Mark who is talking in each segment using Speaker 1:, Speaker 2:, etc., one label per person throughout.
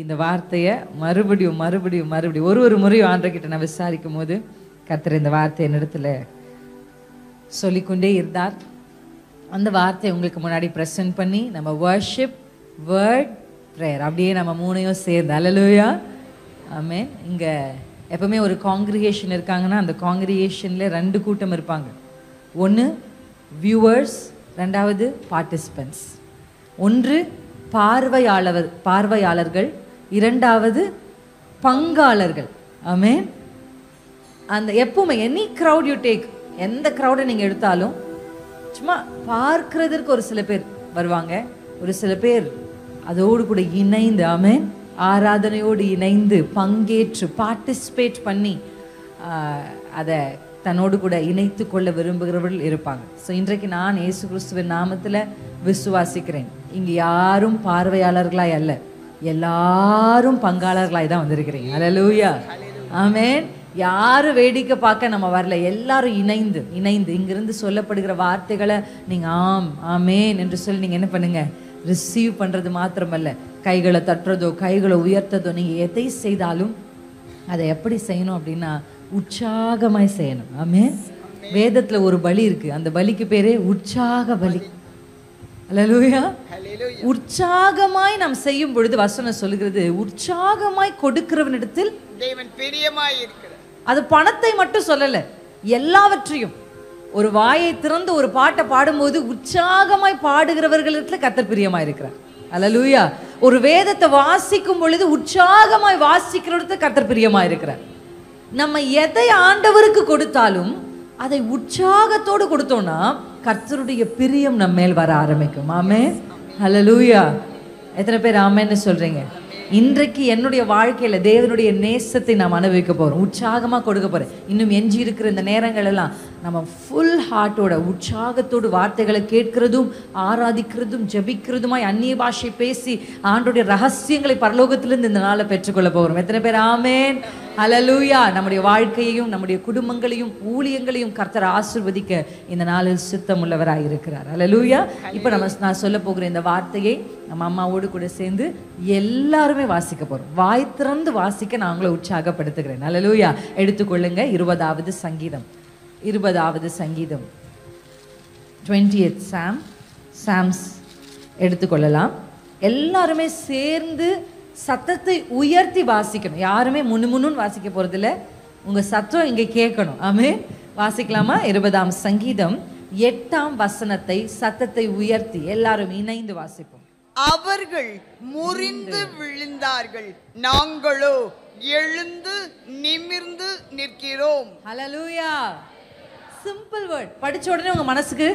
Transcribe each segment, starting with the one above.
Speaker 1: இந்த வார்த்தையை மறுபடியும் மறுபடியும் மறுபடியும் ஒரு முறையும் ஆண்டவர்கிட்ட நான் விசாரிக்கும் போது கர்த்தர் இந்த வார்த்தையை என்னிடத்துல சொல்லிக்கொண்டே இருந்தார். அந்த வார்த்தையை உங்களுக்கு முன்னாடி ப்ரெசென்ட் பண்ணி நம்ம வர்ஷிப், வேர்ட், ப்ரேயர் அப்படியே நம்ம மூணையும் சேர்ந்து அல்லேலூயா ஆமென். இங்கே எப்பவுமே ஒரு காங்கிரிகேஷன் இருக்காங்கன்னா அந்த காங்கிரிகேஷனில் 2 கூட்டம் இருப்பாங்க. ஒன்று வியூவர்ஸ், ரெண்டாவது பார்ட்டிசிபென்ட்ஸ். ஒன்று பார்வையாளர்கள், இரண்டாவது பங்காளர்கள். ஆமென். அந்த எப்பவுமே எனி க்ரௌட் யூ டேக், எந்த க்ரௌடை நீங்கள் எடுத்தாலும் சும்மா பார்க்கறதற்கு ஒரு சில பேர் வருவாங்க, ஒரு சில பேர் அதோடு கூட இணைந்து ஆமென் ஆராதனையோடு இணைந்து பங்கேற்று பார்ட்டிசிபேட் பண்ணி அதை தன்னோடு கூட இணைத்து கொள்ள விரும்புகிறவர்கள் இருப்பாங்க. ஸோ இன்றைக்கு நான் இயேசு கிறிஸ்துவின் நாமத்தில் விசுவாசிக்கிறேன், இங்கே யாரும் பார்வையாளர்களாய் அல்ல, எல்லாரும் பங்காளர்களாய் தான் வந்திருக்கிறீங்க. அல்லேலூயா ஆமென். யாரும் வேடிக்கை பார்க்க நம்ம வரல, எல்லாரும் இணைந்து இணைந்து இங்கிருந்து சொல்லப்படுகிற வார்த்தைகளை நீங்கள் ஆம் ஆமேன் என்று சொல்லி நீங்கள் என்ன பண்ணுங்க, ரிசீவ் பண்ணுறது மாத்திரமல்ல, கைகளை தட்டுறதோ கைகளை உயர்த்ததோ, நீங்கள் எதை செய்தாலும் அதை எப்படி செய்யணும் அப்படின்னா உற்சாகமாய் செய்யணும். ஆமென். வேதத்தில் ஒரு பலி இருக்கு, அந்த பலிக்கு பேரே உற்சாக பலி. அல்லேலூயா. உற்சாகமாய் நாம் செய்யும் பொழுது வசனம் சொல்லுகிறது, உற்சாகமாய் கொடுக்கிறவனிடத்தில் தேவன் பிரியமாய் இருக்கிறார். அது பணத்தை மட்டும் சொல்லல, எல்லாவற்றையும். ஒரு வாயை திறந்து ஒரு பாட்டை பாடும்போது உற்சாகமாய் பாடுகிறவர்களிடத்துல கர்த்தர் பிரியமாய் இருக்கிறார். அல்லேலூயா. ஒரு வேதத்தை வாசிக்கும் பொழுது உற்சாகமாய் வாசிக்கிறவர்களுக்கு கர்த்தர் பிரியமாய் இருக்கிறார். நம்ம எதை ஆண்டவருக்கு கொடுத்தாலும் அதை உற்சாகத்தோடு கொடுத்தோம்னா கர்த்தருடைய பிரியம் நம்ம மேல் வர ஆரம்பிக்கும். ஆமென். அல்லேலூயா. எத்தனை பேர் ஆமென்னு சொல்றீங்க? இன்றைக்கு என்னுடைய வாழ்க்கையில் தேவனுடைய நேசத்தை நாம் அனுபவிக்க போகிறோம், உற்சாகமாக கொடுக்க போகிறேன். இன்னும் எஞ்சி இருக்கிற இந்த நேரங்கள் எல்லாம் நம்ம ஃபுல் ஹார்ட்டோட உற்சாகத்தோடு வார்த்தைகளை கேட்கிறதும் ஆராதிக்கிறதும் ஜபிக்கிறதுமாய் அந்நிய பாஷை பேசி ஆண்டோடைய ரகசியங்களை பரலோகத்திலிருந்து இந்த நாளை பெற்றுக்கொள்ள போகிறோம். எத்தனை பேர் ஆமென்? அல்லேலூயா. நம்முடைய வாழ்க்கையையும் நம்முடைய குடும்பங்களையும் ஊழியங்களையும் கர்த்தர் ஆசீர்வதிக்க இந்த நாளில் சித்தம் உள்ளவராக இருக்கிறார். அல்லேலூயா. இப்போ நான் சொல்ல போகிற இந்த வார்த்தையை நம்ம அம்மாவோடு கூட சேர்ந்து எல்லாருமே வாசிக்க போகிறோம். வாய் திறந்து வாசிக்க நான் உங்களை உற்சாகப்படுத்துகிறேன். அல்லேலூயா. எடுத்துக்கொள்ளுங்க 20வது சங்கீதம், 20வது சங்கீதம் 20th சாம்ஸ் எடுத்துக்கொள்ளலாம். எல்லாருமே சேர்ந்து சத்தத்தை உயர்த்தி வாசிக்கணும். யாருமே முன்னு வாசிக்க போறதில்ல, உங்க சத்தம் இங்க கேட்கணும். ஆமென். வாசிக்கலாமா? 20ஆம் சங்கீதம் 8ஆம் வசனத்தை சத்தத்தை உயர்த்தி எல்லாரும் இணைந்து வாசிப்போம்.
Speaker 2: அவர்கள் முறிந்து விழுந்தார்கள், நாங்களோ எழுந்து நிமிர்ந்து நிற்கிறோம்.
Speaker 1: ஹல்லேலூயா. சிம்பிள் வேர்ட், படிச்ச உடனே உங்க மனசுக்கு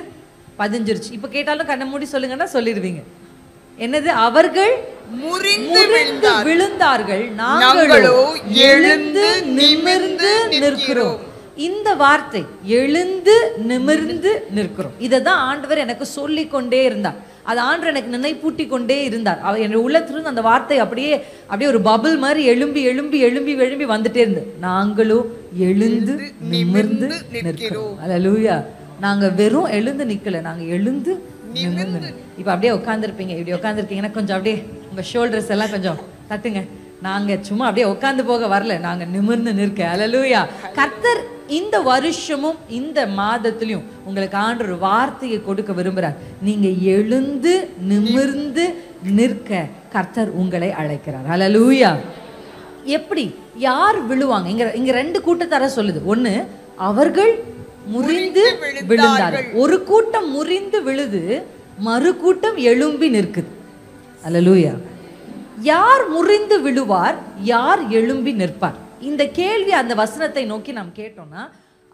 Speaker 1: பதிஞ்சிருச்சு. இப்ப கேட்டாலும் கண்ணை மூடி சொல்லுங்கன்னா சொல்லிடுவீங்க. என்னது? அவர்கள் முறிந்து விழுந்தார்கள், நாங்களோ எழுந்து நிமிர்ந்து நிற்கிறோம். இந்த வார்த்தை எழுந்து நிமிர்ந்து நிற்கிறோம், இதை தான் ஆண்டவர் எனக்கு சொல்லி கொண்டே இருந்தார். அது ஆண்டவர் எனக்கு நினைப்பூட்டி கொண்டே இருந்தார். அவர் என் உள்ளத்திலிருந்து அந்த வார்த்தை அப்படியே அப்படியே ஒரு பபிள் மாதிரி எழும்பி எழும்பி எழும்பி எழும்பி வந்துட்டே இருந்து, நாங்களோ எழுந்து நிமிர்ந்து நிற்கிறோம். அல்லேலூயா. நாங்க வெறும் எழுந்து நிக்கல, நாங்க எழுந்து நிமிர்ந்து. இப்ப அப்படியே உட்காந்துருப்பீங்க, இப்படி உட்காந்துருக்கீங்கன்னா கொஞ்சம் அப்படியே உங்க ஷோல்டர்ஸ் எல்லாம் கொஞ்சம் தட்டுங்க. நாங்க சும்மா அப்படியே உட்காந்து போக வரல, நாங்க நிமிர்ந்து நிற்க. அல்லேலூயா. கர்த்தர் இந்த வருஷமும் இந்த மாதத்திலையும் உங்களுக்கு ஆண்டவர் வார்த்தையை கொடுக்க விரும்புறார். நீங்க எழுந்து நிமிர்ந்து நிற்க கர்த்தர் உங்களை அழைக்கிறார். அல்லேலூயா. எப்படி? யார் விழுவாங்க? இங்க 2 கூட்டத்தார சொல்லுது. ஒண்ணு, அவர்கள் முறிந்து விழுந்தார்கள். ஒரு கூட்டம் முறிந்து விழுது, மறு கூட்டம் எழும்பி நிற்குது. அல்லேலூயா. யார் முறிந்து விழுவார், யார் எழும்பி நிற்பார்? இந்த கேள்வி அந்த வசனத்தை நோக்கி நாம் கேட்டோம்னா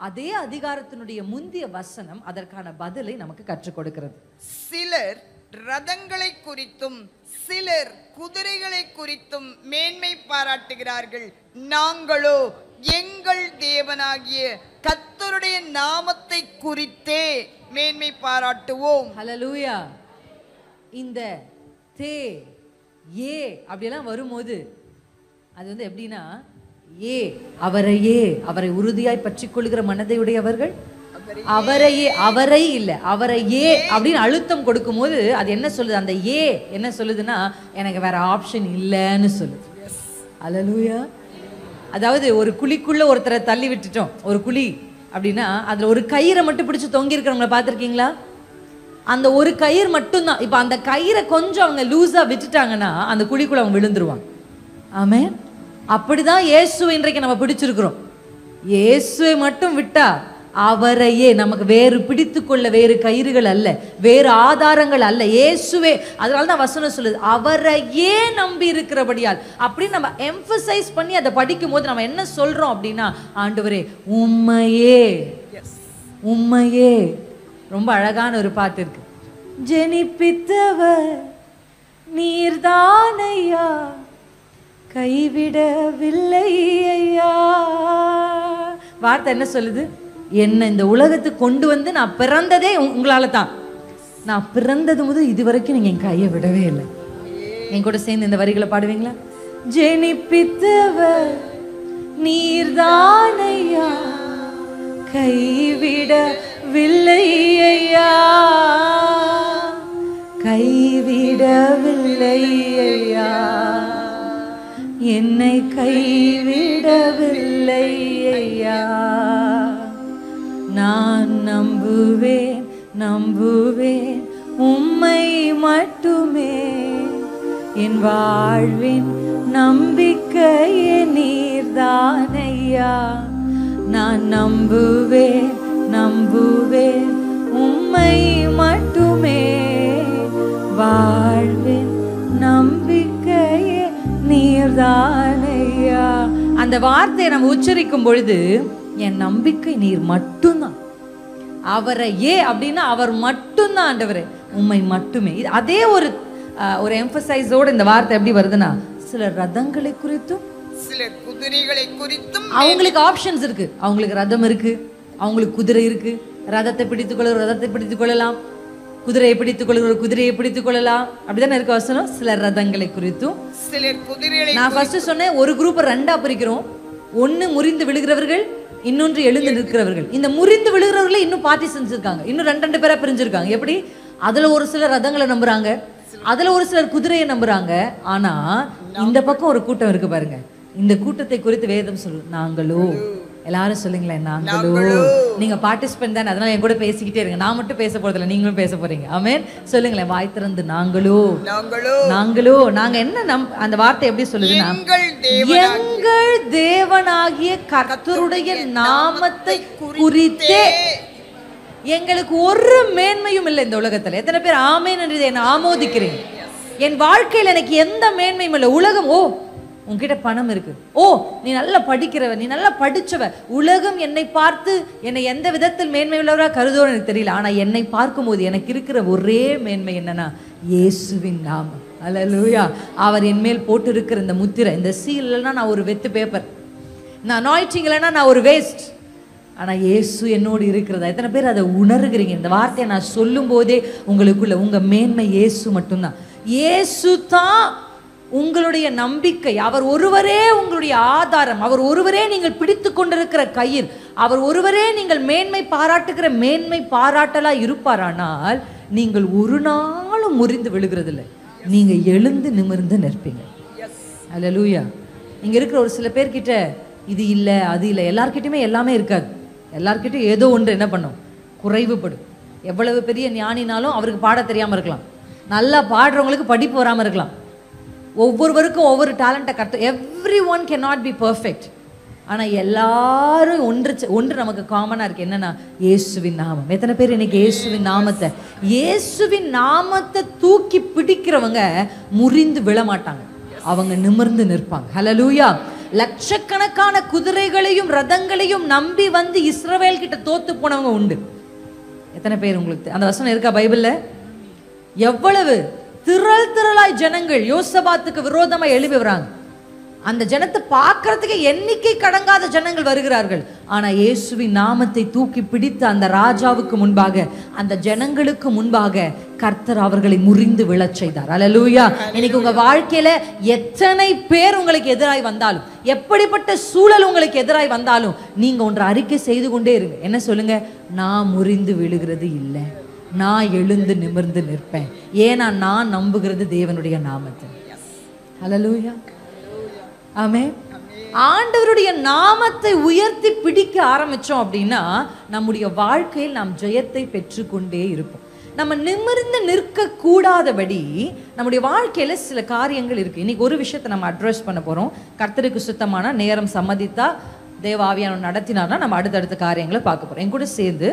Speaker 1: அதே அதிகாரத்தினுடைய முந்திய வசனம் அதற்கான பதிலை நமக்கு கற்றுக் கொடுக்கிறது.
Speaker 2: சிலர் ரதங்களை குறித்தும் சிலர் குதிரைகளை குறித்தும் மேன்மை பாராட்டுகிறார்கள், நாங்களோ எங்கள் தேவனாகிய கர்த்தருடைய நாமத்தை குறித்தே மேன்மை பாராட்டுவோம்.
Speaker 1: ஹல்லேலூயா. இந்த தே ஏ அப்படியெல்லாம் வரும்போது அது எப்படின்னா, அவரை உறுதியாய் பற்றி கொள்கிற மனதை உடையவர்கள் அவரையே, அவரை இல்ல, அவரையே அப்படின்னு அழுத்தம் கொடுக்கும் போது அது என்ன சொல்லுது? அந்த ஏ என்ன சொல்லுதுன்னா, எனக்கு வேற ஆப்ஷன் இல்லைன்னு சொல்லுது. அல்லேலூயா. அதாவது ஒரு குழிக்குள்ள ஒருத்தரை தள்ளி விட்டுட்டோம். ஒரு குழி அப்படின்னா அதுல ஒரு கயிறை மட்டும் பிடிச்சு தொங்கி இருக்கிறவங்களை பார்த்துருக்கீங்களா? அந்த ஒரு கயிறு மட்டும்தான். இப்ப அந்த கயிறை கொஞ்சம் அவங்க லூஸா விட்டுட்டாங்கன்னா அந்த குழிக்குள்ள அவங்க விழுந்துருவாங்க. ஆமென். அப்படிதான் இயேசுவை இன்றைக்கு நம்ம பிடிச்சிருக்கிறோம். இயேசுவை மட்டும் விட்டா அவரையே, நமக்கு வேறு பிடித்துக்கொள்ள வேறு கயிறுகள் அல்ல, வேறு ஆதாரங்கள் அல்ல, இயேசுவே. அதனாலதான் வசனம் சொல்லுது, அவரையே நம்பி இருக்கிறபடியால். அப்படின்னு நம்ம எம்பசைஸ் பண்ணி அதை படிக்கும் போது நம்ம என்ன சொல்றோம் அப்படின்னா, ஆண்டவரே உம்மையே, உம்மையே. ரொம்ப அழகான ஒரு பாட்டு இருக்கு. ஜெனிப்பித்தவர் நீர்தானையா, கைவிடவில்லை ஐயா. வார்த்தை என்ன சொல்லுது? என்ன இந்த உலகத்துக்கு கொண்டு வந்து நான் பிறந்ததே உங்களால தான். நான் பிறந்தது முதல் இது வரைக்கும் நீங்க என் கையை விடவே இல்லை. என் கூட சேர்ந்து இந்த வரிகளை பாடுவீங்களா? ஜெனிப்பித்தவர் நீர்தானையா, கைவிடவில்லை ஐயா, கைவிடவில்லை ஐயா, என்னை கைவிடவில்லை ஐயா. நான் நம்புவேன், நம்புவேன் உம்மை மட்டுமே, என் வாழ்வின் நம்பிக்கையே நீர்தானையா. நான் நம்புவேன், நம்புவேன் உம்மை மட்டுமே, வாழ்வின் நம்பிக்கையே நீர்தானையா. அந்த வார்த்தையை நம்ம உச்சரிக்கும் பொழுது என் நம்பிக்கை நீர் மட்டும்தான். அவரையே அப்படின்னா அவர் மட்டும்தான் ஆண்டவரே, உம்மை மட்டுமே. அதே ஒரு எம்பசைஸோட இந்த வார்த்தை எப்படி வருதுன்னா, சில ரதங்களை குறித்தும்
Speaker 2: சில குதிரைகளை குறித்தும்
Speaker 1: அவங்களுக்கு ஆப்ஷன்ஸ் இருக்கு. அவங்களுக்கு ரதம் இருக்கு, அவங்களுக்கு குதிரை இருக்கு. ரதத்தை பிடித்துக்கொள்ள ரதத்தை பிடித்துக் கொள்ளலாம், குதிரையை பிடித்துக் கொள்கிற குதிரையை பிடித்துக் கொள்ளலாம். அப்படிதானே இருக்க வசனம். சில ரதங்களை குறித்தும்
Speaker 2: சிலர் குதிரைகளை.
Speaker 1: நான் ஃபர்ஸ்ட் சொன்னேன், ஒரு குரூப்பை ரெண்டா பிரிக்கிறோம். ஒன்னு முறிந்து விழுகிறவர்கள், இன்னொன்று எழுந்து நிற்கிறவர்கள். இந்த முறிந்து விழுகிறவர்களே இன்னும் பார்ட்டிசன்ஸ் இருக்காங்க, இன்னும் ரெண்டு பேரா பிரிஞ்சிருக்காங்க. எப்படி? அதுல ஒரு சிலர் ரதங்களை நம்புறாங்க, அதுல ஒரு சிலர் குதிரையை நம்புறாங்க. ஆனா இந்த பக்கம் ஒரு கூட்டம் இருக்கு பாருங்க. இந்த கூட்டத்தை குறித்து வேதம் சொல்லு, நாங்களோ. எல்லாரும் சொல்லுங்களேன், நாங்களோ. நீங்க பார்ட்டிசிபென்ட் தானே, அதனால என் கூட பேசிக்கிட்டே இருங்க. நான் மட்டும் பேச போறதில்ல, நீங்களும் பேச போறீங்க. ஆமென். சொல்லுங்களேன், வாய் திறந்து நாங்களோ, நாங்களோ. நாங்க என்ன அந்த வார்த்தை எப்படி சொல்லுதுன்னா, எங்கள் தேவனாகிய கர்த்தருடைய நாமத்தை குறித்தே எங்களுக்கு ஒரு மேன்மையும் இல்லை இந்த உலகத்துல. எத்தனை பேர் ஆமென் என்று என்னை ஆமோதிக்கிறேன்? என் வாழ்க்கையில் எனக்கு எந்த மேன்மையும் இல்லை. உலகம், ஓ உன்கிட்ட பணம் இருக்கு, ஓ நீ நல்லா படிக்கிறவ, நீ நல்லா படிச்சவ, உலகம் என்னை பார்த்து என்னை எந்த விதத்தில் மேன்மை உள்ளவரா கருதோன்னு எனக்கு தெரியல. ஆனா என்னை பார்க்கும்போது எனக்கு இருக்கிற ஒரே மேன்மை என்னன்னா, இயேசுவின் நாமம். அல்லேலூயா. அவர் என் மேல் போட்டு இருக்கிற இந்த முத்திரை, இந்த சீல் இல்லைன்னா நான் ஒரு வெத்து பேப்பர், நான் அனாயிண்டிங் இல்லைன்னா நான் ஒரு வேஸ்ட். ஆனா இயேசு என்னோடு இருக்கிறதா எத்தனை பேர் அதை உணர்கிறீங்க? இந்த வார்த்தையை நான் சொல்லும் போதே உங்களுக்குள்ள உங்க மேன்மை இயேசு மட்டும்தான். இயேசு தான் உங்களுடைய நம்பிக்கை. அவர் ஒருவரே உங்களுடைய ஆதாரம். அவர் ஒருவரே நீங்கள் பிடித்து கொண்டிருக்கிற கயிறு. அவர் ஒருவரே நீங்கள் மேன்மை பாராட்டுகிற மேன்மை பாராட்டலா இருப்பாரானால் நீங்கள் ஒரு நாளும் முறிந்து விழுகிறதில்லை. நீங்க எழுந்து நிமிர்ந்து நிற்பீங்க. அல்லேலூயா. இங்க இருக்கிற ஒரு சில பேர்கிட்ட இது இல்லை அது இல்லை, எல்லார்கிட்டயுமே எல்லாமே இருக்காது. எல்லார்கிட்டையும் ஏதோ ஒன்று என்ன பண்ணும், குறைவுபடும். எவ்வளவு பெரிய ஞானினாலும் அவருக்கு பாட தெரியாம இருக்கலாம், நல்லா பாடுறவங்களுக்கு படிப்பு வராம இருக்கலாம். ஒவ்வொருவருக்கும் ஒவ்வொரு டேலண்ட்டை கற்று, every one can not be perfect. ஆனால் எல்லாரும் ஒன்று நமக்கு காமனாக இருக்கு. என்னன்னா, இயேசுவின் நாமம். எத்தனை பேர் இன்னைக்கு இயேசுவின் நாமத்தை தூக்கி பிடிக்கிறவங்க முறிந்து விழமாட்டாங்க, அவங்க நிமிர்ந்து நிற்பாங்க. ஹல்லேலூயா. லட்சக்கணக்கான குதிரைகளையும் ரதங்களையும் நம்பி வந்து இஸ்ரவேல் கிட்ட தோத்து போனவங்க உண்டு. எத்தனை பேர் உங்களுக்கு அந்த வசனம் இருக்கா பைபிள்ல? எவ்வளவு திரளாய் ஜனங்கள் யோசபாத்துக்கு விரோதமா எழுப்பி வராங்க. அந்த ஜனத்தை பார்க்கறதுக்கு எண்ணிக்கை கடங்காத ஜனங்கள் வருகிறார்கள். ஆனா இயேசுவின் நாமத்தை தூக்கி பிடித்த அந்த ராஜாவுக்கு முன்பாக, அந்த ஜனங்களுக்கு முன்பாக கர்த்தர் அவர்களை முறிந்து விழச் செய்தார். அல்லேலூயா. இன்னைக்கு உங்க வாழ்க்கையில எத்தனை பேர் உங்களுக்கு எதிராய் வந்தாலும், எப்படிப்பட்ட சூழல் உங்களுக்கு எதிராய் வந்தாலும், நீங்க ஒன்று அறிக்கை செய்து கொண்டே இருங்க. என்ன சொல்லுங்க? நான் முறிந்து விழுகிறது இல்லை, நான் எழுந்து நிமிர்ந்து நிற்பேன். ஏன்னா நான் நம்புகிறது தேவனுடைய நாமத்தை. அல்லேலூயா. ஆமென். ஆண்டவருடைய நாமத்தை உயர்த்தி பிடிக்க ஆரம்பிச்சோம் அப்படின்னா நம்முடைய வாழ்க்கையில் நாம் ஜெயத்தை பெற்றுக்கொண்டே இருப்போம். நம்ம நிமிர்ந்து நிற்க கூடாதபடி நம்முடைய வாழ்க்கையில சில காரியங்கள் இருக்கு. இன்னைக்கு ஒரு விஷயத்தை நம்ம அட்ரஸ் பண்ண போறோம். கர்த்தருக்கு சுத்தமான நேரம் சம்மதித்தா, தேவ ஆவியானவர் நடத்தினார்னா நம்ம அடுத்தடுத்த காரியங்களை பார்க்க போறோம். என் கூட சேர்ந்து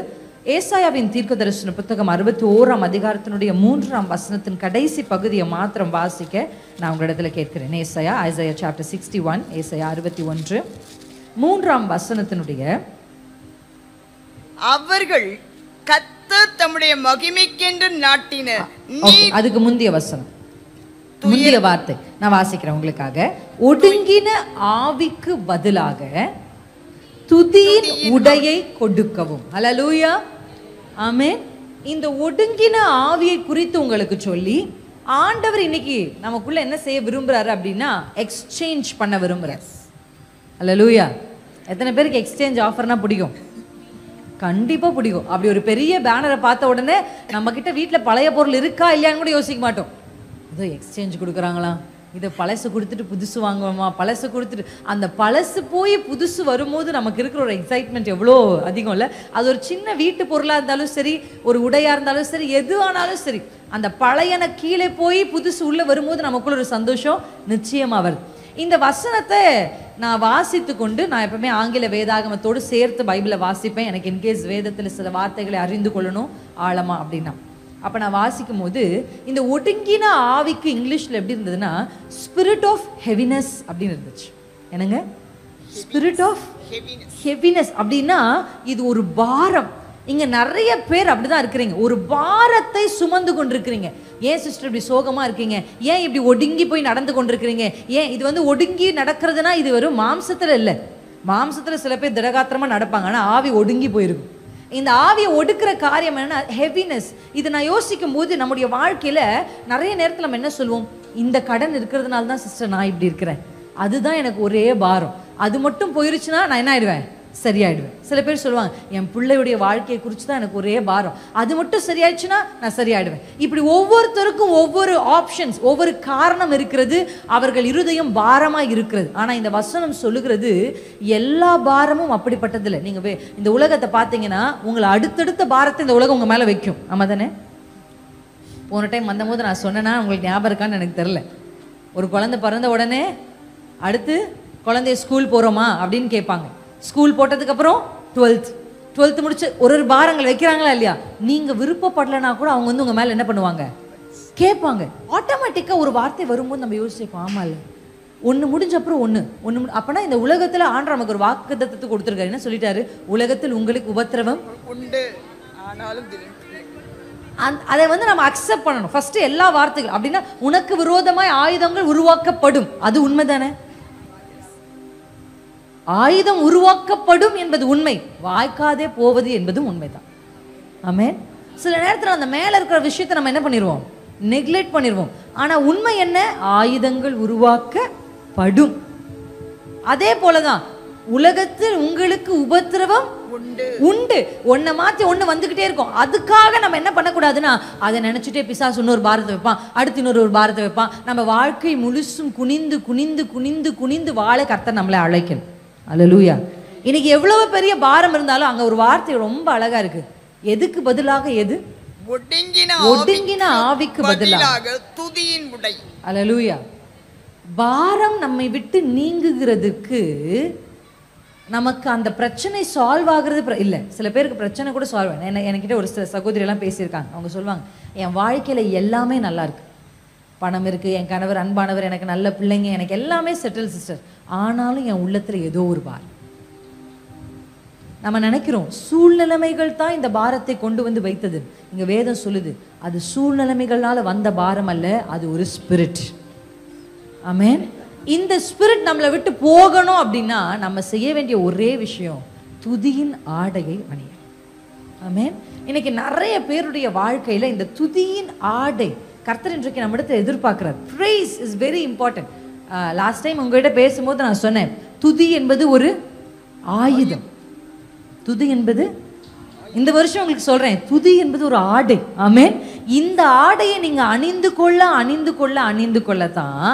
Speaker 1: ஏசாயாவின் தீர்க்கதரிசன புத்தகம் 61ஆம் அதிகாரத்தினுடைய 3ஆம் வசனத்தின் கடைசி பகுதியை மாத்திரம் வாசிக்க நான் உங்களிடத்துல கேட்கிறேன். ஐசாயா சாப்டர் 61, ஏசாயா 61 3ஆம் வசனத்தினுடைய,
Speaker 2: அவர்கள் கர்த்தர் தம்முடைய மகிமைக்கென்று நாட்டினர்.
Speaker 1: அதுக்கு முந்தைய வசனம், முந்தைய வார்த்தை நான் வாசிக்கிறேன் உங்களுக்காக. ஒடுங்கின ஆவிக்கு பதிலாக துதியின் உடையை கொடுக்கவும். அல்லேலூயா. ஆமென். இந்த ஒடுங்கின ஆவியை குறித்து உங்களுக்கு சொல்லி ஆண்டவர் இன்னைக்கு நமக்குள்ள என்ன செய்ய விரும்புறாரு அப்படின்னா எக்ஸ்சேஞ்ச் பண்ண விரும்புறார். அல்லேலூயா. எத்தனை பேருக்கு எக்ஸ்சேஞ்ச் ஆஃபர்னா பிடிக்கும்? கண்டிப்பா பிடிக்கும். அப்படி ஒரு பெரிய பேனரை பார்த்த உடனே நம்ம கிட்ட வீட்டுல பழைய பொருள் இருக்கா இல்லையான்னு கூட யோசிக்க மாட்டோம். ஏதோ எக்ஸ்சேஞ்ச் கொடுக்குறாங்களா, இதை பழசு கொடுத்துட்டு புதுசு வாங்குவோமா, பழசு கொடுத்துட்டு அந்த பழசு போய் புதுசு வரும்போது நமக்கு இருக்கிற ஒரு எக்ஸைட்மெண்ட் எவ்வளோ அதிகம் இல்லை? அது ஒரு சின்ன வீட்டு பொருளாக இருந்தாலும் சரி, ஒரு உடையாக இருந்தாலும் சரி, எது ஆனாலும் சரி, அந்த பழையன கீழே போய் புதுசு உள்ளே வரும்போது நமக்குள்ள ஒரு சந்தோஷம் நிச்சயமாக வருது. இந்த வசனத்தை நான் வாசித்து கொண்டு, நான் எப்பவுமே ஆங்கில வேதாகமத்தோடு சேர்த்து பைபிளை வாசிப்பேன். எனக்கு இன்கேஸ் வேதத்தில் சில வார்த்தைகளை அறிந்து கொள்ளணும் ஆழமா அப்படின்னா. அப்போ நான் வாசிக்கும் போது இந்த ஒடுங்கின ஆவிக்கு இங்கிலீஷில் எப்படி இருந்ததுன்னா ஸ்பிரிட் ஆஃப் ஹெவினஸ் அப்படின்னு இருந்துச்சு. என்னங்க? ஸ்பிரிட் ஆஃப் ஹெவினஸ் அப்படின்னா இது ஒரு பாரம். இங்கே நிறைய பேர் அப்படிதான் இருக்கிறீங்க, ஒரு பாரத்தை சுமந்து கொண்டிருக்கிறீங்க. ஏன் சிஸ்டர் இப்படி சோகமா இருக்கீங்க? ஏன் இப்படி ஒடுங்கி போய் நடந்து கொண்டிருக்கிறீங்க? ஏன் இது வந்து ஒடுங்கி நடக்கிறதுனா இது வெறும் மாம்சத்தில் இல்லை. மாம்சத்தில் சில பேர் திடகாத்திரமா நடப்பாங்க, ஆனால் ஆவி ஒடுங்கி போயிருக்கும். இந்த ஆவியை ஒடுக்கிற காரியம் என்ன? ஹெவினஸ். இது நான் யோசிக்கும் போது நம்முடைய வாழ்க்கையில நிறைய நேரத்தில் நம்ம என்ன சொல்லுவோம்? இந்த கடன் இருக்கிறதுனால தான் சிஸ்டர் நான் இப்படி இருக்கிறேன், அதுதான் எனக்கு ஒரே பாரம், அது மட்டும் போயிருச்சுன்னா நான் என்ன ஆயிடுவேன்? சரியாயிடுவேன். சில பேர் சொல்லுவாங்க, என் பிள்ளையுடைய வாழ்க்கையை குறித்து தான் எனக்கு ஒரே பாரம், அது மட்டும் சரியாயிடுச்சுன்னா நான் சரியாயிடுவேன். இப்படி ஒவ்வொருத்தருக்கும் ஒவ்வொரு ஆப்ஷன்ஸ், ஒவ்வொரு காரணம் இருக்கிறது. அவர்கள் இருதயம் பாரமாக இருக்கிறது. ஆனால் இந்த வசனம் சொல்லுகிறது எல்லா பாரமும் அப்படிப்பட்டதில்லை. நீங்கள் இந்த உலகத்தை பார்த்தீங்கன்னா உங்களை அடுத்தடுத்த பாரத்தை இந்த உலகம் உங்கள் மேலே வைக்கும். ஆமாம் தானே? போன டைம் வந்தபோது நான் சொன்னேன்னா உங்களுக்கு ஞாபகம் இருக்கான்னு எனக்கு தெரில. ஒரு குழந்தை பிறந்த உடனே அடுத்து குழந்தைய ஸ்கூல் போகிறோமா அப்படின்னு கேட்பாங்க. ஸ்கூல் போட்டதுக்கப்புறம் 12th முடிச்சு ஒரு பாரங்கள் வைக்கிறாங்களா இல்லையா? நீங்கள் விருப்பப்படலைன்னா கூட அவங்க வந்து உங்கள் மேலே என்ன பண்ணுவாங்க? கேட்பாங்க. ஆட்டோமேட்டிக்காக ஒரு வார்த்தை வரும்போது நம்ம யோசிப்போம், ஆமாம் இல்லை, ஒன்று முடிஞ்ச அப்புறம் ஒன்று அப்போனா இந்த உலகத்தில் ஆண்டவர் நமக்கு ஒரு வாக்குத்தத்தத்தை கொடுத்துருக்காரு. என்ன சொல்லிட்டாரு? உலகத்தில் உங்களுக்கு உபத்திரவம் உண்டு, ஆனாலும் அதை வந்து நம்ம அக்செப்ட் பண்ணணும் ஃபர்ஸ்ட். எல்லா வார்த்தைகள் அப்படின்னா உனக்கு விரோதமாய் ஆயுதங்கள் உருவாக்கப்படும், அது உண்மைதானே? ஆயுதம் உருவாக்கப்படும் என்பது உண்மை, வாய்க்காதே போவது என்பதும் உண்மைதான். ஆமென். சில நேரத்தில் அந்த மேல இருக்கிற விஷயத்தை நம்ம என்ன பண்ணிடுவோம்? நெக்லெக்ட் பண்ணிடுவோம். ஆனா உண்மை என்ன? ஆயுதங்கள் உருவாக்கப்படும். அதே போலதான் உலகத்தில் உங்களுக்கு உபத்திரவம் உண்டு. ஒன்ன மாத்தி ஒண்ணு வந்துகிட்டே இருக்கும். அதுக்காக நம்ம என்ன பண்ணக்கூடாதுன்னா அதை நினைச்சுட்டே பிசாசு இன்னொரு பாரத்தை வைப்பான், அடுத்து இன்னொரு பாரத்தை வைப்பான். நம்ம வாழ்க்கை முழுசும் குனிந்து குனிந்து குனிந்து குனிந்து வாழ கர்த்தர் நம்மளை அழைக்கணும். அல்லேலூயா. இன்னைக்கு எவ்வளவு பெரிய பாரம் இருந்தாலும் அங்க ஒரு வார்த்தை ரொம்ப அழகா இருக்கு. எதுக்கு பதிலாக? எது? ஒடுங்கின ஆவிக்கு பதிலாக துதியின் உடை. அல்லேலூயா. பாரம் நம்மை விட்டு நீங்குகிறதுக்கு நமக்கு அந்த பிரச்சனை சால்வ் ஆகுறது இல்லை. சில பேருக்கு பிரச்சனை கூட சால்வ் ஆகும். என்கிட்ட ஒரு சில சகோதரி எல்லாம் பேசியிருக்காங்க. அவங்க சொல்லுவாங்க, என் வாழ்க்கையில எல்லாமே நல்லா இருக்கு, பணம் இருக்கு, என் கணவர் அன்பானவர், எனக்கு நல்ல பிள்ளைங்க, எனக்கு எல்லாமே செட்டில் சிஸ்டர், ஆனாலும் என் உள்ளத்துல ஏதோ ஒரு பாரம். நம்ம நினைக்கிறோம் சூழ்நிலைமைகள் தான் இந்த பாரத்தை கொண்டு வந்து வைத்தது. இங்க வேதம் சொல்லுது அது சூழ்நிலைமைகளால வந்த பாரம் அல்ல, அது ஒரு ஸ்பிரிட். ஆமென். இந்த ஸ்பிரிட் நம்மளை விட்டு போகணும் அப்படின்னா நம்ம செய்ய வேண்டிய ஒரே விஷயம் துதியின் ஆடையை அணிய. ஆமென். இன்னைக்கு நிறைய பேருடைய வாழ்க்கையில இந்த துதியின் ஆடை கர்த்தர் இன்றைக்கு நம்மிடத்தை எதிர்பார்க்கிறார். praise is very important. Last time உங்ககிட்ட பேசும்போது நான் சொன்னேன், துதி என்பது ஒரு ஆயுதம். துதி என்பது, இந்த வருஷம் உங்களுக்கு சொல்றேன், துதி என்பது ஒரு ஆடை. ஆமென். இந்த ஆடையை நீங்க அணிந்து கொள்ள அணிந்து கொள்ள அணிந்து கொள்ளத்தான்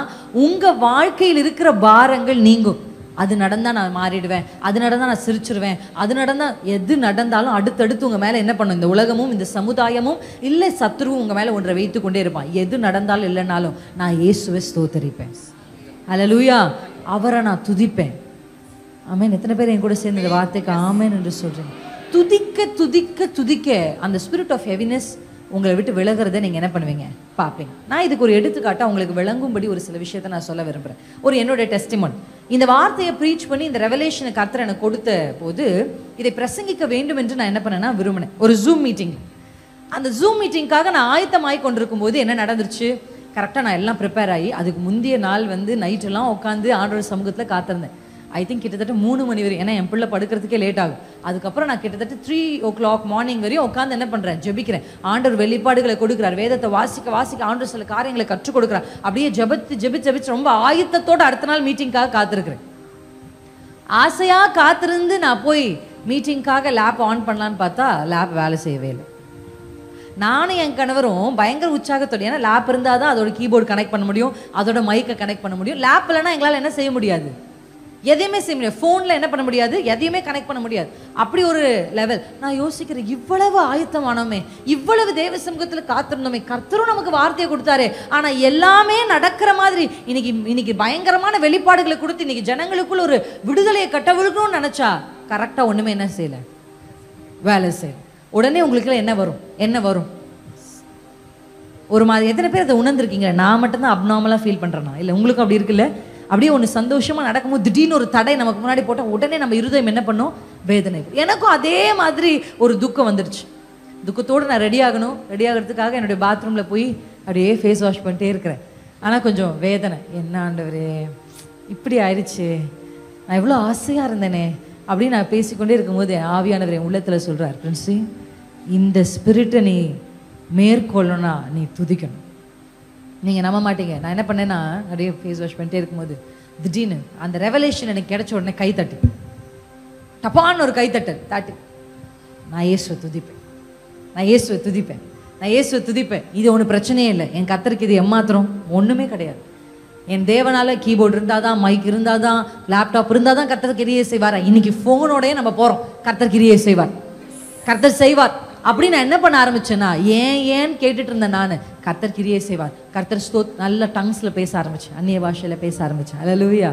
Speaker 1: உங்க வாழ்க்கையில் இருக்கிற பாரங்கள் நீங்கும். அது நடந்தா நான் மாறிடுவேன், அது நடந்தா நான் சிரிச்சிருவேன், அது நடந்தா, எது நடந்தாலும் அடுத்தடுத்து உங்க மேல என்ன பண்ணும், இந்த உலகமும் இந்த சமுதாயமும் இல்லை சத்துருவும் உங்க மேல ஒன்றை வைத்து கொண்டே இருப்பான். எது நடந்தாலும் இல்லைனாலும் நான் இயேசுவை ஸ்தோத்தரிப்பேன். அல்லேலூயா. அவரை நான் துதிப்பேன். ஆமென். எத்தனை பேர் என் கூட சேர்ந்து இந்த வார்த்தைக்கு ஆமென் என்று சொல்றேன்? துதிக்க துதிக்க துதிக்க அந்த ஸ்பிரிட் ஆஃப் ஹெவினஸ் உங்களை விட்டு விலகிறத நீங்க என்ன பண்ணுவீங்க பார்ப்பீங்க. நான் இதுக்கு ஒரு எடுத்துக்காட்டா உங்களுக்கு விளங்கும்படி ஒரு சில விஷயத்தை நான் சொல்ல விரும்புறேன். ஒரு என்னோட டெஸ்டிமோனி. இந்த வார்த்தையை ப்ரீச் பண்ணி இந்த ரெவலேஷனை கர்த்தர் எனக்கு கொடுத்த போது இதை பிரசங்கிக்க வேண்டும் என்று நான் என்ன பண்ணேன்னா விரும்பினேன். ஒரு ஜூம் மீட்டிங். அந்த ஜூம் மீட்டிங்காக நான் ஆயத்தமாகி கொண்டிருக்கும் போது என்ன நடந்துருச்சு, கரெக்டாக நான் எல்லாம் ப்ரிப்பேர் ஆகி அதுக்கு முந்தைய நாள் வந்து நைட்டெல்லாம் உட்காந்து ஆண்டவர் சமூகத்தில் காத்திருந்தேன். ஐ திங்க் கிட்டத்தட்ட 3 மணி வரை, ஏன்னா என் பிள்ளை படுக்கிறதுக்கே லேட் ஆகும். அதுக்கப்புறம் நான் கிட்டத்தட்ட 3 o'clock மார்னிங் வரையும் உட்காந்து என்ன பண்ணுறேன், ஜெபிக்கிறேன். ஆண்டவர் வெளிப்பாடுகளை கொடுக்குறார், வேதத்தை வாசிக்க வாசிக்க ஆண்டவர் சில காரியங்களை கற்றுக் கொடுக்குறார். அப்படியே ஜெபிச்சு ரொம்ப ஆயத்தத்தோடு அடுத்த நாள் மீட்டிங்காக காத்திருக்கிறேன். ஆசையாக காத்திருந்து நான் போய் மீட்டிங்காக லேப் ஆன் பண்ணலான்னு பார்த்தா லேப் வேலை செய்யவே இல்லை. நானும் என் கணவரும் பயங்கர உற்சாகத்தோடு, ஏன்னா லேப் இருந்தால் தான் அதோட கீபோர்டு கனெக்ட் பண்ண முடியும், அதோட மைக்கை கனெக்ட் பண்ண முடியும். லேப் இல்லைன்னா எங்களால் என்ன செய்ய முடியாது, எதையுமே செய்ய முடியாது. ஃபோனில் என்ன பண்ண முடியாது, எதையுமே கனெக்ட் பண்ண முடியாது. அப்படி ஒரு லெவல். நான் யோசிக்கிறேன், இவ்வளவு ஆயத்தமானோமே, இவ்வளவு தேவ சமூகத்தில் காத்திருந்தோமே, கர்த்தரும் நமக்கு வார்த்தையை கொடுத்தாரு, ஆனால் எல்லாமே நடக்கிற மாதிரி இன்னைக்கு பயங்கரமான வெளிப்பாடுகளை கொடுத்து இன்னைக்கு ஜனங்களுக்குள்ள ஒரு விடுதலையை கட்டவிழ்க்கணும்னு நினைச்சா கரெக்டாக ஒன்றுமே என்ன செய்யலை, வேலை செய்யல. உடனே உங்களுக்கு என்ன வரும் ஒரு மாதிரி. எத்தனை பேர் அதை உணர்ந்துருக்கீங்க? நான் மட்டும்தான் அப்நார்மலாக ஃபீல் பண்ணுறேன்னா? இல்லை உங்களுக்கும் அப்படி இருக்குல்ல? அப்படியே ஒன்று சந்தோஷமாக நடக்கும்போது திடீர்னு ஒரு தடை நமக்கு முன்னாடி போட்டால் உடனே நம்ம இருதயம் என்ன பண்ணும், வேதனை. எனக்கும் அதே மாதிரி ஒரு துக்கம் வந்துடுச்சு. துக்கத்தோடு நான் ரெடி ஆகிறதுக்காக என்னுடைய பாத்ரூமில் போய் அப்படியே ஃபேஸ் வாஷ் பண்ணிட்டே இருக்கிறேன். ஆனால் கொஞ்சம் வேதனை. என்ன ஆண்டவரே இப்படி ஆயிடுச்சு, நான் எவ்வளோ ஆசையாக இருந்தேனே அப்படின்னு நான் பேசிக்கொண்டே இருக்கும்போது ஆவியானவர் என் உள்ளத்தில் சொல்கிறார், பிரின்சி, இந்த ஸ்பிரிட்டை நீ மேற்கொள்ளணும்னா நீ துதிக்கணும். நீங்கள் நம்ப மாட்டீங்க, நான் என்ன பண்ணேன்னா அப்படியே ஃபேஸ் வாஷ் பண்ணிட்டே இருக்கும்போது திடீர்னு அந்த ரெவலேஷன் எனக்கு கிடைச்ச உடனே கைத்தட்டு, டப்பான்னு ஒரு கைத்தட்டல் தாட்டு, நான் இயேசுவை துதிப்பேன். இது ஒன்றும் பிரச்சனையே இல்லை. என் கர்த்தருக்கு இது எம்மாத்திரம் ஒன்றுமே கிடையாது. என் தேவனால கீபோர்டு இருந்தாதான், மைக் இருந்தாதான், லேப்டாப் இருந்தாதான் கர்த்தர் கிரியை செய்வாரா? இன்னைக்கு ஃபோனோடய நம்ம போகிறோம். கர்த்தர் கிரியை செய்வார், கர்த்தர் செய்வார். அப்படி நான் என்ன பண்ண ஆரம்பிச்சேன்னா, ஏன் கேட்டுட்டு இருந்தேன் நான், கர்த்தர் கிரியை செய்வார், கர்த்தர் நல்ல டங்ஸில் பேச ஆரம்பிச்சேன், அந்நிய பாஷையில் பேச ஆரம்பித்தேன். அல்லேலூயா.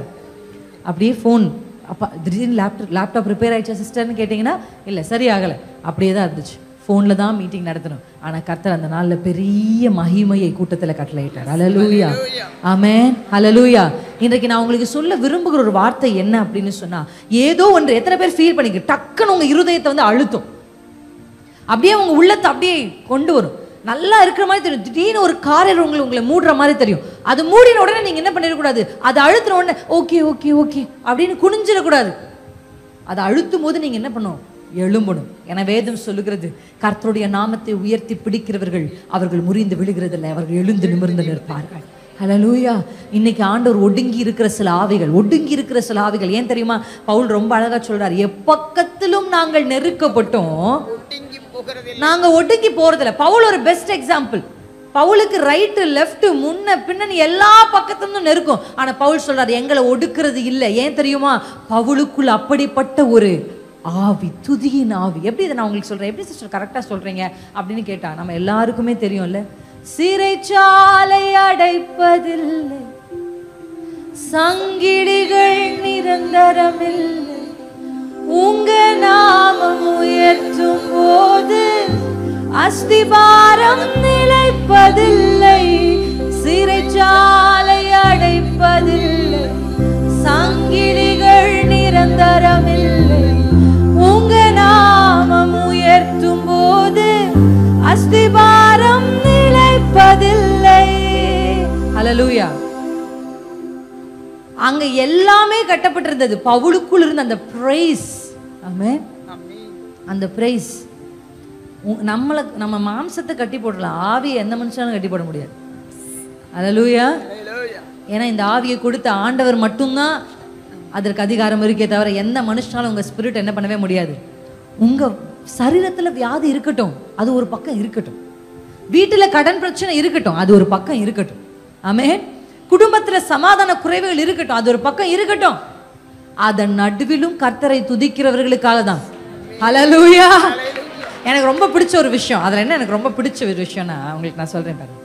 Speaker 1: அப்படியே ஃபோன் அப்பா திடீர்னு லேப்டாப் ரிப்பேர் ஆயிடுச்சா சிஸ்டர்னு கேட்டிங்கன்னா இல்லை, சரியாகலை, அப்படியே தான் இருந்துச்சு. ஃபோனில் தான் மீட்டிங் நடத்தணும். ஆனால் கர்த்தர் அந்த நாளில் பெரிய மகிமையை கூட்டத்தில் கட்டளையிட்டார். அல்லேலூயா, ஆமென், அல்லேலூயா. இன்றைக்கு நான் உங்களுக்கு சொல்ல விரும்புகிற ஒரு வார்த்தை என்ன அப்படின்னு சொன்னால், ஏதோ ஒன்று எத்தனை பேர் ஃபீல் பண்ணிக்க டக்குன்னு உங்கள் இருதயத்தை வந்து அழுத்தும், அப்படியே உங்க உள்ளத்தை அப்படியே கொண்டு வரும். நல்லா இருக்கிற மாதிரி தெரியும், திடீர்னு ஒரு காரில் உங்களை மூடுற மாதிரி தெரியும். அது மூடின உடனே நீங்க என்ன பண்ணிடக்கூடாது, அதை அழுத்துற உடனே ஓகே ஓகே ஓகே அப்படின்னு குனிஞ்சிடக்கூடாது. அதை அழுத்தும் போது நீங்க என்ன பண்ணணும், எழும்பணும். என வேதம் சொல்லுகிறது, கர்த்தருடைய நாமத்தை உயர்த்தி பிடிக்கிறவர்கள் அவர்கள் முறிந்து விழுகிறதில்லை, அவர்கள் எழுந்து நிமிர்ந்து நிற்பார்கள். ஹல்லேலூயா. இன்னைக்கு ஆண்டவர் ஒடுங்கி இருக்கிற சில ஆவிகள், ஏன் தெரியுமா, பவுல் ரொம்ப அழகா சொல்றார், எப்பக்கத்திலும் நாங்கள் நெருக்கப்பட்டோம், நாங்க ஒடுங்கி போறதில்ல. பவுல் ஒரு பெஸ்ட் எக்ஸாம்பிள். பவுலுக்கு ரைட்டு லெஃப்ட் முன்ன பின்னணி எல்லா பக்கத்திலும் நெருக்கும். ஆனா பவுல் சொல்றாரு, எங்களை ஒடுக்கிறது இல்லை. ஏன் தெரியுமா, பவுலுக்குள் அப்படிப்பட்ட ஒரு ஆவி, துதியின் ஆவி. எப்படி இதை நான் உங்களுக்கு சொல்றேன், எப்படி சிஸ்டர் கரெக்டா சொல்றீங்க அப்படின்னு கேட்டா, நம்ம எல்லாருக்குமே தெரியும்ல, சிறைச்சாலை அடைப்பதில்லை, சங்கிலிகள் நிரந்தரமில்லை, உங்க நாமம் உயர்த்தும் போது அஸ்திபாரம் நிலைப்பதில்லை, சிறைச்சாலை அடைப்பதில்லை, சங்கிலிகள் நிரந்தரமில்லை, உங்க நாமம் உயர்த்தும் போது அஸ்திபாரம் நிலைப்பதில்லை. ஹல்லேலூயா. அங்க எல்லாமே கட்டப்பட்டிருந்தது. பவுலுக்குள் இருந்த அந்த பிரைஸ், ஆமென், அந்த பிரைஸ். நம்ம மாம்சத்தை கட்டி போடலாம், ஆவியை எந்த மனுஷனாலும் கட்டி போட முடியாது. அல்லேலூயா. ஏன்னா இந்த ஆவியை கொடுத்த ஆண்டவர் மட்டும்தான் அதற்கு அதிகாரம் இருக்கே தவிர எந்த மனுஷனாலும் உங்க ஸ்பிரிட் என்ன பண்ணவே முடியாது. உங்க சரீரத்துல வியாதி இருக்கட்டும், அது ஒரு பக்கம் இருக்கட்டும். வீட்டுல கடன் பிரச்சனை இருக்கட்டும், அது ஒரு பக்கம் இருக்கட்டும். ஆமென். குடும்பத்துல சமாதான குறைவுகள் இருக்கட்டும், அது ஒரு பக்கம் இருக்கட்டும். அதன் நடுவிலும் கர்த்தரை துதிக்கிறவர்களுக்காக தான். ஹல்லேலூயா. எனக்கு ரொம்ப பிடிச்ச ஒரு விஷயம், அதுல என்ன எனக்கு ரொம்ப பிடிச்ச ஒரு விஷயம்னா உங்களுக்கு நான் சொல்றேன் பாருங்க.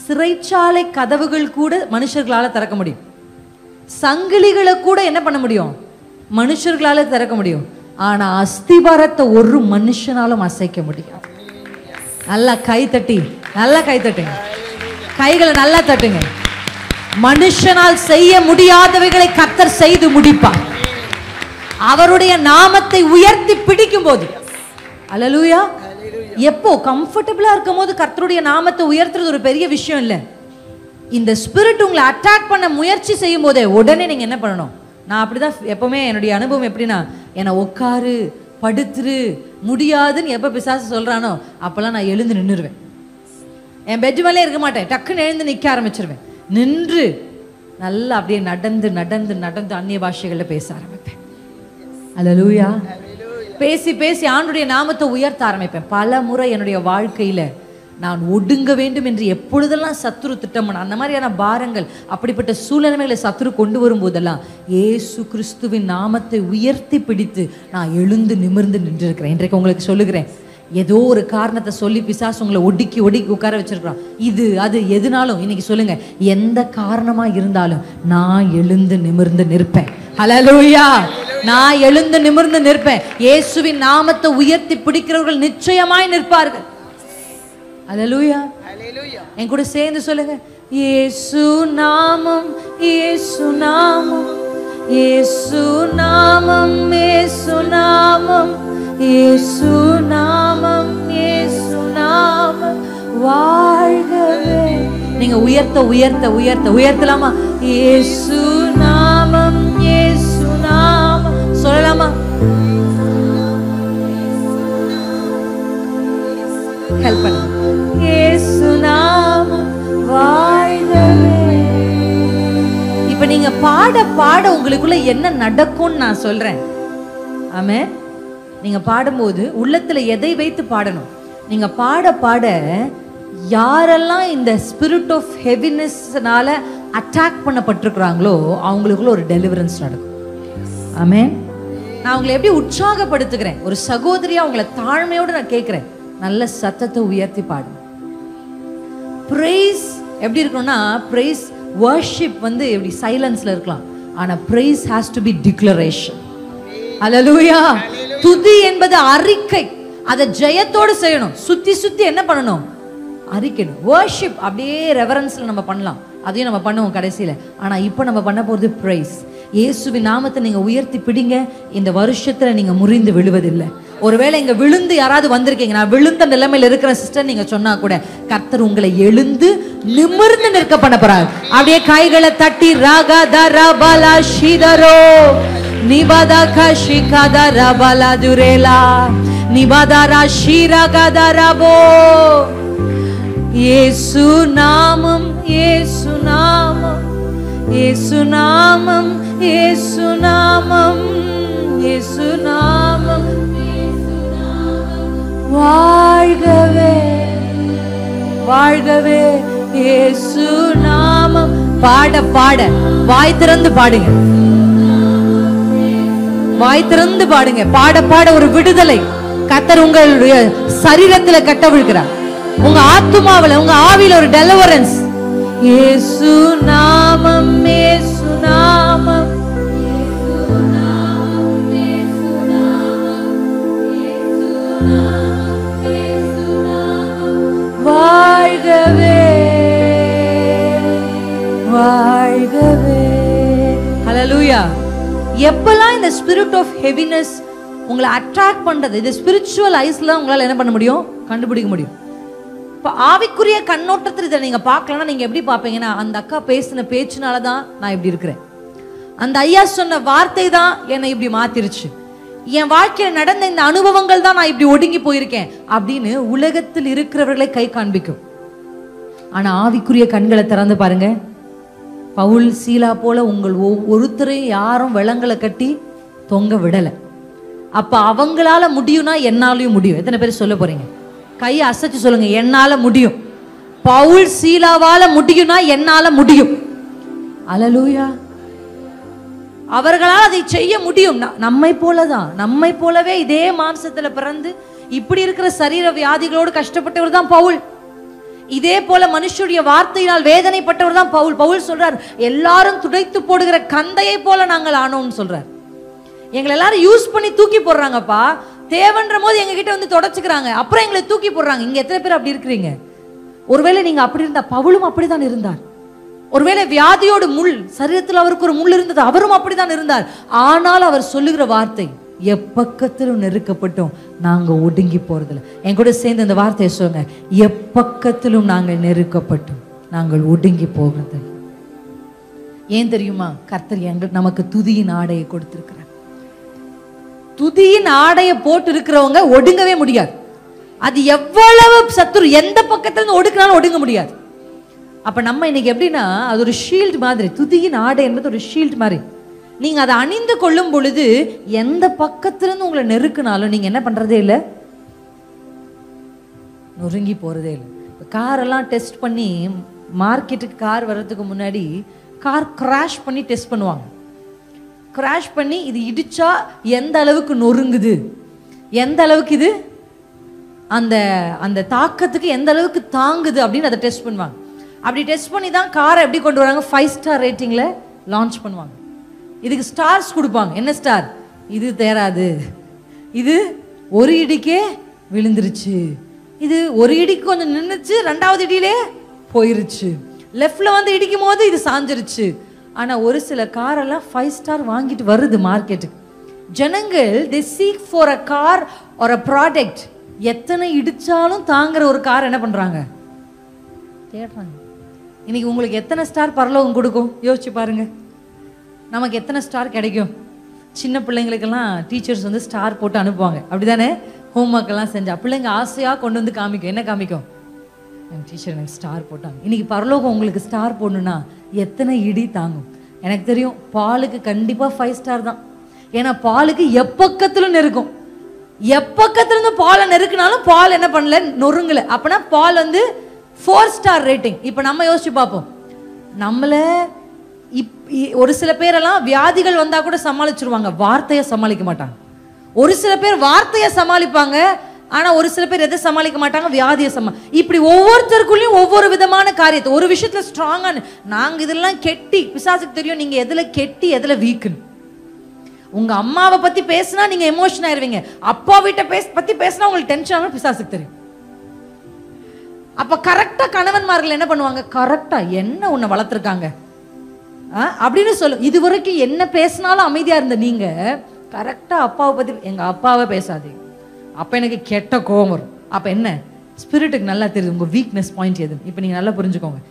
Speaker 1: சிறைச்சாலை கதவுகள் கூட மனுஷர்களால திறக்க முடியும். சங்கிலிகளை கூட என்ன பண்ண முடியும், மனுஷர்களால திறக்க முடியும். ஆனா அஸ்திபாரத்தை ஒரு மனுஷனாலும் அசைக்க முடியும். நல்லா கை தட்டி, நல்லா கை தட்டுங்க, கைகளை நல்லா தட்டுங்க. மனுஷனால் செய்ய முடியாதவைகளை கர்த்தர் செய்து முடிப்பார். அவருடைய நாமத்தை உயர்த்தி பிடிக்கும் போது. அல்லேலூயா. எப்போ கம்ஃபர்டபுளா இருக்கும் போது கர்த்தருடைய நாமத்தை உயர்த்துறது ஒரு பெரிய விஷயம் இல்லை. இந்த ஸ்பிரிட் உங்களை அட்டாக் பண்ண முயற்சி செய்யும் போதே உடனே நீங்க என்ன பண்ணணும். நான் அப்படிதான் எப்பவுமே என்னுடைய அனுபவம் எப்படின்னா, என்னை உட்காரு படுத்துரு முடியாதுன்னு எப்ப பிசாசு சொல்றானோ அப்பெல்லாம் நான் எழுந்து நின்றுருவேன். என் பெட் மேலே இருக்க மாட்டேன், டக்குன்னு எழுந்து நிற்க ஆரம்பிச்சிருவேன். நின்று நல்லா அப்படியே நடந்து நடந்து நடந்து அந்நிய பாஷைகள்ல பேச ஆரம்பிப்பேன். அல்லேலூயா. பேசி பேசி ஆண்டுடைய நாமத்தை உயர்த்த ஆரம்பிப்பேன். பல முறை என்னுடைய வாழ்க்கையில நான் ஒடுங்க வேண்டும் என்று எப்பொழுதெல்லாம் சத்துரு திட்டம் பண்ண, அந்த மாதிரியான பாரங்கள், அப்படிப்பட்ட சூழ்நிலைகளை சத்துரு கொண்டு வரும்போதெல்லாம் இயேசு கிறிஸ்துவின் நாமத்தை உயர்த்தி பிடித்து நான் எழுந்து நிமிர்ந்து நின்றிருக்கிறேன். இன்றைக்கு உங்களுக்கு சொல்லுகிறேன், ஏதோ ஒரு காரணத்தை சொல்லி பிசாசு உங்களை ஒடுக்கி ஒடுக்கி உட்கார வச்சிருக்கிறான். இது அது எதுனாலும் இன்னைக்கு சொல்லுங்க, எந்த காரணமா இருந்தாலும் நான் எழுந்து நிமிர்ந்து நிற்பேன். ஹல்லேலூயா. நான் எழுந்து நிமிர்ந்து நிற்பேன். இயேசுவின் நாமத்தை உயர்த்தி பிடிக்கிறவர்கள் நிச்சயமாய் நிற்பார்கள். அல்லேலூயா. என் கூட சேர்ந்து சொல்லுங்க, இயேசு நாமம், இயேசு நாமம், இயேசு நாமம், இயேசு நாமம், இயேசு நாமம், இயேசு நாமம் வாழ்கவே. நீங்க உயர்த்த உயர்த்த உயர்த்த உயர்த்தலாமா? இயேசு நாமம், இயேசு நாமம் சொல்லலாமா? ஹெல்ப் பண்ணு. இயேசு நாமம் வாழ்கவே. இப்ப நீங்க பாட பாட உங்களுக்குள்ள என்ன நடக்கும்னு நான் சொல்றேன். ஆமென். நீங்க பாடும்போது உள்ளத்துல எதை வைத்து பாடணும்? நீங்க பாட பாட யாரெல்லாம் இந்த ஸ்பிரிட் ஆஃப் ஹெவினஸ்னால அட்டாக் பண்ணப்பட்டிருக்கிறாங்களோ அவங்களுக்குள்ள ஒரு டெலிவரன்ஸ் நடக்கும். ஆமென். நான் உங்களை எப்படி உற்சாகப்படுத்துகிறேன், ஒரு சகோதரியா உங்களை தாழ்மையோடு நான் கேட்கிறேன், நல்ல சத்தத்தை உயர்த்தி பாடுங்க. பிரைஸ் எப்படி இருக்கணும்னா, பிரைஸ் வர்ஷிப் வந்து எப்படி சைலன்ஸ்ல இருக்கலாம், ஆனா praise has to be declaration. Hallelujah. துதி என்பது அறிக்கை, அதை ஜெயத்தோடு செய்யணும். சுத்தி சுத்தி என்ன பண்ணணும்? அறிக்கணும். வர்ஷிப் அப்படியே ரெவரன்ஸ்ல நம்ம பண்ணலாம், அதையும் நம்ம பண்ணுவோம் கடைசியில. ஆனா இப்போ நம்ம பண்ண போறது பிரைஸ். இயேசுவின் நாமத்தை நீங்க உயர்த்தி பிடிங்க. இந்த வருஷத்துல நீங்க முறிந்து விழுவதில்லை. ஒருவேளை இங்க விழுந்து யாராவது வந்திருக்கீங்க, நான் விழுந்த நிலைமையில இருக்கிற சிஸ்டர் நீங்க சொன்னா கூட கர்த்தர் உங்களை எழுந்து நிமிர்ந்து நிற்க பண்ண போறாரு. அப்படியே கைகளை தட்டி ராகா தரபலா ஷிதரோ நிபாதா கஷிகாதா ரபலா துரேலா நிபாதாரா ஷிராகாதாரபோ. இயேசு நாமம், இயேசு நாமம், இயேசு நாமம், இயேசு நாமம், இயேசு நாமம் வாழ்கவே வாழ்கவே. இயேசு நாமம் பாட பாட வாய் திறந்து பாடுங்க, வாய் திறந்து பாடுங்க. பாட பாட ஒரு விடுதலை கர்த்தர் உங்களுடைய சரீரத்துல கட்டவிழ்கிறார். உங்க ஆத்துமாவில உங்க ஆவியில ஒரு டெலிவரன்ஸ். இயேசு நாமம், இயேசு நாமம், வாழ்கவே வாழ்கவே. ஹல்லேலூயா. எப்பெல்லாம் இந்த ஸ்பிரிட் ஆஃப் ஹெவினஸ் உங்களை அட்ராக்ட் பண்றது, இது ஸ்பிரிச்சுவல் ஐஸ்ல உங்களால என்ன பண்ண முடியும்? கண்டுபிடிக்க முடியும். இப்போ ஆவிக்குரிய கண்ணோட்டத்தில் இதை நீங்க பார்க்கலன்னா நீங்க எப்படி பார்ப்பீங்கன்னா, அந்த அக்கா பேசின பேச்சுனால தான் நான் இப்படி இருக்கிறேன், அந்த ஐயா சொன்ன வார்த்தை தான் என்னை இப்படி மாத்திருச்சு. என் வாழ்க்கையில நடந்த இந்த அனுபவங்கள் தான் நான் இப்படி ஒடுங்கி போயிருக்கேன் அப்படின்னு உலகத்தில் இருக்கிறவர்களை கை காண்பிக்கும். ஆனா ஆவிக்குரிய கண்களை திறந்து பாருங்க. பவுல் சீலா போல உங்கள் ஒருத்தரையும் யாரும் விலங்களை கட்டி தொங்க விடல. அப்ப அவங்களால முடியும்னா என்னாலையும் முடியும். எத்தனை பேர் சொல்ல போறீங்க? கையை அசைச்சு சொல்லுங்க, என்னால முடியும். பவுல் சீலாவால முடியும்னா என்னால முடியும். அல்லேலூயா. அவர்களால் அதை செய்ய முடியும். நம்மை போலதான், நம்மை போலவே இதே மாம்சத்துல பிறந்து இப்படி இருக்கிற சரீர வியாதிகளோடு கஷ்டப்பட்டவர் தான் பவுல். இதே போல மனுஷனுடைய வார்த்தையினால் வேதனைப்பட்டவர் தான் பவுல். பவுல் சொல்றார், எல்லாரும் துடைத்து போடுகிற கந்தையை போல நாங்கள் ஆனோம்னு சொல்றார். எங்களை எல்லாரும் யூஸ் பண்ணி தூக்கி போடுறாங்கப்பா. தேவன்ற போது எங்க கிட்ட வந்து தொடச்சுக்கிறாங்க, அப்புறம் எங்களை தூக்கி போடுறாங்க. இங்க எத்தனை பேர் அப்படி இருக்கிறீங்க? ஒருவேளை நீங்க அப்படி இருந்தா, பவுலும் அப்படித்தான் இருந்தார். ஒருவேளை வியாதியோடு முள், சரீரத்தில் அவருக்கு ஒரு முள் இருந்தது, அவரும் அப்படித்தான் இருந்தார். ஆனால் அவர் சொல்லுகிற வார்த்தை, எப்பக்கத்திலும் நெருக்கப்பட்டோம் நாங்க ஒடுங்கி போறதில்லை. என் கூட சேர்ந்து இந்த வார்த்தையை சொல்லுங்க, எப்பக்கத்திலும் நாங்கள் நெருக்கப்பட்டோம் நாங்கள் ஒடுங்கி போகிறது. ஏன் தெரியுமா? கர்த்தர் நமக்கு துதியின் ஆடையை கொடுத்திருக்கிறார். துதியின் ஆடையை போட்டு இருக்கிறவங்க ஒடுங்கவே முடியாது. அது எவ்வளவு சத்துரு எந்த பக்கத்துல இருந்து ஒடுக்கினாலும் ஒடுங்க முடியாது. அப்ப நம்ம இன்னைக்கு எப்படின்னா, அது ஒரு ஷீல்டு மாதிரி. துதியின் ஆடை என்பது ஒரு ஷீல்டு மாதிரி. நீங்க அதை அணிந்து கொள்ளும் பொழுது எந்த பக்கத்திலிருந்து உங்களை நெருக்கினாலும் நீங்க என்ன பண்றதே இல்லை, நொறுங்கி போறதே இல்லை. காரெல்லாம் டெஸ்ட் பண்ணி, மார்க்கெட்டுக்கு கார் வர்றதுக்கு முன்னாடி கார் கிராஷ் பண்ணி டெஸ்ட் பண்ணுவாங்க. கிராஷ் பண்ணி இது இடிச்சா எந்த அளவுக்கு நொறுங்குது, எந்த அளவுக்கு இது அந்த அந்த தாக்கத்துக்கு எந்த அளவுக்கு தாங்குது அப்படின்னு அதை டெஸ்ட் பண்ணுவாங்க. அப்படி டெஸ்ட் பண்ணி தான் காரை எப்படி கொண்டு வராங்க, 5 ஸ்டார் ரேட்டிங்ல லான்ச் பண்ணுவாங்க. இதுக்கு ஸ்டார்ஸ் கொடுப்பாங்க. என்ன ஸ்டார்? இது தேராது, இது ஒரு இடிக்கே விழுந்துருச்சு, இது ஒரு இடிக்கு கொஞ்சம் நின்றுச்சு, 2வது இடியிலே போயிருச்சு, லெஃப்ட்ல வந்து இடிக்கும் போது இது சாஞ்சிருச்சு. ஆனா ஒரு சில காரெல்லாம் 5 ஸ்டார் வாங்கிட்டு வருது மார்க்கெட்டுக்கு. ஜனங்கள் they seek for a car or a product. எத்தனை இடிச்சாலும் தாங்குற ஒரு கார் என்ன பண்றாங்க, தேடுறாங்க. இன்னைக்கு உங்களுக்கு எத்தனை ஸ்டார் பரலோகம் கொடுக்கும் யோசிச்சு பாருங்க. நமக்கு எத்தனை ஸ்டார் கிடைக்கும்? சின்ன பிள்ளைங்களுக்கெல்லாம் டீச்சர்ஸ் வந்து ஸ்டார் போட்டு அனுப்புவாங்க, அப்படிதானே? ஹோம்ஒர்க் எல்லாம் செஞ்சா பிள்ளைங்க ஆசையா கொண்டு வந்து காமிக்கும். என்ன காமிக்கும்? என் டீச்சர் எனக்கு ஸ்டார் போட்டாங்க. இன்னைக்கு பரலோகம் உங்களுக்கு ஸ்டார் போடணும்னா எத்தனை இடி தாங்கும்? எனக்கு தெரியும், பாலுக்கு கண்டிப்பா 5 ஸ்டார் தான். ஏன்னா பாலுக்கு எப்பக்கத்திலும் நெருக்கும். எப்பக்கத்திலிருந்து பாலை நெருக்கினாலும் பால் என்ன பண்ணல, நொறுங்கல. அப்பனா பால் வந்து 4 ஸ்டார் ரேட்டிங். இப்ப நம்ம யோசிச்சு பார்ப்போம். நம்மள ஒரு சில பேரெல்லாம் வியாதிகள் வந்தா கூட சமாளிச்சிருவாங்க, வார்த்தையை சமாளிக்க மாட்டாங்க. ஒரு சில பேர் வார்த்தையை சமாளிப்பாங்க, ஆனா ஒரு சில பேர் எதை சமாளிக்க மாட்டாங்க, வியாதியை இப்படி ஒவ்வொருத்தருக்குள்ளயும் ஒவ்வொரு விதமான காரியத்தை. ஒரு விஷயத்துல ஸ்ட்ராங்கான, நாங்க இதெல்லாம் கெட்டி, பிசாசுக்கு தெரியும் நீங்க எதுல கெட்டி எதுல வீக்குன்னு. உங்க அம்மாவை பத்தி பேசினா நீங்க எமோஷன் ஆயிருவீங்க, அப்பா வீட்டை பத்தி பேசினா உங்களுக்கு டென்ஷன் ஆகும், பிசாசுக்கு தெரியும். அப்ப கரெக்டா கணவன்மார்கள் என்ன பண்ணுவாங்க, கரெக்டா என்ன உன்னை வளர்த்துருக்காங்க அப்படின்னு சொல்லு. இது வரைக்கும் என்ன பேசினாலும் அமைதியா இருந்த நீங்க கரெக்டா அப்பாவை பத்தி, எங்க அப்பாவை பேசாதீங்க, அப்ப எனக்கு கெட்ட கோபம் வரும். அப்ப என்ன, ஸ்பிரிட்டுக்கு நல்லா தெரியுது உங்க வீக்னஸ் பாயிண்ட் எது. இப்ப நீங்க நல்லா புரிஞ்சுக்கோங்க,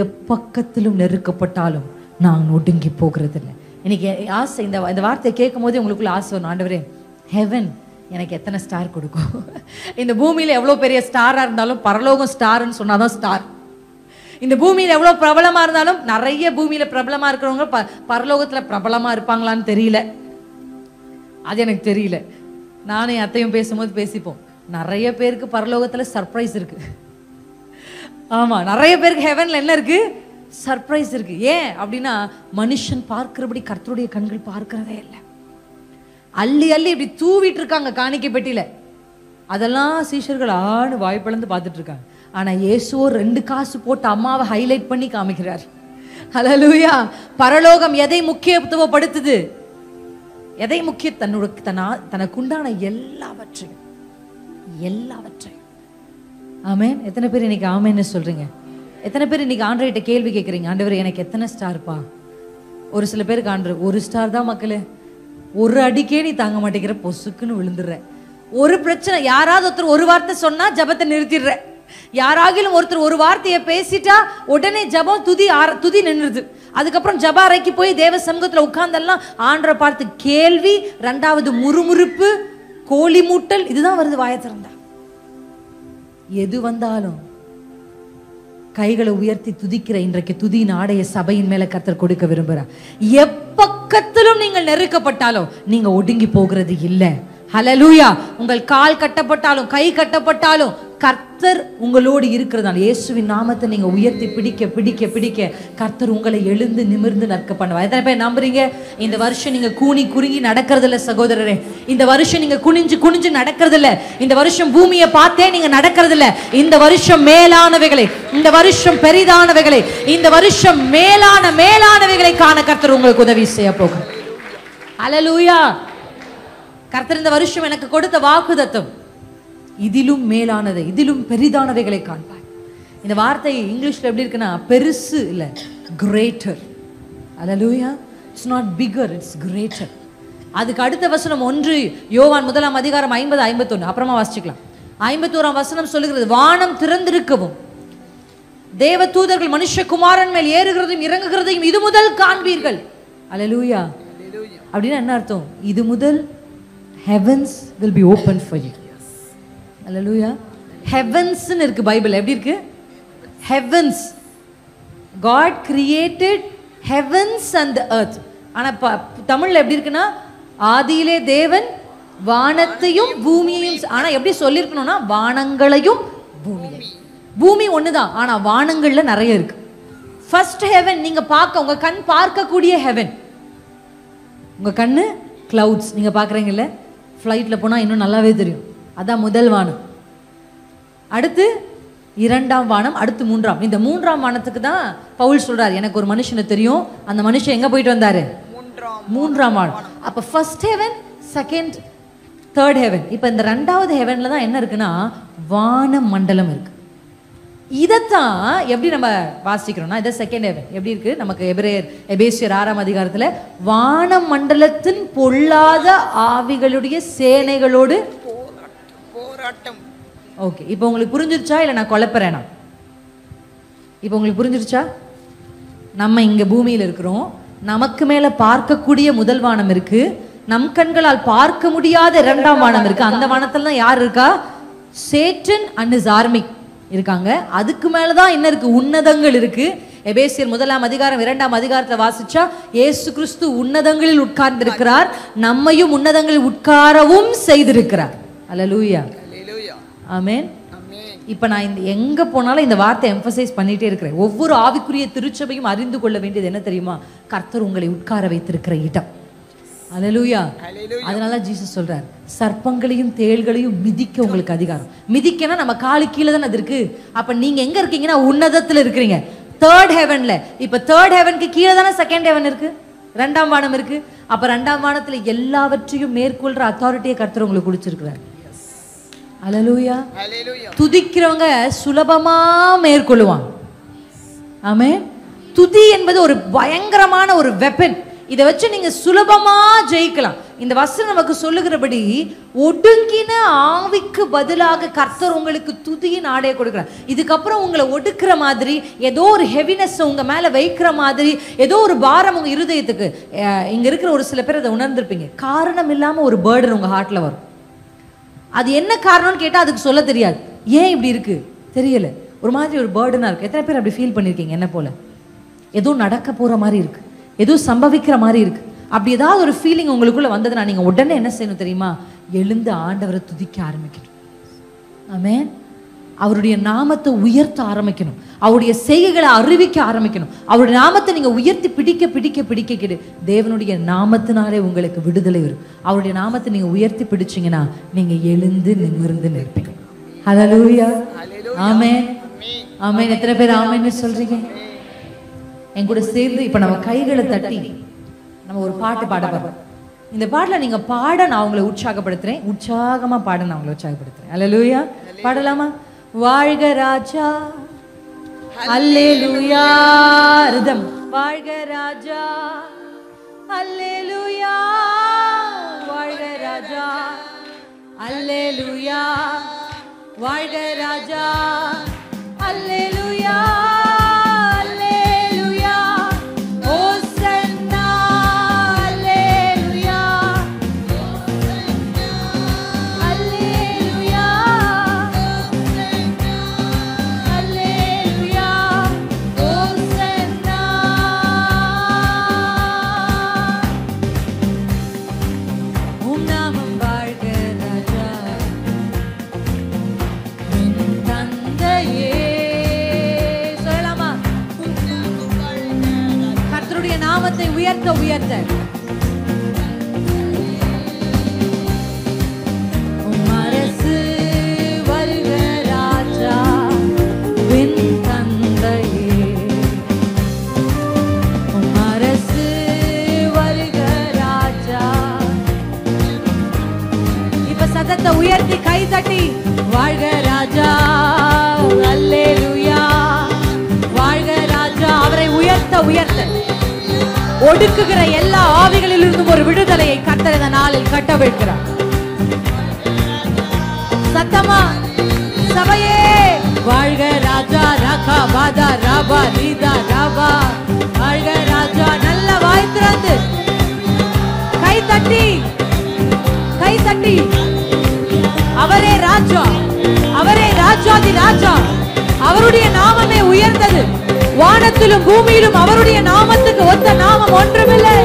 Speaker 1: எப்பக்கத்திலும் நெருக்கப்பட்டாலும் நான் ஒடுங்கி போகிறது இல்லை. இன்னைக்கு ஆசை, இந்த வார்த்தையை கேட்கும் போதே உங்களுக்குள்ள ஆசை வரும், ஆண்டவரே ஹெவன் எனக்கு எத்தனை ஸ்டார் கொடுக்கும். இந்த பூமியில எவ்வளவு பெரிய ஸ்டாரா இருந்தாலும் பரலோகம் ஸ்டார்ன்னு சொன்னாதான் ஸ்டார். இந்த பூமியில எவ்வளவு பிரபலமா இருந்தாலும், நிறைய பூமியில பிரபலமா இருக்கிறவங்க பரலோகத்துல பிரபலமா இருப்பாங்களான்னு தெரியல, அது எனக்கு தெரியல. நானும் என் அத்தையும் பேசும்போது பேசிப்போம், நிறைய பேருக்கு பரலோகத்துல சர்ப்ரைஸ் இருக்கு. ஆமா, நிறைய பேருக்கு ஹெவன்ல என்ன இருக்கு, சர்ப்ரைஸ் இருக்கு. ஏன் அப்படின்னா, மனுஷன் பார்க்கிறபடி கர்த்தருடைய கண்கள் பார்க்கிறதே இல்லை. அள்ளி அள்ளி இப்படி தூவிட்டு இருக்காங்க காணிக்கை பெட்டியில, அதெல்லாம் சீஷர்கள் ஆணு வாய்ப்பிழந்து பார்த்துட்டு இருக்காங்க. ஆனா இயேசுவோ 2 காசு போட்டு அம்மாவை ஹைலைட் பண்ணி காமிக்கிறார். ஹல்லேலூயா. பரலோகம் எதை முக்கியத்துவப்படுத்துது, எதை முக்கிய, தனக்குண்டான எல்லாவற்றையும். ஆமென். எத்தனை பேர் இன்னைக்கு ஆமென்னு சொல்றீங்க? எத்தனை பேர் இன்னைக்கு ஆண்டவர்கிட்ட கேள்வி கேட்குறீங்க, ஆண்டவர் எனக்கு எத்தனை ஸ்டார்ப்பா? ஒரு சில பேருக்கு ஆண்டவர் 1 ஸ்டார் தான் மக்களே. ஒரு அடிக்கே நீ தாங்க மாட்டேங்கிற, பொசுக்குன்னு விழுந்துடுற. ஒரு பிரச்சனை, யாராவது ஒருத்தர் ஒரு வார்த்தை சொன்னா ஜபத்தை நிறுத்திடுற. யாராகிலும் ஒருத்தர் ஒரு வார்த்தையை பேசிட்டா உடனே ஜபம் துதி நின்றுது. அதுக்கப்புறம் ஜபாரைக்கு போய் தேவ சமூகத்துல உட்கார்ந்தெல்லாம் ஆண்டரை பார்த்து கேள்வி, 2வது முறுமுறுப்பு, கோழி மூட்டல், இதுதான் வருது வாயை திறந்தா. எது வந்தாலும் கைகளை உயர்த்தி துதிக்கிற இன்றைக்கு துதியின் ஆடைய சபையின் மேல கர்த்தர் கொடுக்க விரும்புகிறார். எப்பக்கத்திலும் நீங்கள் நெருக்கப்பட்டாலும் நீங்க ஒடுங்கி போகிறது இல்லை. ஹல்லேலூயா. உங்கள் கால் கட்டப்பட்டாலும் கை கட்டப்பட்டாலும் கர்த்தர் உங்களோடு இருக்கிறதால இயேசுவின் நாமத்தை நீங்க உயர்த்தி பிடிக்க பிடிக்க பிடிக்க கர்த்தர் உங்களை எழுந்து நிமிர்ந்து நிற்க பண்ணுவார். எத்தனை பேர் நம்புறீங்க? இந்த வருஷம் நீங்க கூனி குறுங்கி நடக்கிறது இல்ல சகோதரரே. இந்த வருஷம் நீங்க குனிஞ்சு குனிஞ்சு நடக்கிறது இல்ல. இந்த வருஷம் பூமியை பார்த்தே நீங்க நடக்கிறது இல்ல. இந்த வருஷம் மேலானவைகளை, இந்த வருஷம் பெரிதானவைகளை, இந்த வருஷம் மேலானவைகளை காண கர்த்தர் உங்களுக்கு உதவி செய்ய போகிறார். ஹல்லேலூயா. கர்த்தர் இந்த வருஷம் எனக்கு கொடுத்த வாக்குத்தத்தம், இதிலும் மேலானதை, இதிலும் பெரிதானவைகளை காண்பார். இந்த வார்த்தை இங்கிலீஷ்ல எப்படி இருக்குன்னா பெருசு இல்ல, greater. Hallelujah. It's not bigger, it's greater. அதுக்கு அடுத்த வசனம் 1 யோவான் 1 அதிகாரம் 50, 51 அப்புறமா வாசிக்கலாம். 51 வசனம் சொல்லுகிறது, வானம் திறந்திருக்கவும் தேவ தூதர்கள் மனுஷகுமாரன் மேல் ஏறுகிறதையும் இறங்குகிறதையும் இது முதல் காண்பீர்கள். ஹல்லேலூயா. அப்படின்னா என்ன அர்த்தம்? இது முதல் heavens will be opened for you. Hallelujah. Heavens ன்னு இருக்கு பைபிள். எப்படி இருக்கு? Heavens. God created heavens and the earth. ஆனா தமிழ்ல எப்படி இருக்குன்னா ஆதியிலே தேவன் வானத்தையும் பூமியையும், ஆனா எப்படி சொல்லிருக்கணும்னா வானங்களையும் பூமியையும். பூமி ஒண்ணுதான், ஆனா வானங்கள்ல நிறைய இருக்கு. ஃபர்ஸ்ட் ஹெவன் நீங்க பார்க்க, உங்க கண் பார்க்கக்கூடிய ஹெவன், உங்க கண்ணு கிளவுட்ஸ் நீங்க பாக்குறீங்கல்ல, ஃப்ளைட்ல போனா இன்னும் நல்லாவே தெரியும். அதான் முதல் வானம். அடுத்து 2ஆம் வானம், அடுத்து 3ஆம். இந்த 3ஆம் வானத்துக்கு தான் பவுல் சொல்றாரு, எனக்கு ஒரு மனுஷனை தெரியும், அந்த மனுஷன் எங்க போயிட்டு வந்தாரு? 3ஆம் வானம். அப்ப first heaven, second, third heaven. இப்ப இந்த 2வது ஹெவன்ல தான் என்ன இருக்குன்னா வான மண்டலம் இருக்கு. இதைத்தான் எப்படி நம்ம வாசிக்கிறோம்னா, இதை செகண்ட் ஹெவன் எப்படி இருக்கு நமக்கு எபேசியர் 6ஆம் அதிகாரத்துல வான மண்டலத்தின் பொல்லாத ஆவிகளுடைய சேனைகளோடு போராட்டம். ஓகே, இப்போ உங்களுக்கு புரிஞ்சிருச்சா இல்ல நான் குழப்பறேனா? இப்போ உங்களுக்கு புரிஞ்சிருச்சா? நம்ம இங்க பூமியில இருக்கிறோம், நமக்கு மேல பார்க்கக்கூடிய முதல் வானம் இருக்கு, நம் கண்களால் பார்க்க முடியாத 2ஆம் வானம் இருக்கு. அந்த வானத்துல தான் யார் இருக்கா? சேட்டன் அண்ட் ஹிஸ் ஆர்மி இருக்காங்க. அதுக்கு மேலதான் என்ன இருக்கு? உன்னதங்கள் இருக்கு. எபேசியர் 1ஆம் அதிகாரம் 2ஆம் அதிகாரத்துல வாசிச்சா இயேசு கிறிஸ்து உன்னதங்களில் உட்கார்ந்திருக்கிறார், நம்மையும் உன்னதங்களில் உட்காரவும் செய்திருக்கிறார். அல்லேலூயா. ஆமென். இப்ப நான் எங்க போனாலும் இந்த வார்த்தை எம்பசைஸ் பண்ணிட்டே இருக்கிறேன். ஒவ்வொரு ஆவிக்குரிய திருச்சபையும் அறிந்து கொள்ள வேண்டியது என்ன தெரியுமா? கர்த்தர் உங்களை உட்கார வைத்திருக்கிற இடம். அல்லேலூயா. அதனால ஜீசஸ் சொல்றார், சர்ப்பங்களையும் தேள்களையும் மிதிக்க உங்களுக்கு அதிகாரம். மிதிக்கனா நம்ம காலு கீழே தானே அது இருக்கு. அப்ப நீங்க எங்க இருக்கீங்கன்னா உன்னதத்துல இருக்கிறீங்க, தேர்ட் ஹெவன்ல. இப்ப தேர்ட் ஹெவனுக்கு கீழே தானே செகண்ட் ஹெவன் இருக்கு, 2ஆம் வானம் இருக்கு. அப்ப 2ஆம் வானத்துல எல்லாவற்றையும் மேற்கொள்ற அத்தாரிட்டியை கர்த்தர் உங்களுக்கு கொடுத்திருக்கிறார். அல்லேலூயா. துதிக்கிறவங்க சுலபமா மேற்கொள்ளுவாங்க. ஆமென். துதி என்பது ஒரு பயங்கரமான ஒரு வெப்பன். இதை வச்சு நீங்க சுலபமா ஜெயிக்கலாம். இந்த வசனம் நமக்கு சொல்லுகிறபடி ஒடுங்கின ஆவிக்கு பதிலாக கர்த்தர் உங்களுக்கு துதியின் ஆடையை கொடுக்கிறார். இதுக்கப்புறம் உங்களை ஒடுக்கிற மாதிரி, ஏதோ ஒரு ஹெவினஸ் உங்க மேல வைக்கிற மாதிரி, ஏதோ ஒரு பாரம் உங்க இருதயத்துக்கு. இங்க இருக்கிற ஒரு சில பேர் அதை உணர்ந்திருப்பீங்க, காரணம் இல்லாம ஒரு பேர்டன் உங்க ஹார்ட்ல வரும். அது என்ன காரணம்னு கேட்டா அதுக்கு சொல்ல தெரியாது. ஏன் இப்படி இருக்கு தெரியல, ஒரு மாதிரி ஒரு பேர்டனா இருக்கு. எத்தனை பேர் அப்படி ஃபீல் பண்ணிருக்கீங்க? என்ன போல ஏதோ நடக்க போற மாதிரி இருக்கு, ஏதோ சம்பவிக்கிற மாதிரி இருக்கு. அப்படி ஏதாவது ஒரு ஃபீலிங் உங்களுக்குள்ள வந்ததுன்னா நீங்க உடனே என்ன செய்யணும் தெரியுமா? எழுந்து ஆண்டவரை துதிக்க ஆரம்பிக்கணும். ஆமென். அவருடைய நாமத்தை உயர்த்த ஆரம்பிக்கணும், அவருடைய செய்கைகளை அறிவிக்க ஆரம்பிக்கணும். அவருடைய நாமத்தை நீங்க உயர்த்தி பிடிக்க பிடிக்க பிடிக்க தேவனுடைய நாமத்தினாலே உங்களுக்கு விடுதலை வரும். அவருடைய நாமத்தை நீங்க உயர்த்தி பிடிச்சீங்கன்னா நீங்க எழுந்து நிமிர்ந்து நிற்பீங்க. ஹல்லேலூயா. ஆமென். ஆமென். எத்தனை பேர் ஆமென்னு சொல்றீங்க? என் கூட சேர்ந்து இப்ப நம்ம கைகளை தட்டி நம்ம ஒரு பாட்டு பாட போறோம். இந்த பாட்டுல நீங்க பாட நான் உங்களை உற்சாகப்படுத்துறேன், உற்சாகமா பாட நான் உங்களை உற்சாகப்படுத்துறேன். அல்லேலூயா. பாடலாமா? வாழ்க ராஜா, அல்லேலூயா. ரிதம். வாழ்க ராஜா, அல்லேலூயா. வாழ்க ராஜா, அல்லேலூயா. வாழ்க ராஜா, அல்லேலூயா. அல்லேலூயா. நாமத்தை உயர்த்த உயர்த்த அரசு வருக ராஜா வின் தந்தையே, அரசு வருக ராஜா. இப்ப சத்தத்தை உயர்த்தி கை தட்டி வாழ்க ராஜா, அல்லேலூயா, வாழ்க ராஜா. அவரை உயர்த்த உயர்த்த ஒடுக்குகிற எல்லா ஆவிகளிலிருந்தும் ஒரு விடுதலையை கர்த்தர் இந்த நாளில் கட்டவிழ்க்கிறார். சத்தமா சபையே வாழ்க ராஜா, ரகா பாதா ரபா ரீதா ரபா, வாழ்க ராஜா. நல்ல வாய் திறந்து கை தட்டி கை தட்டி அவரே ராஜா, அவரே ராஜாதி ராஜா. அவருடைய நாமமே உயர்ந்தது. வானத்திலும் பூமியிலும் அவருடைய நாமத்துக்கு ஒத்த நாமம் ஒன்றுமில்லை.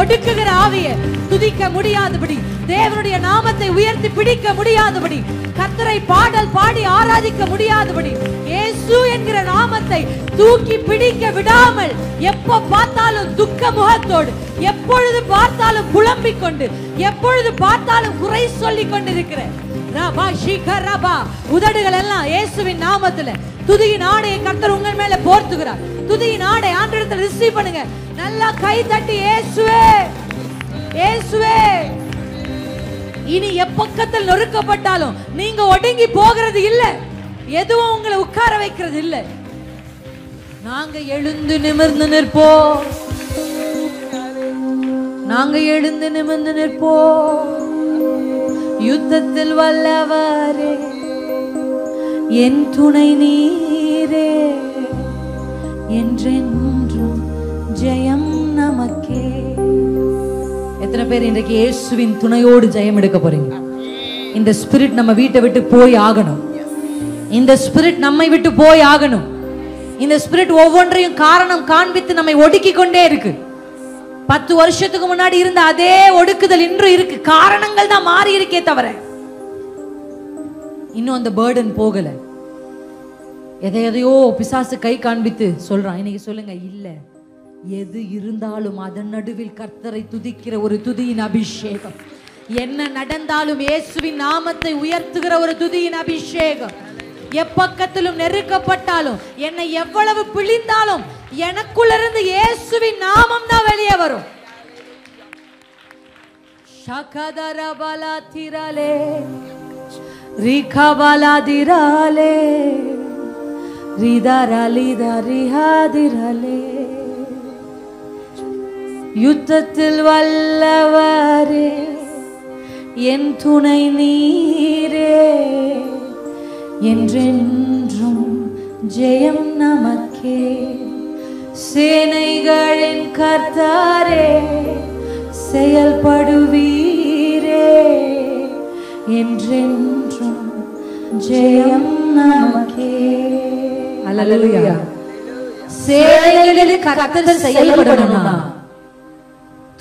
Speaker 1: ஒடுக்குகிற ஆவியே, துதிக்க முடியாதபடி, தேவனுடைய நாமத்தை உயர்த்தி பிடிக்க முடியாதபடி, கர்த்தரை பாடல் பாடி ஆராதிக்க முடியாதபடி, இயேசு என்கிற நாமத்தை தூக்கி பிடிக்க விடாமல் எப்ப பார்த்தாலும் துக்க முகத்தோடு, எப்பொழுது பார்த்தாலும் புலம்பிக் கொண்டு, எப்பொழுது பார்த்தாலும் குறை சொல்லிக் கொண்டிருக்கிற ரபா ஷிகர் ரபா உதடுகள் எல்லாம் இயேசுவின் நாமத்துல துதியின் ஆடையை கர்த்தர் உங்கள் மேல போர்த்துகிறார். துதியின் ஆடை ஆண்டவரிடத்தில் ரிசீவ் பண்ணுங்க. நல்லா கை தட்டி இயேசுவே இயேசுவே. இனி எப்பக்கத்தில் நொறுக்கப்பட்டாலும் நீங்க ஒடுங்கி போகிறது இல்ல, எதுவும் உங்களை உட்கார வைக்கிறது இல்ல. நாங்க எழுந்து நிமிர்ந்து நிற்போம், நாங்க எழுந்து நிமிர்ந்து நிற்போம். யுத்தத்தில் வல்லவரே என் துணை நீரே, என்றென்றும் ஜெயம் நமக்கே. எத்தனை பேர் இன்றைக்கு இயேசுவின் துணையோடு ஜெயம் எடுக்க போறீங்க? இந்த ஸ்பிரிட் நம்ம வீட்டை விட்டு போய் ஆகணும். இந்த ஸ்பிரிட் நம்மை விட்டு போய் ஆகணும். இந்த ஸ்பிரிட் ஒவ்வொன்றையும் காரணம் காண்பித்து நம்மை ஒடுக்கி கொண்டே இருக்கு. 10 வருஷத்துக்கு முன்னாடி இருந்த அதே ஒடுக்குதல் இன்று இருக்கு. காரணங்கள் தான் மாறி இருக்கே தவிர இன்னும் அந்த பேர்டன் போகல. எதையோ பிசாசு கை காண்பித்து சொல்றான். இன்னைக்கு சொல்லுங்க, இல்ல எது இருந்தாலும் அதன் நடுவில் கர்த்தரை துதிக்கிற ஒரு துதியின் அபிஷேகம். என்ன நடந்தாலும் இயேசுவின் நாமத்தை உயர்த்துகிற ஒரு துதியின் அபிஷேகம். எப்பக்கத்திலும் நெருக்கப்பட்டாலும், என்னை எவ்வளவு பிழிந்தாலும், எனக்குள்ள இருந்து இயேசுவின் நாமம் தான் வெளியே வரும். ஷகதரபலா திரலே ரிகபலா திரலே ரிதரலிதா ரிஹாதிரலே. யுத்தத்தில் வல்லவரே என் துணை நீரே, என்றென்றும் ஜெயம் நமக்கே. சேனைகளின் கர்த்தரே செயல்படுவீரே, என்றென்றும் ஜெயம் நமக்கே. அல்லேலூயா. சேனைகளின் கர்த்தர் செயல்படணும்னா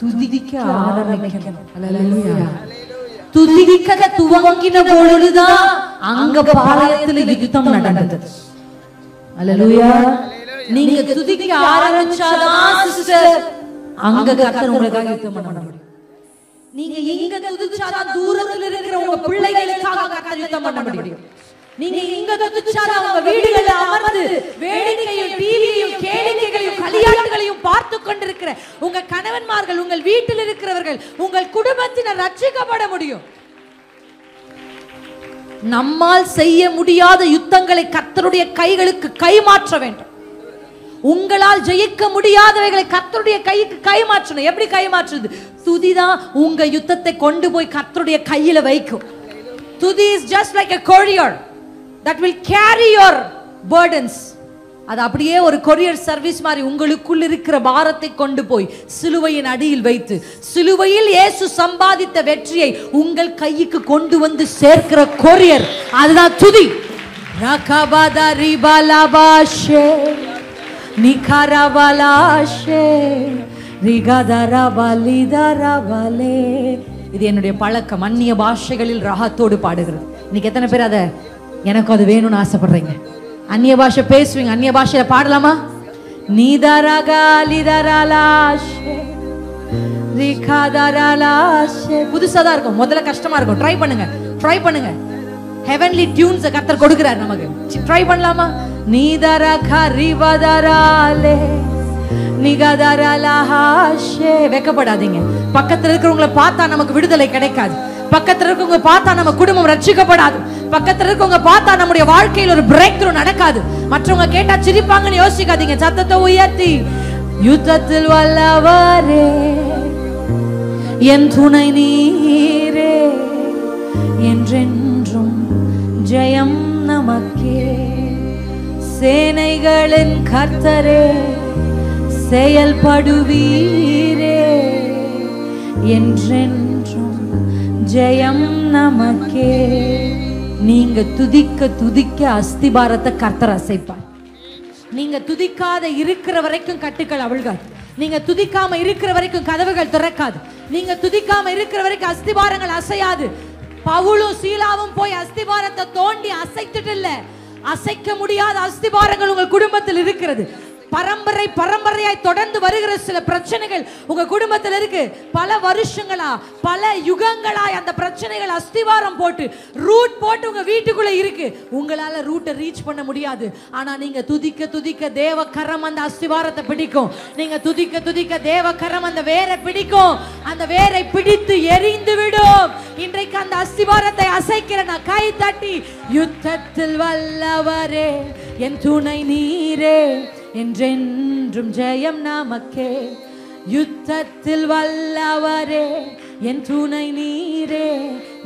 Speaker 1: துதிக்க ஆரம்பிக்கணும். அல்லேலூயா. துதிக்க துவங்கின பொழுதுதான் அங்க பாளையத்துல யுத்தம் நடந்தது. அல்லேலூயா. நீங்க துதிக்க ஆரம்பிச்சாதான் சிஸ்டர் அங்க கர்த்தர் உங்களுக்காக யுத்தம் பண்ண முடியும். நீங்க இங்க துதிச்சாதான் தூரத்துல இருக்கிற உங்க பிள்ளைகளுக்காக கர்த்தர் யுத்தம் பண்ண முடியும். நீங்க இங்க துதிச்சாலும் உங்க வீடுகளில் அமர்ந்து வேடிக்கையும் டிவியையும் கேளிக்கைகளையும் களியாட்டுகளையும் பார்த்து கொண்டிருக்கிற உங்க கணவன்மார்கள், உங்கள் வீட்டில் இருக்கிறவர்கள், உங்கள் குடும்பத்தினர் ரட்சிக்கப்பட முடியும். நம்மால் செய்ய முடியாத யுத்தங்களை கர்த்தருடைய கைகளுக்கு கைமாற்ற வேண்டும். உங்களால் ஜெயிக்க முடியாதவைகளை கர்த்தருடைய கைக்கு கைமாற்றணும். எப்படி கைமாற்றுது? துதிதான் உங்க யுத்தத்தை கொண்டு போய் கர்த்தருடைய கையில வைக்கும். துதி is just like a courier that will carry your burdens. அது அப்படியே ஒரு கொரியர் சர்வீஸ் மாதிரி உங்களுக்குள் இருக்கிற பாரத்தை கொண்டு போய் சிலுவையின் அடியில் வைத்து, சிலுவையில் இயேசு சம்பாதித்த வெற்றியை உங்கள் கைக்கு கொண்டு வந்து சேர்க்கிற கொரியர், அதுதான் துதி. ரகபதரி பலபாஷே நிகரபலாஷே ரிகதரபலிதரபலே. இது என்னுடைய பழக்கம். அந்நிய பாஷைகளில் ராகத்தோடு பாடுகிறது. இன்னைக்கு எத்தனை பேர் அதை எனக்கு அது வேணும்னு ஆசைப்படுறீங்க? அந்நிய பாஷை பேசுவீங்க, அந்நிய பாஷையில பாடலாமா? புதுசா தான் இருக்கும், முதல்ல கஷ்டமா இருக்கும். ட்ரை பண்ணுங்க, ட்ரை பண்ணுங்க. ஹெவன்லி டியூன்ஸ் கர்த்தர் கொடுக்கிறார் நமக்கு. ட்ரை பண்ணலாமா? வெக்கப்படாதீங்க. பக்கத்துல இருக்கிறவங்களை பார்த்தா நமக்கு விடுதலை கிடைக்காது. பக்கத்துல இருக்கவங்க பார்த்தா நம்ம குடும்பம் ரட்சிக்கப்படாது. பக்கத்துல இருக்கவங்க பார்த்தா நம்முடைய வாழ்க்கையில் ஒரு பிரேக் த்ரூ நடக்காது. மற்றவங்க கேட்டா சிரிப்பாங்கன்னு யோசிக்காதீங்க. சத்தத்தை உயர்த்தி, யுத்தத்தில் வல்லவரே என் துணை நீரே, என்றென்றும் ஜெயம் நமக்கே. சேனைகளின் கர்த்தரே செயல்படுவீரே, என்றென்றும் ஜெயம் நமக்கே. நீங்க துதிக்க துதிக்க அஸ்திபாரத்தை கர்த்தர் அசைப்பார். நீங்க துதிக்காத இருக்கிற வரைக்கும் கட்டுக்கள் அவிழ்காது. நீங்க துதிக்காம இருக்கிற வரைக்கும் கதவுகள் திறக்காது. நீங்க துதிக்காம இருக்கிற வரைக்கும் அஸ்திபாரங்கள் அசையாது. பவுலும் சீலாவும் போய் அஸ்திபாரத்தை தோண்டி அசைத்துட்டு இல்ல, அசைக்க முடியாத அஸ்திபாரங்கள் உங்கள் குடும்பத்தில் இருக்கிறது. பரம்பரை பரம்பரையாய் தொடர்ந்து வருகிற சில பிரச்சனைகள் உங்க குடும்பத்தில் இருக்கு. பல வருஷங்களா, பல யுகங்களாய் அந்த பிரச்சனைகள் அஸ்திவாரம் போட்டு ரூட் போட்டு உங்க வீட்டுக்குள்ள இருக்கு. உங்களால ரூட்டை ரீச் பண்ண முடியாது. ஆனா நீங்க துதிக்க துதிக்க தேவ கரம் அந்த அஸ்திவாரத்தை பிடிக்கும். நீங்க துதிக்க துதிக்க தேவ கரம் அந்த வேரை பிடிக்கும். அந்த வேரை பிடித்து எரிந்து விடும். இன்றைக்கு அந்த அஸ்திவாரத்தை அசைக்கிற நான் கை தட்டி, யுத்தத்தில் வல்லவரே என் துணை நீரே, என்றென்றும் ஜெயம் நமக்கே. யுத்தத்தில் வல்லவரே என் துணை நீரே,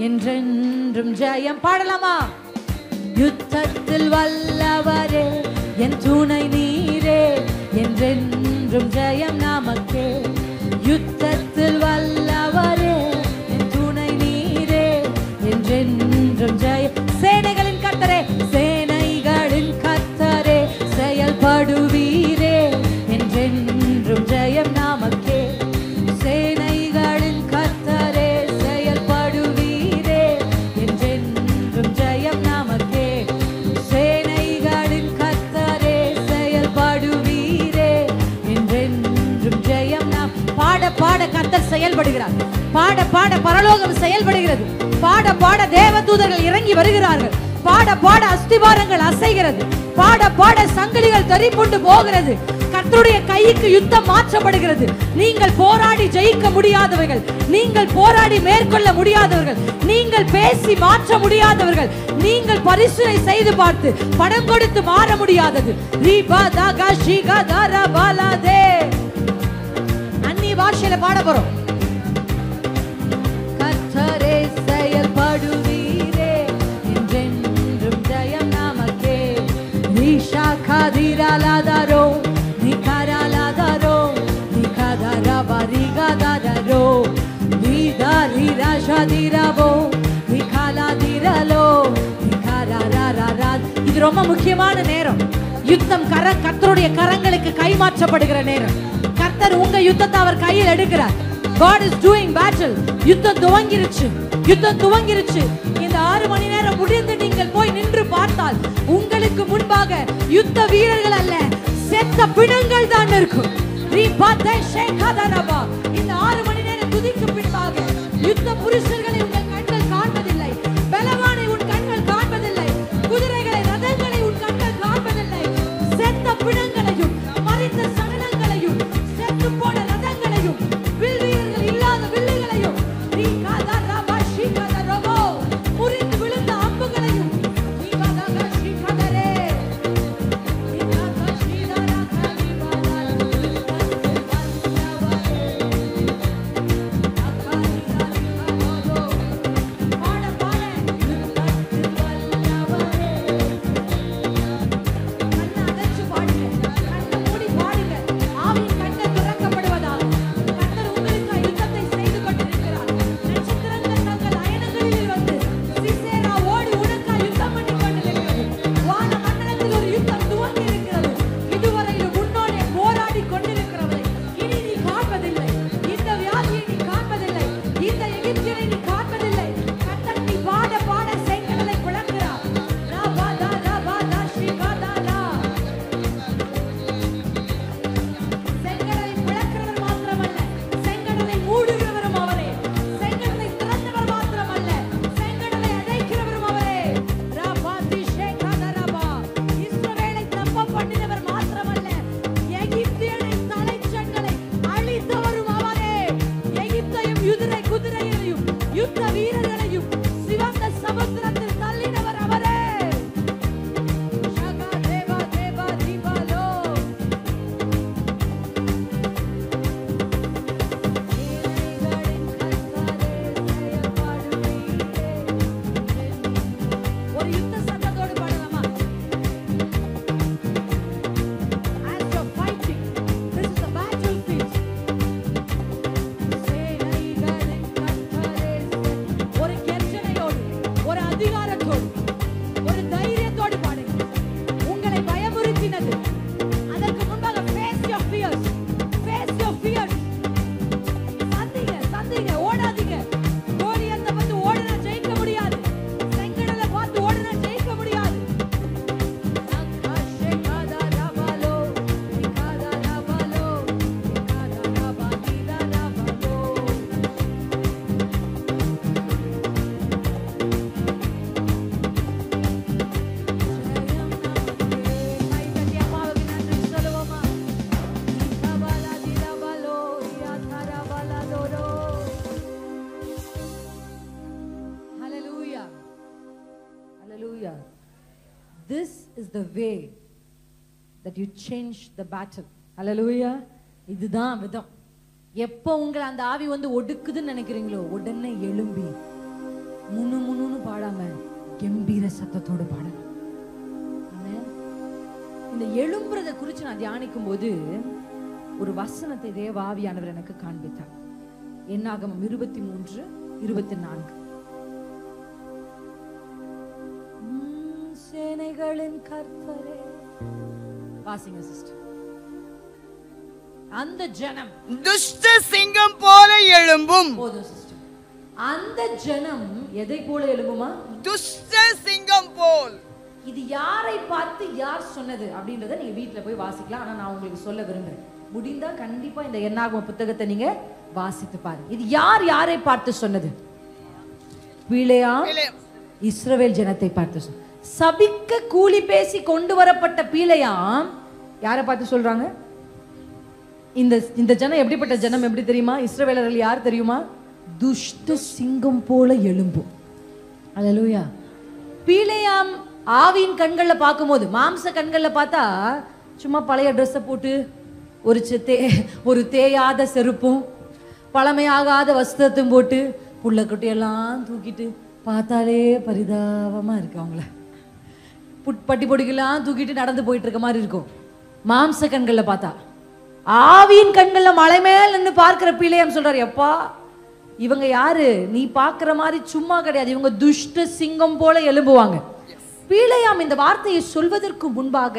Speaker 1: என்றென்றும் ஜெயம். பாடலாமா? யுத்தத்தில் வல்லவரே என் துணை நீரே, என்றென்றும் ஜெயம் நமக்கே. யுத்தத்தில் வல்லவரே என் துணை நீரே, என்றென்றும் ஜெயம். சேனைகளின் கர்த்தரே, சேனைகளின் கர்த்தரே செயல்படுவீரே, என்றென்றும் ஜெயம் நமக்கே. சேனைகளின் கர்த்தரே செயல்படுவீரே, என்றென்றும் ஜெயம் நமக்கே. சேனைகளின் கர்த்தரே செயல்படுவீரே, என்றென்றும் ஜெயம் நாம். பாட பாட கர்த்தர் செயல்படுகிறார். பாட பாட பரலோகம் செயல்படுகிறது. பாட பாட தேவதூதர்கள் இறங்கி வருகிறார்கள். பாட பாட அஸ்திவாரங்கள் அசைகிறது. பாட பாட சங்கிலிகள் தரிப்புண்டு போகிறது. கர்த்தருடைய கைக்கு யுத்தம் மாற்றப்படுகிறது. நீங்கள் போராடி ஜெயிக்க முடியாதவர்கள், நீங்கள் போராடி மேற்கொள்ள முடியாதவர்கள், நீங்கள் பேசி மாற்ற முடியாதவர்கள், நீங்கள் பரிசுரை செய்து பார்த்து படம் கொடுத்து மாற முடியாதது. அந்நிய பாஷையில பாட போறோம். கர்த்தரே செயல்படுவீரே, என்றென்றும் ஜெயம் நமக்கே. நிஷாகதிரலாதரோ நிகரலாதரோ நிகதரபரிகதரோ நிதரிரஷதிரவோ நிகலதிரலோ நிகரரரரா. இது ரொம்ப முக்கியமான நேரம். யுத்தம் கர்த்தருடைய கரங்களுக்கு கைமாற்றப்படுகிற நேரம். கர்த்தர் உங்க யுத்தத்தை அவர் கையில் எடுக்கிறார். God is doing battle. யுத்தம் துவங்கிருச்சு, யுத்தம் துவங்கிருச்சு. இந்த 6 மணி நேரம் முடிந்து நீங்கள் போய் நின்று பார்த்தால் உங்களுக்கு முன்பாக யுத்த வீரர்கள் அல்ல, செத்த பிணங்கள் தான் இருக்கும். இந்த 6 மணி நேரம் துதிக்கு பின்பாக யுத்த புருஷர்களை உங்கள் கண்கள் காண்பதில்லை, பலவானை உன் கண்கள் காண்பதில்லை, குதிரை this is the way that you change the battle. Hallelujah. இதுதான் விதம். எப்போ உங்களை அந்த ஆவி வந்து ஒடுக்குதுன்னு நினைக்கிறீங்களோ உடனே எழும்பி முன்னு பாடாம கம்பீர சத்தத்தோடு பாடணும். இந்த எழும்புறதை குறித்து நான் தியானிக்கும் போது ஒரு வசனத்தை தேவ ஆவியானவர் எனக்கு காண்பித்தார். என்னாகமம் 23:24. சேனைகளின் கர்த்தரே, வாசிங்க சிஸ்டர். அந்த ஜனம்
Speaker 2: துஷ்ட சிங்கம் போல எழும்பும்.
Speaker 1: போதும் சிஸ்டர். அந்த ஜனம் எதை போல எழும்புமா?
Speaker 2: துஷ்ட சிங்கம் போல்.
Speaker 1: இது யாரை பார்த்து யார் சொன்னது அப்படின்றத நீங்க வீட்டுல போய் வாசிக்கலாம். ஆனா நான் உங்களுக்கு சொல்ல விரும்புறேன், முடிந்தா கண்டிப்பா இந்த என்னாகம புத்தகத்தை நீங்க வாசித்து பாருங்க. இது யாரை பார்த்து சொன்னது? பிலேயாம் இஸ்ரவேல் ஜனத்தை பார்த்து சொன்னது. சபிக்க கூலி பேசி கொண்டு வரப்பட்ட பிலேயாம் யாரை பார்த்து சொல்றாங்க? இந்த ஜனம் எப்படிப்பட்ட ஜனம் எப்படி தெரியுமா? இஸ்ரவேலர்கள் யார் தெரியுமா? துஷ்ட சிங்கம் போல எழும்பும். அல்லேலூயா. பிலேயாம் ஆவியின் கண்கள்ல பார்க்கும்போது, மாம்ச கண்கள்ல பார்த்தா சும்மா பழைய ட்ரெஸ்ஸை போட்டு ஒரு தேயாத செருப்பும் பழமையாகாத வஸ்திரத்தையும் போட்டு புள்ளக்குட்டியெல்லாம் தூக்கிட்டு பார்த்தாலே பரிதாபமா இருக்கு. அவங்கள பட்டி பொடிக்கெல்லாம் தூக்கிட்டு நடந்து போயிட்டு இருக்க மாதிரி இருக்கும் மாம்ச கண்கள்ல பார்த்தா. ஆவியின் கண்கள்ல மலை மேல் நின்று பார்க்கிற பிலேயாம் சொல்றாரு, எப்பா இவங்க யாரு? நீ பார்க்கிற மாதிரி சும்மா கிடையாது, இவங்க துஷ்ட சிங்கம் போல எழும்புவாங்க. பிலேயாம் இந்த வார்த்தையை சொல்வதற்கு முன்பாக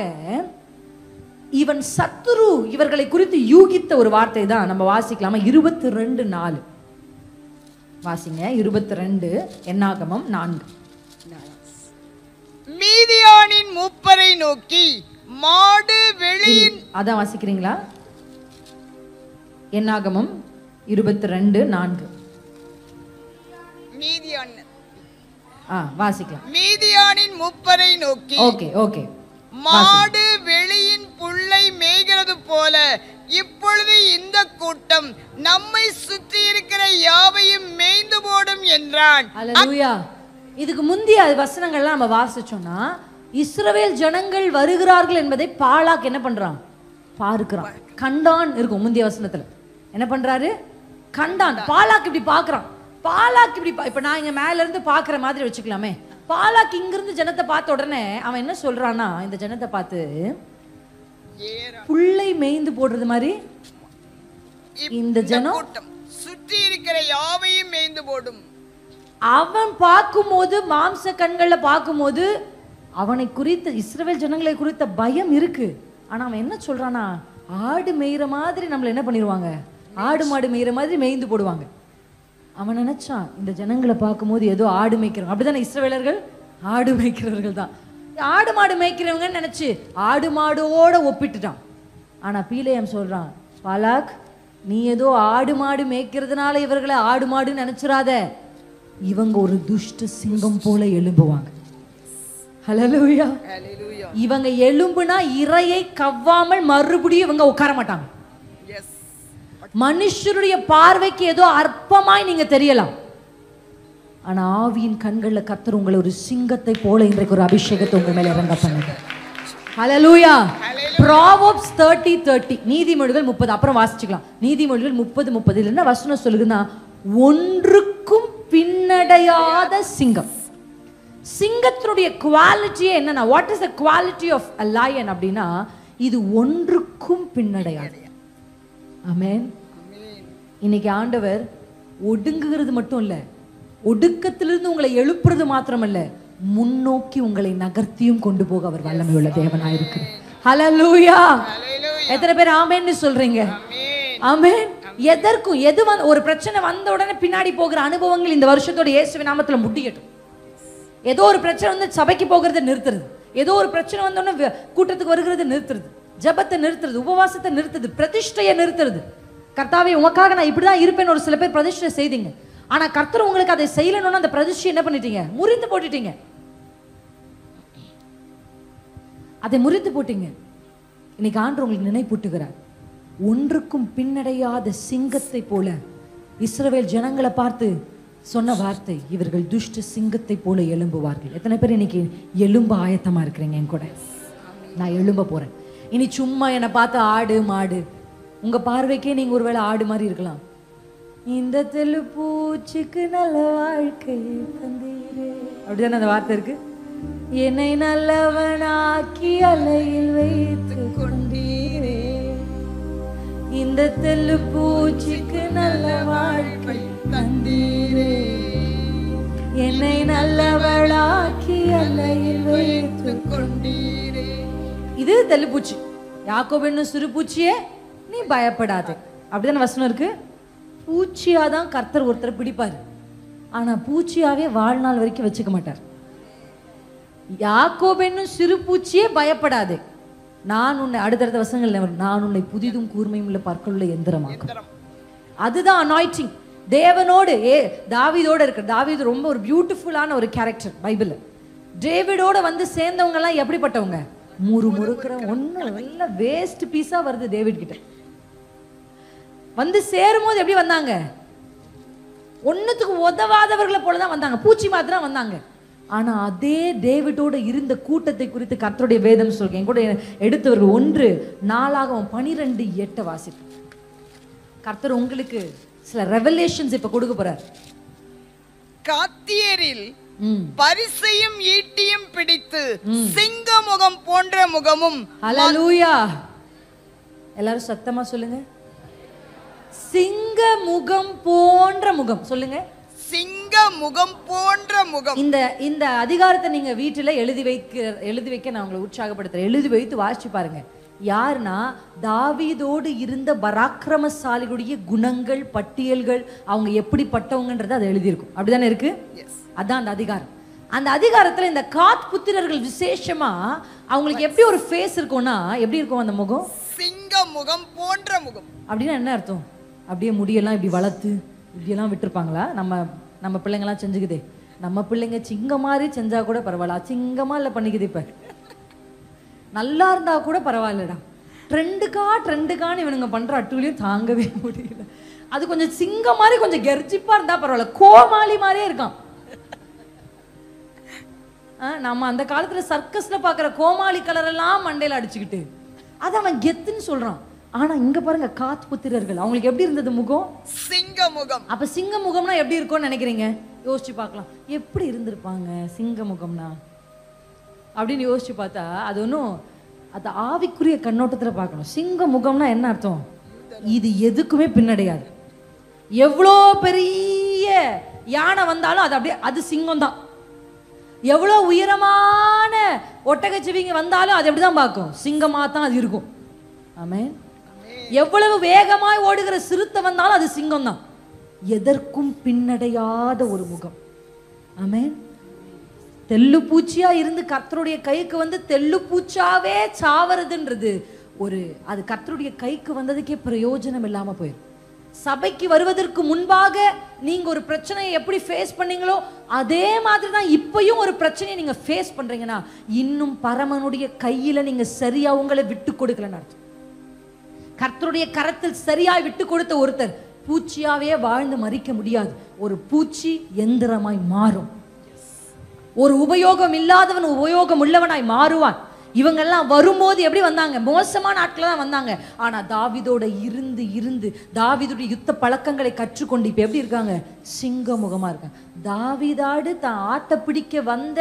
Speaker 1: இவன் சத்துரு இவர்களை குறித்து யூகித்த ஒரு வார்த்தை தான் நம்ம வாசிக்கலாமா? 22:4 வாசிங்க. 22 என்னாகமம் 4.
Speaker 2: மீதியானின் மூப்பரை நோக்கி மாடு வெளியின்,
Speaker 1: அதான் வாசிக்கிறீங்களா? என்னாகமம் 22:4.
Speaker 2: மீதியான்
Speaker 1: வாசிக்கலாம்.
Speaker 2: மீதியானின் மூப்பரை நோக்கி,
Speaker 1: ஓகே
Speaker 2: மாடு வெளியின் புல்லை மேய்கிறது போல இப்பொழுது இந்த கூட்டம் நம்மை சுற்றி இருக்கிற யாவையும் மேய்ந்து போடும் என்றான்.
Speaker 1: அல்லேலூயா. இதுக்கு முந்தைய வசனங்கள்லாம் நம்ம வாசிச்சோம்னா இஸ்ரவேல் ஜனங்கள் வருகிறார்கள் என்பதை பாலாக் என்ன பண்றான்? பார்க்கிறான். கண்டான் இருக்கும் முந்தைய வசனத்துல. என்ன பண்றாரு? கண்டான். பாலாக் இப்படி பாக்குறான். பாலாக் இப்படி இப்ப நான் இங்க மேல இருந்து பாக்குற மாதிரி வச்சுக்கலாமே. பாலாக் இங்கிருந்து ஜனத்தை பார்த்த உடனே அவன் என்ன சொல்றான்னா, இந்த ஜனத்தை பார்த்து புல்லை மேய்ந்து போடுறது மாதிரி இந்த ஜனம்
Speaker 2: சுற்றி இருக்கிற யாவையும் மேய்ந்து போடும்.
Speaker 1: அவன் பார்க்கும்போது, மாம்ச கண்கள்ல பார்க்கும்போது அவனை குறித்த இஸ்ரவேல் ஜனங்களை குறித்த பயம் இருக்கு. ஆனா அவன் என்ன சொல்றானா, ஆடு மேய்கிற மாதிரி நம்மள என்ன பண்ணிடுவாங்க? ஆடு மாடு மேய்கிற மாதிரி மேய்ந்து போடுவாங்க. அவன் நினைச்சான் இந்த ஜனங்களை பார்க்கும்போது ஏதோ ஆடு மேய்க்கிறவங்க. அப்படிதானே இஸ்ரவேலர்கள்? ஆடு மேய்க்கிறவர்கள் தான். ஆடு மாடு மேய்க்கிறவங்கன்னு நினைச்சு ஆடு மாடோட ஒப்பிட்டுட்டான். ஆனா பிலேயாம் சொல்றான், பாலாக் நீ ஏதோ ஆடு மாடு மேய்க்கிறதுனால இவர்களை ஆடு மாடுன்னு நினைச்சிடாத, இவங்க ஒரு துஷ்ட சிங்கம் போல எழும்புவாங்க. ஹல்லேலூயா. இவங்க எழும்புனா இரையை கவ்வாமல் மறுபடியும் இவங்க உட்கார மாட்டாங்க. மனுஷருடைய பார்வைக்கு ஏதோ அற்பமாய் நீங்க தெரியலாம், ஆனா ஆவியின் கண்கள்ல கர்த்தர் உங்களை ஒரு சிங்கத்தை போல இன்றைக்கு ஒரு அபிஷேகத்தை உங்க மேல இறங்க பண்ணுங்க. ஹல்லேலூயா. Proverbs 30:30 நீதிமொழிகள் 30. அப்புறம் வாசிச்சுக்கலாம். நீதிமொழிகள் 30:30 என்ன வசனம் சொல்லுதுன்னா, ஒன்றுக்கும் பின்னடையாத சிங்கம். சிங்கத்தினுடைய குவாலிட்டியே என்னன்னா, what is the quality of a lion அப்படின்னா, இது ஒன்றுக்கும் பின்னடையாது. ஆமென். இன்னைக்கு ஆண்டவர் ஒடுங்குகிறது மட்டும் இல்ல, ஒடுக்கத்திலிருந்து உங்களை எழுப்புறது மாத்திரமல்ல, முன்னோக்கி உங்களை நகர்த்தியும் கொண்டு போக அவர் வல்லமை உள்ள தேவனாய் இருக்கிறார். ஹல்லேலூயா. எத்தனை பேர் ஆமென்னு சொல்றீங்க? ஆமென். எதற்கும் எது ஒரு பிரச்சனை வந்த உடனே பின்னாடி போகிற அனுபவங்கள் இந்த வருஷத்தோட இயேசுவின் நாமத்துல முடியட்டும். ஏதோ ஒரு பிரச்சனை வந்து சபைக்கு போகிறத நிறுத்துறது, ஏதோ ஒரு பிரச்சனை வந்தோடனே கூட்டத்துக்கு வருகிறது நிறுத்துறது, ஜெபத்தை நிறுத்துறது, உபவாசத்தை நிறுத்துறது, பிரதிஷ்டையை நிறுத்துறது. கர்த்தாவே உமக்காக நான் இப்படிதான் இருப்பேன்னு ஒரு சில பேர் பிரதிஷ்டை செய்தீங்க. ஆனா கர்த்தர் உங்களுக்கு அதை செய்யலன்னு அந்த பிரதிஷ்டை என்ன பண்ணிட்டீங்க? முறித்து போட்டுட்டீங்க. அதை முறித்து போட்டீங்க. இன்னைக்கு ஆண்டவர் உங்களுக்கு நினைப்பூட்டுகிறார், ஒன்றுக்கும் பின்னடையாத சிங்கத்தை போல இஸ்ரவேல் ஜனங்களை பார்த்து சொன்ன வார்த்தை, இவர்கள் துஷ்ட சிங்கத்தை போல எழும்புவார்கள். எத்தனை பேர் இன்னைக்கு எலும்ப ஆயத்தமா இருக்கிறீங்க என் கூட? நான் எழும்ப போறேன். இனி சும்மா என்னை பார்த்து ஆடு மாடு, உங்க பார்வைக்கே நீங்க ஒருவேளை ஆடு மாதிரி இருக்கலாம். இந்த தெல்லு பூச்சிக்கு நல்ல வாழ்க்கை தந்தீரே, அப்படிதானே அந்த வார்த்தை இருக்கு. என்னை நல்லவனாக்கி அலையில் வைத்து கொண்டீரே, இந்த தெல்லு பூச்சிக்கு நல்ல வாழ்க்கை தந்தீரே, என்னை நல்லவளாக்கி அலையில் வைத்து கொண்டீரே. இது தெல்லுப்பூச்சி. யாக்கோபு என்னும் சிறு பூச்சியே நீ பயப்படாதே, அப்படிதானே வசனம் இருக்கு. பூச்சியாதான் கர்த்தர் ஒருத்தரை பிடிப்பாரு, ஆனா பூச்சியாவே வாழ்நாள் வரைக்கும் வச்சுக்க மாட்டார். யாக்கோபு என்னும் சிறு பூச்சியே பயப்படாதே, நான் உன்னை, அடுத்தடுத்த வசனங்கள்ல நான் உன்னை புதிதும் கூர்மையும் உள்ள பற்களுள்ள எந்திரமாக்கும். அதுதான் அனாயிட்டிங். தேவனோடு தாவீதோட இருக்கு. தாவீது ரொம்ப ஒரு பியூட்டிஃபுல்லான ஒரு கேரக்டர் பைபிள்ல. டேவிடோட வந்து சேர்ந்தவங்க எல்லாம் எப்படிப்பட்டவங்க? முறுமுறுக்கிற ஒன்னும் நல்ல வேஸ்ட் பீஸா வருது. டேவிட் கிட்ட வந்து சேரும் போது எப்படி வந்தாங்க? ஒன்னுத்துக்கு உதவாதவர்களை போலதான் வந்தாங்க, பூச்சி மாத்திரம் வந்தாங்க. ஆனா அதே டேவிடோட இருந்த கூட்டத்தை குறித்து கர்த்தருடைய வேதம் சொல்றேன் கூட எடுத்தவர்கள் 1 நாளாகவும் 12:8 வாசிப்பு. கர்த்தர் உங்களுக்கு சில ரெவலேஷன்ஸ் இப்ப கொடுக்க போறார்.
Speaker 2: காத்தியரில் பரிசையும் ஈட்டியும் பிடித்து சிங்க முகம் போன்ற முகமும்.
Speaker 1: ஹல்லேலூயா. எல்லாரும் சத்தமா சொல்லுங்க. சிங்க முகம் போன்ற முகம் சொல்லுங்க.
Speaker 2: சிங்க முகம் போன்ற முகம்.
Speaker 1: இந்த அதிகாரத்தை நீங்க வீட்டுல எழுதி வைக்க நான் உங்களை உற்சாகப்படுத்துறேன். எழுதி வைத்து வாசிச்சு பாருங்க. யாருன்னா தாவீதோடு இருந்த பராக்கிரமசாலிகளுடைய குணங்கள், பட்டியல்கள், அவங்க எப்படிப்பட்டவங்கன்றதை அதை எழுதியிருக்கும். அப்படிதானே இருக்கு? அதான் அந்த அதிகாரம். அந்த அதிகாரத்துல இந்த காத் புத்திரர்கள் விசேஷமா அவங்களுக்கு எப்படி ஒரு ஃபேஸ் இருக்கும்னா, எப்படி இருக்கும் அந்த முகம்?
Speaker 2: சிங்க முகம் போன்ற முகம்.
Speaker 1: அப்படின்னா என்ன அர்த்தம்? அப்படியே முடியெல்லாம் இப்படி வளர்த்து இப்படியெல்லாம் விட்டுருப்பாங்களா? நம்ம பிள்ளைங்கெல்லாம் செஞ்சுக்குதே, நம்ம பிள்ளைங்க சிங்க மாதிரி செஞ்சா கூட பரவாயில்ல, சிங்கமா இல்லை பண்ணிக்குது. இப்ப நல்லா இருந்தா கூட பரவாயில்லடா, ட்ரெண்டுக்கான்னு இவனுங்க பண்ற அட்டுலையும் தாங்கவே முடியல. அது கொஞ்சம் சிங்கம் மாதிரி கொஞ்சம் கெர்ஜிப்பா இருந்தா பரவாயில்ல, கோமாளி மாதிரியே இருக்கான். நம்ம அந்த காலத்துல சர்க்கஸ்ல பாக்குற கோமாளி கலர் எல்லாம் மண்டையில அடிச்சுக்கிட்டு அது அவன் கெத்துன்னு சொல்றான். ஆனா இங்க பாருங்க, காத் புத்திரர்கள் அவங்களுக்கு எப்படி இருந்தது முகம்?
Speaker 2: சிங்க முகம்.
Speaker 1: அப்ப சிங்க முகம்னா எப்படி இருக்கும்னு நினைக்கிறீங்க? யோசிச்சு பார்க்கலாம். எப்படி இருந்திருப்பாங்க சிங்க முகம்னா அப்படின்னு யோசிச்சு பார்த்தா அது ஒன்றும், அது ஆவிக்குரிய கண்ணோட்டத்துல பார்க்கணும். சிங்க முகம்னா என்ன அர்த்தம்? இது எதுக்குமே பின்னடையாது. எவ்வளோ பெரிய யானை வந்தாலும் அது அப்படியே, அது சிங்கம் தான். எவ்வளோ உயரமான ஒட்டகச்சிவிங்க வந்தாலும் அது எப்படிதான் பார்க்கும்? சிங்கமா தான் அது இருக்கும். ஆமென். எவ்வளவு வேகமாய் ஓடுகிற சிறுத்தை வந்தாலும் அது சிங்கம் தான். எதற்கும் பின்னடையாத ஒரு முகம். ஆமென். தெல்லு பூச்சியா இருந்து கர்த்தருடைய கைக்கு வந்து தெல்லு பூச்சாவே சாவறதுன்றது அது கர்த்தருடைய கைக்கு வந்ததுக்கே பிரயோஜனம் இல்லாம போயிடும். சபைக்கு வருவதற்கு முன்பாக நீங்க ஒரு பிரச்சனையை எப்படி ஃபேஸ் பண்ணீங்களோ அதே மாதிரி தான் இப்பயும் ஒரு பிரச்சனையை நீங்க ஃபேஸ் பண்றீங்கன்னா இன்னும் பரமனுடைய கையில நீங்க சரியா உங்களை விட்டு கொடுக்கலன்னு அர்த்தம். கர்த்தருடைய கரத்தில் சரியாய் விட்டு கொடுத்த ஒருத்தர் பூச்சியாவே வாழ்ந்து மறிக்க முடியாது. ஒரு பூச்சி எந்திரமாய் மாறும். ஒரு உபயோகம் இல்லாதவன் உபயோகம் உள்ளவனாய் மாறுவான். இவங்கெல்லாம் வரும்போது எப்படி வந்தாங்க? மோசமான ஆட்கள் தான் வந்தாங்க. ஆனா தாவீதோட இருந்து இருந்து தாவீதுடைய யுத்த பழக்கங்களை கற்றுக்கொண்டு இப்ப எப்படி இருக்காங்க? சிங்க முகமா இருக்காங்க. தாவீதாடு தான் ஆட்ட பிடிக்க வந்த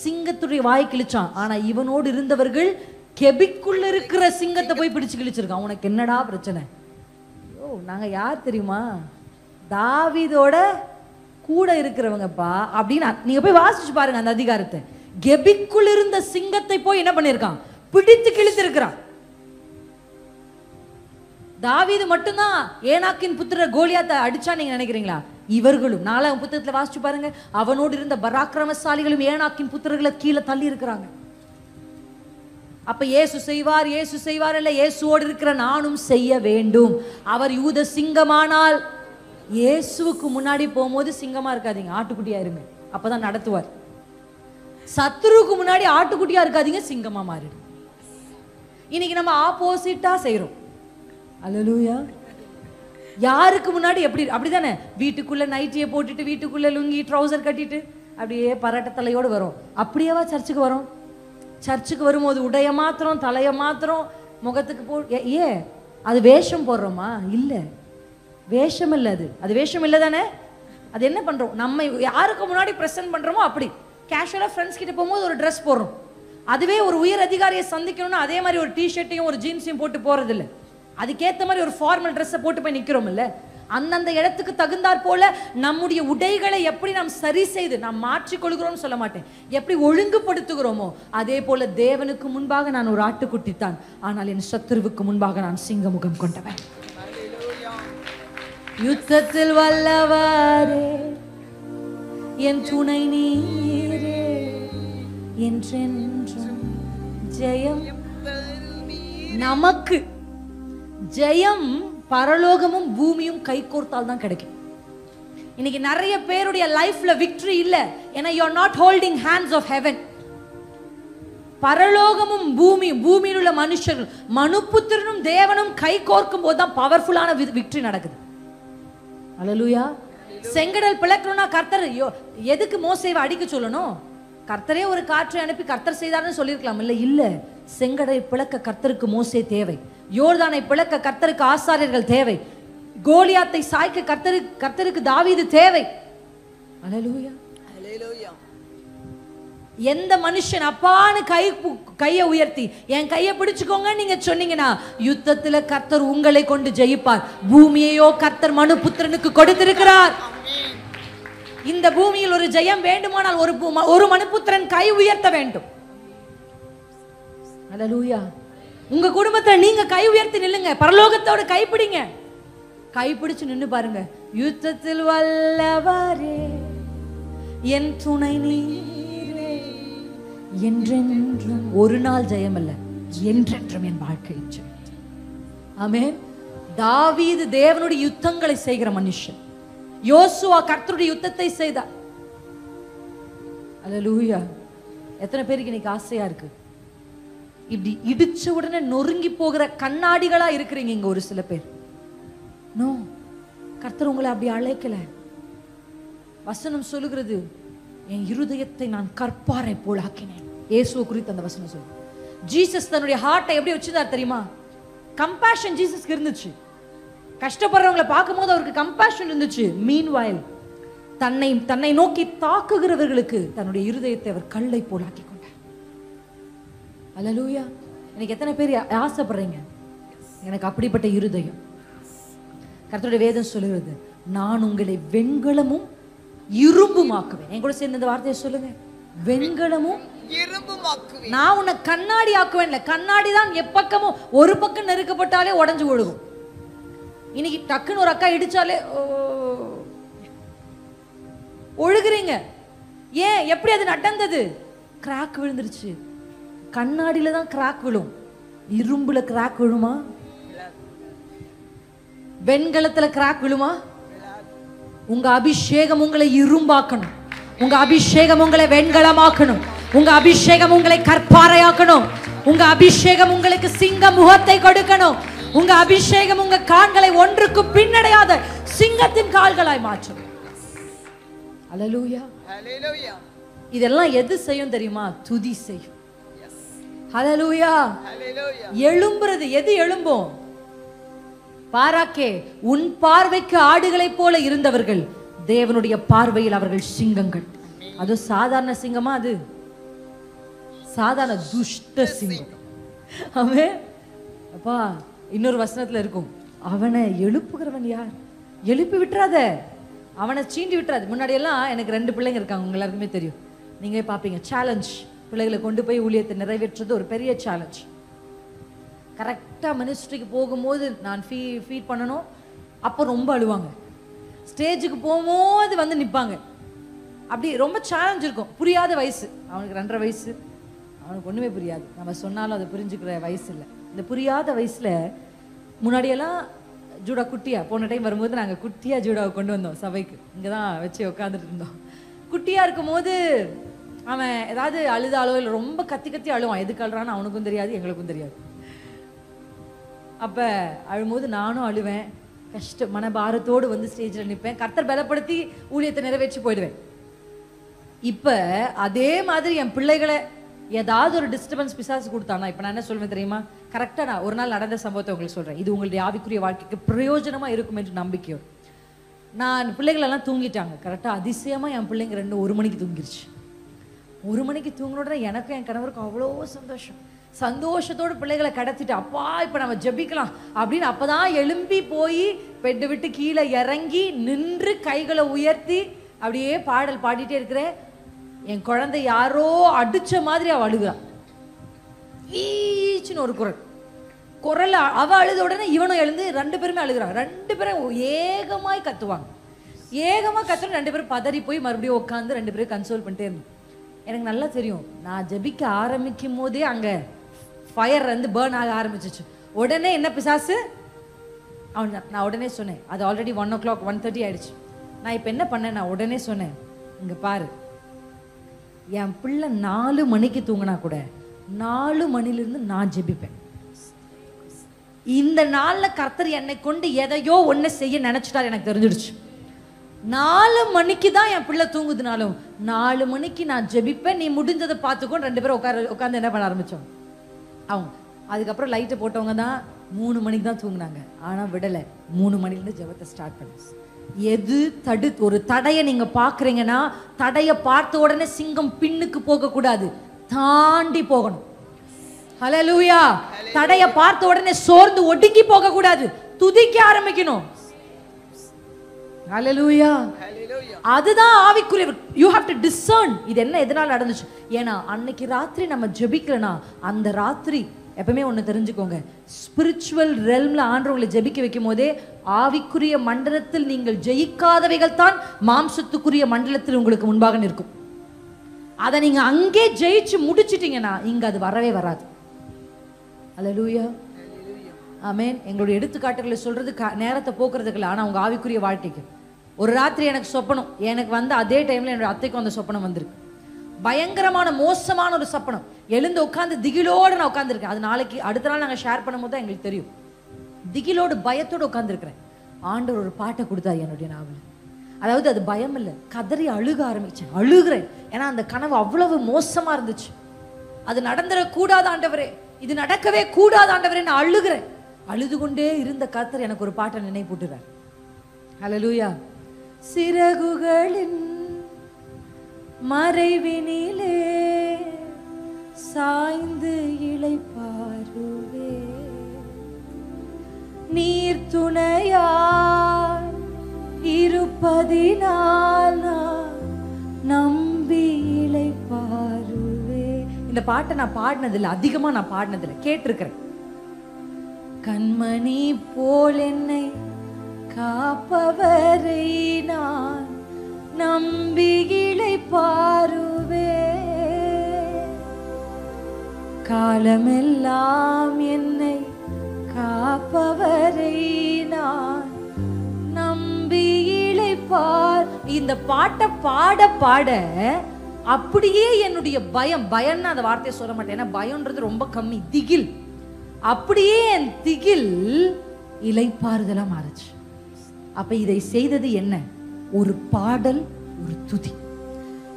Speaker 1: சிங்கத்துடைய வாய் கிழிச்சான். ஆனா இவனோடு இருந்தவர்கள் கெபிக்குள்ள இருக்கிற சிங்கத்தை போய் பிடிச்சு கிழிச்சிருக்கான். உனக்கு என்னடா பிரச்சனை? நாங்க யார் தெரியுமா? தாவீதோட கூட இருக்கிறவங்கப்பா அப்படின்னு நீங்க போய் வாசிச்சு பாருங்க அந்த அதிகாரத்தை. கெபிக்குள் இருந்த சிங்கத்தை போய் என்ன பண்ணிருக்கான்? பிடித்து கிழித்து இருக்கிறான். தாவீது மட்டும்தான் ஏனாக்கின் புத்திரர் கோலியாத்தை அடிச்சா நீங்க நினைக்கிறீங்களா? இவர்களும் 4ஆம் புத்தகத்துல வாசிச்சு பாருங்க. அவனோடு இருந்த பராக்கிரமசாலிகளும் ஏனாக்கின் புத்திரர்களை கீழே தள்ளி இருக்கிறாங்க. அப்ப இயேசு செய்வார் இல்ல, இயேசுவோடு இருக்கிற நானும் செய்ய வேண்டும். அவர் யூத சிங்கமானால் இயேசுவுக்கு முன்னாடி போகும்போது சிங்கமா இருக்காதீங்க, ஆட்டுக்குட்டியா இருங்க. அப்பதான் நடத்துவார். சத்துருவுக்கு முன்னாடி ஆட்டுக்குட்டியா இருக்காதீங்க, சிங்கமா மாறிடும். இன்னைக்கு நம்ம ஆப்போசிட்டா செய்யறோம். அல்லேலூயா. யாருக்கு முன்னாடி எப்படி அப்படிதானே? வீட்டுக்குள்ள நைட்டியை போட்டுட்டு வீட்டுக்குள்ள லுங்கி ட்ரௌசர் கட்டிட்டு அப்படியே பரட்ட தலையோடு வரும். அப்படியேவா சர்ச்சுக்கு வரும்? சர்ச்சுக்கு வரும்போது உடைய மாத்திரம், தலையை மாத்திரம், முகத்துக்கு ஏ அது வேஷம் போடுறோமா? இல்லை, வேஷம் இல்லை. அது வேஷம் இல்லை தானே. அது என்ன பண்றோம்? நம்ம யாருக்கு முன்னாடி ப்ரெசென்ட் பண்றோமோ அப்படி கேஷுவலா ஃப்ரெண்ட்ஸ் கிட்ட போகும்போது ஒரு ட்ரெஸ் போடுறோம். அதுவே ஒரு உயர் அதிகாரியை சந்திக்கணும்னா அதே மாதிரி ஒரு டிஷர்ட்டையும் ஒரு ஜீன்ஸையும் போட்டு போறது இல்லை. அதுக்கேற்ற மாதிரி ஒரு ஃபார்மல் ட்ரெஸ்ஸை போட்டு போய் நிற்கிறோம் இல்லை. அந்தந்த இடத்துக்கு தகுந்தாற் போல நம்முடைய உடைகளை எப்படி நாம் சரி செய்து நாம் மாற்றிக்கொள்கிறோம்னு சொல்ல மாட்டேன், எப்படி ஒழுங்குபடுத்துகிறோமோ அதே போல தேவனுக்கு முன்பாக நான் ஒரு ஆட்டுக்குட்டித்தான், ஆனால் என் சத்துருவுக்கு முன்பாக நான் சிங்க முகம் கொண்டவன். யுத்தத்தில் வல்லவரே என் துணை நீரே, என்றென்றும் ஜெயம் நமக்கு. ஜெயம் பரலோகமும் பூமியும் கைகோர்த்தால் தான் கிடைக்கும். இன்னைக்கு நிறைய பேருடைய லைஃப்ல விக்டரி இல்ல, ஏன்னா you are not holding hands of heaven. பரலோகமும் பூமியும், பூமியில் உள்ள மனுஷர்கள், மனுபுத்திரனும் தேவனும் கை கோர்க்கும் போது தான் பவர்ஃபுல்லான விக்டரி நடக்குது. அல்லேலூயா. செங்கடல் பிளக்கணும்னா கர்த்தர் எதுக்கு மோசேவை அடிக்க சொல்லணும்? கர்த்தரே ஒரு காற்றை அனுப்பி கர்த்தர் செய்தார்னு சொல்லியிருக்கலாம் இல்ல. இல்ல, செங்கடலை பிளக்க கர்த்தருக்கு மோசே தேவை, யோர்தானை பிளக்க கர்த்தருக்கு ஆசாரியர்கள் தேவை, கோலியாத்தை சாய்க்க கர்த்தருக்கு தாவீது தேவை. அல்லேலூயா.
Speaker 2: அல்லேலூயா.
Speaker 1: எந்த மனுஷன் அப்பான்னு கையை உயர்த்தி என் கையை பிடிச்சுக்கோங்க நீங்க சொன்னீங்கன்னா யுத்தத்துல கர்த்தர் உங்களை கொண்டு ஜெயிப்பார். பூமியையோ கர்த்தர் மனுபுத்திரனுக்கு கொடுத்திருக்கிறார். இந்த பூமியில் ஒரு ஜெயம் வேண்டுமானால் ஒரு மனுபுத்திரன் கை உயர்த்த வேண்டும். அல்லேலூயா. உங்க குடும்பத்துல நீங்க கை உயர்த்தி நில்லுங்க, பரலோகத்தோட கைப்பிடிங்க. கைப்பிடிச்சு நின்னு பாருங்க. யுத்தத்தில் வல்லவரே என் துணை நீரே, என்றென்றும். ஒரு நாள் ஜெயம் அல்ல, என்றென்றும் என் வாழ்க்கை ஜெயம். ஆமென். தாவீது தேவனுடைய யுத்தங்களை செய்கிற மனுஷன். யோசுவா கர்த்தருடைய யுத்தத்தை செய்தார். அல்லேலூயா. எத்தனை பேருக்கு இன்னைக்கு ஆசையா இருக்கு? இப்படி இடிச்ச உடனே நொறுங்கி போகிற கண்ணாடிகளா இருக்கிறீங்க இங்க ஒரு சில பேர். நோ, கர்த்தர் உங்களை அப்படி அழைக்கல. வசனம் சொல்லுகிறது, என் இருதயத்தை நான் கற்பாரை போலாக்கினேன். இயேசுவை குறித்து அந்த வசனம் சொல்லு. ஜீசஸ் தன்னுடைய ஹார்ட்டை எப்படி வச்சுதார் தெரியுமா? கம்பேஷன் ஜீசஸ்க்கு இருந்துச்சு. கஷ்டப்படுறவங்களை பார்க்கும்போது அவருக்கு கம்பேஷன் இருந்துச்சு. மீன்வாயில் தன்னை நோக்கி தாக்குகிறவர்களுக்கு தன்னுடைய இருதயத்தை அவர் கல்லை போலாக்கி கொண்டார். அல்லேலூயா. இன்னைக்கு எத்தனை பேர் ஆசைப்படுறீங்க எனக்கு அப்படிப்பட்ட இருதயம்? கர்த்தருடைய வேதம் சொல்லுகிறது, நான் உங்களை வெண்கலமும் இரும்புமாக்குவேன். என் கூட சேர்ந்து இந்த வார்த்தையை சொல்லுங்க, வெண்கலமும்
Speaker 2: இரும்புமாக்குவேன்.
Speaker 1: நான் உன்னை கண்ணாடி ஆக்குவேன்ல. கண்ணாடி தான் எப்பக்கமும் ஒரு பக்கம் நெருக்கப்பட்டாலே உடஞ்சு ஒழுகும். இன்னைக்கு டக்குன்னு ஒரு அக்கா இடிச்சாலே ஒழுகுறீங்க. ஏன்? எப்படி அது நடந்தது? கிராக் விழுந்துருச்சு. கண்ணாடியில தான் கிராக் விழும், இரும்புல கிராக் விழுமா? வெண்கலத்துல கிராக் விழுமா? உங்க அபிஷேகம் உங்களை இரும்பாக்கணும். உங்க அபிஷேகம் உங்களை வெண்கலமாக்கணும். உங்க அபிஷேகம் உங்களை கற்பாரையாக்கணும். உங்க அபிஷேகம் உங்களுக்கு சிங்க முகத்தை கொடுக்கணும். உங்க அபிஷேகம் உங்க கால்களை ஒன்றுக்கு பின்னடையாத சிங்கத்தின் கால்களாய் மாற்றும். அல்லேலூயா.
Speaker 2: அல்லேலூயா.
Speaker 1: இதெல்லாம் எது செய்யும் தெரியுமா? துதி செய்யும். அல்லேலூயா.
Speaker 2: அல்லேலூயா.
Speaker 1: எழும்புறது எது எழும்பும்? பாராக்கே, உன் பார்வைக்கு ஆடுகளைப் போல இருந்தவர்கள் தேவனுடைய பார்வையில் அவர்கள் சிங்கங்கள். அது சாதாரண சிங்கமா? அது சாதாரண துஷ்ட சிங்கம். ஆமென். அப்பா, இன்னொரு வசனத்துல இருக்கும், அவனை எழுப்புகிறவன் யார்? எழுப்பி விட்டுறாத, அவனை சீண்டி விட்டுறாது. முன்னாடி எல்லாம் எனக்கு 2 பிள்ளைங்க இருக்காங்க, உங்க எல்லாருக்குமே தெரியும். நீங்க பாப்பீங்க, சேலஞ்ச். பிள்ளைகளை கொண்டு போய் ஊழியத்தை நிறைவேற்றுறது ஒரு பெரிய சேலஞ்ச். கரெக்டாக மினிஸ்ட்ரிக்கு போகும்போது நான் ஃபீட் பண்ணணும். அப்போ ரொம்ப அழுவாங்க. ஸ்டேஜுக்கு போகும்போது வந்து நிற்பாங்க. அப்படி ரொம்ப சேலஞ்ச் இருக்கும். புரியாத வயசு. அவனுக்கு 2.5 வயசு. அவனுக்கு ஒன்றுமே புரியாது. நம்ம சொன்னாலும் அதை புரிஞ்சுக்கிற வயசு இல்லை. இந்த புரியாத வயசில் முன்னாடியெல்லாம் ஜூடா குட்டியா, போன டைம் வரும்போது நாங்கள் குட்டியாக ஜூடாவை கொண்டு வந்தோம் சபைக்கு. இங்கே தான் வச்சு உட்காந்துட்டு இருந்தோம். குட்டியாக இருக்கும் போது அவன் ஏதாவது அழுதாலோ இல்லை ரொம்ப கத்தி அழுவான். எதுக்கு அழுறான்னு அவனுக்கும் தெரியாது, எங்களுக்கும் தெரியாது. அப்போ அழும்போது நானும் அழுவேன். மனபாரத்தோடு வந்து ஸ்டேஜில் நிற்பேன். கர்த்தர் பலப்படுத்தி ஊழியத்தை நிறைவேற்றி போயிடுவேன். இப்போ அதே மாதிரி என் பிள்ளைகளை ஏதாவது ஒரு டிஸ்டர்பன்ஸ் பிசாசு கொடுத்தானா, இப்போ நான் என்ன சொல்வேன் தெரியுமா? கரெக்டாக நான் ஒரு நாள் நடந்த சம்பவத்தை உங்களுக்கு சொல்கிறேன். இது உங்களுடைய ஆவிக்குரிய வாழ்க்கைக்கு பிரயோஜனமாக இருக்கும் என்று நம்பிக்கையோடு. நான் பிள்ளைகளெல்லாம் தூங்கிட்டாங்க. கரெக்டாக அதிசயமாக என் பிள்ளைங்க 1 மணிக்கு தூங்கிருச்சு. 1 மணிக்கு தூங்கினோட எனக்கும் என் கணவருக்கும் அவ்வளோ சந்தோஷத்தோடு பிள்ளைகளை கடத்திட்டு, அப்பா இப்போ நம்ம ஜெபிக்கலாம் அப்படின்னு அப்போதான் எழும்பி போய் பெட்டு விட்டு கீழே இறங்கி நின்று கைகளை உயர்த்தி அப்படியே பாடல் பாடிட்டே இருக்கிறேன். என் குழந்தை யாரோ அடிச்ச மாதிரி அவள் அழுகுறான். வீச்சுன்னு ஒரு குரல் அவ அழுத உடனே இவனும் எழுந்து 2 பேருமே அழுகுறாங்க. 2 பேரும் ஏகமாய் கத்துவாங்க. ஏகமாக கத்துன்னு 2 பேரும் பதறி போய் மறுபடியும் உட்காந்து 2 பேரும் கன்சோல் பண்ணிட்டே இருந்தோம். எனக்கு நல்லா தெரியும், நான் ஜெபிக்க ஆரம்பிக்கும் போதே அங்கே ஃபயர் வந்து பேர்ன் ஆக ஆரம்பிச்சிச்சு. உடனே என்ன பிசாசு நான் உடனே சொன்னேன். அது ஆல்ரெடி 1 o'clock 1:30 ஆயிடுச்சு. நான் இப்போ என்ன பண்ணேன், நான் உடனே சொன்னேன், இங்கே பாரு, என் பிள்ளை 4 மணிக்கு தூங்கினா கூட 4 மணிலிருந்து நான் ஜெபிப்பேன். இந்த நாளில் கர்த்தர் என்னை கொண்டு எதையோ ஒன்று செய்ய நினைச்சிட்டார். எனக்கு தெரிஞ்சிடுச்சு. 4 மணிக்கு தான் என் பிள்ளை தூங்குதுனாலும் 4 மணிக்கு நான் ஜெபிப்பேன், நீ முடிஞ்சதை பார்த்துக்கோ. 2 பேரும் உட்காந்து என்ன பண்ண ஆரம்பித்தோம். அவங்க அதுக்கப்புறம் லைட்டை போட்டவங்க தான் 3 மணிக்கு தான் தூங்கினாங்க. ஆனால் விடலை, 3 மணிலேருந்து ஜெபத்தை ஸ்டார்ட் பண்ணு. எது ஒரு தடையை நீங்க பாக்குறீங்கன்னா, தடையை பார்த்த உடனே சிங்கம் பின்னுக்கு போக கூடாது, தாண்டி போகணும். ஹல்லேலூயா. தடையை பார்த்த உடனே சோர்ந்து ஒடுங்கி போக கூடாது, துதிக்க ஆரம்பிக்கணும். ஹல்லேலூயா. அதுதான் ஆவிக்குரிய. யூ ஹேவ் டு டிசர்ன் இது என்ன எதனால நடந்துச்சு. ஏன்னா அன்னைக்கு ராத்திரி நம்ம ஜெபிக்கலனா, அந்த ராத்திரி எப்பவுமே ஒன்று தெரிஞ்சுக்கோங்க, ஸ்பிரிச்சுவல் ரெல்ம்ல ஆண்டவர்களை ஜெபிக்க வைக்கும் போதே ஆவிக்குரிய மண்டலத்தில் நீங்கள் ஜெயிக்காதவைகள் தான் மாம்சத்துக்குரிய மண்டலத்தில் உங்களுக்கு முன்பாக நிற்கும். அதை நீங்க அங்கே ஜெயிச்சு முடிச்சிட்டீங்கன்னா இங்க அது வரவே வராது. அல்லேலூயா, ஆமென். எங்களுடைய எடுத்துக்காட்டுகளை சொல்றது நேரத்தை போக்குறதுக்குள்ள, ஆனா உங்க ஆவிக்குரிய வாழ்க்கைக்கு. ஒரு ராத்திரி எனக்கு சொப்பனம், எனக்கு வந்து அதே டைம்ல என்னோட அத்தைக்கும் அந்த சொப்பனம் வந்திருக்கு. பயங்கரமான மோசமான ஒரு சொப்பனம். எழுந்து உட்காந்து திகிலோடு நான் உட்காந்துருக்கேன். அது நாளைக்கு அடுத்த நாள் நாங்கள் ஷேர் பண்ணும் போது தான் எங்களுக்கு தெரியும். திகிலோடு பயத்தோடு உட்காந்துருக்கிறேன். ஆண்டவர் ஒரு பாட்டை கொடுத்தாரு என்னுடைய நாவல். அதாவது அது பயம் இல்லை, கதறி அழுக ஆரம்பிச்சேன். அழுகிறேன், ஏன்னா அந்த கனவு அவ்வளவு மோசமா இருந்துச்சு. அது நடந்துடக்கூடாது ஆண்டவரே, இது நடக்கவே கூடாது ஆண்டவரே, நான் அழுகிறேன். அழுது கொண்டே இருந்த கர்த்தர் எனக்கு ஒரு பாட்டை நினைப்பூட்டுறார். ஹல்லேலூயா. சிறகுகளின் மறைவினிலே சாய்ந்து இளைப்பாருவே, நீர் துணையாய் இருப்பதினால் நான் நம்பி இளைப்பாருவே. இந்த பாட்டை நான் பாடினதில்லை, அதிகமா நான் பாடினதில்லை, கேட்டிருக்கிறேன். கண்மணி போல் என்னை காப்பவரை நான் நம்பி இளைப்பாருவே, காலமெல்லாம் என்னை காப்பவரை நான் நம்பி இளைப்பார். இந்த பாட்டை பாட பாட அப்படியே என்னுடைய பயம்னா அந்த வார்த்தையை சொல்ல மாட்டேன், ஏன்னா பயம்ன்றது ரொம்ப கம்மி, திகில். அப்படியே என் திகில் இளைப்பாறுதலா மாறுச்சு. அப்ப இதை செய்தது என்ன? ஒரு பாடல், ஒரு துதி.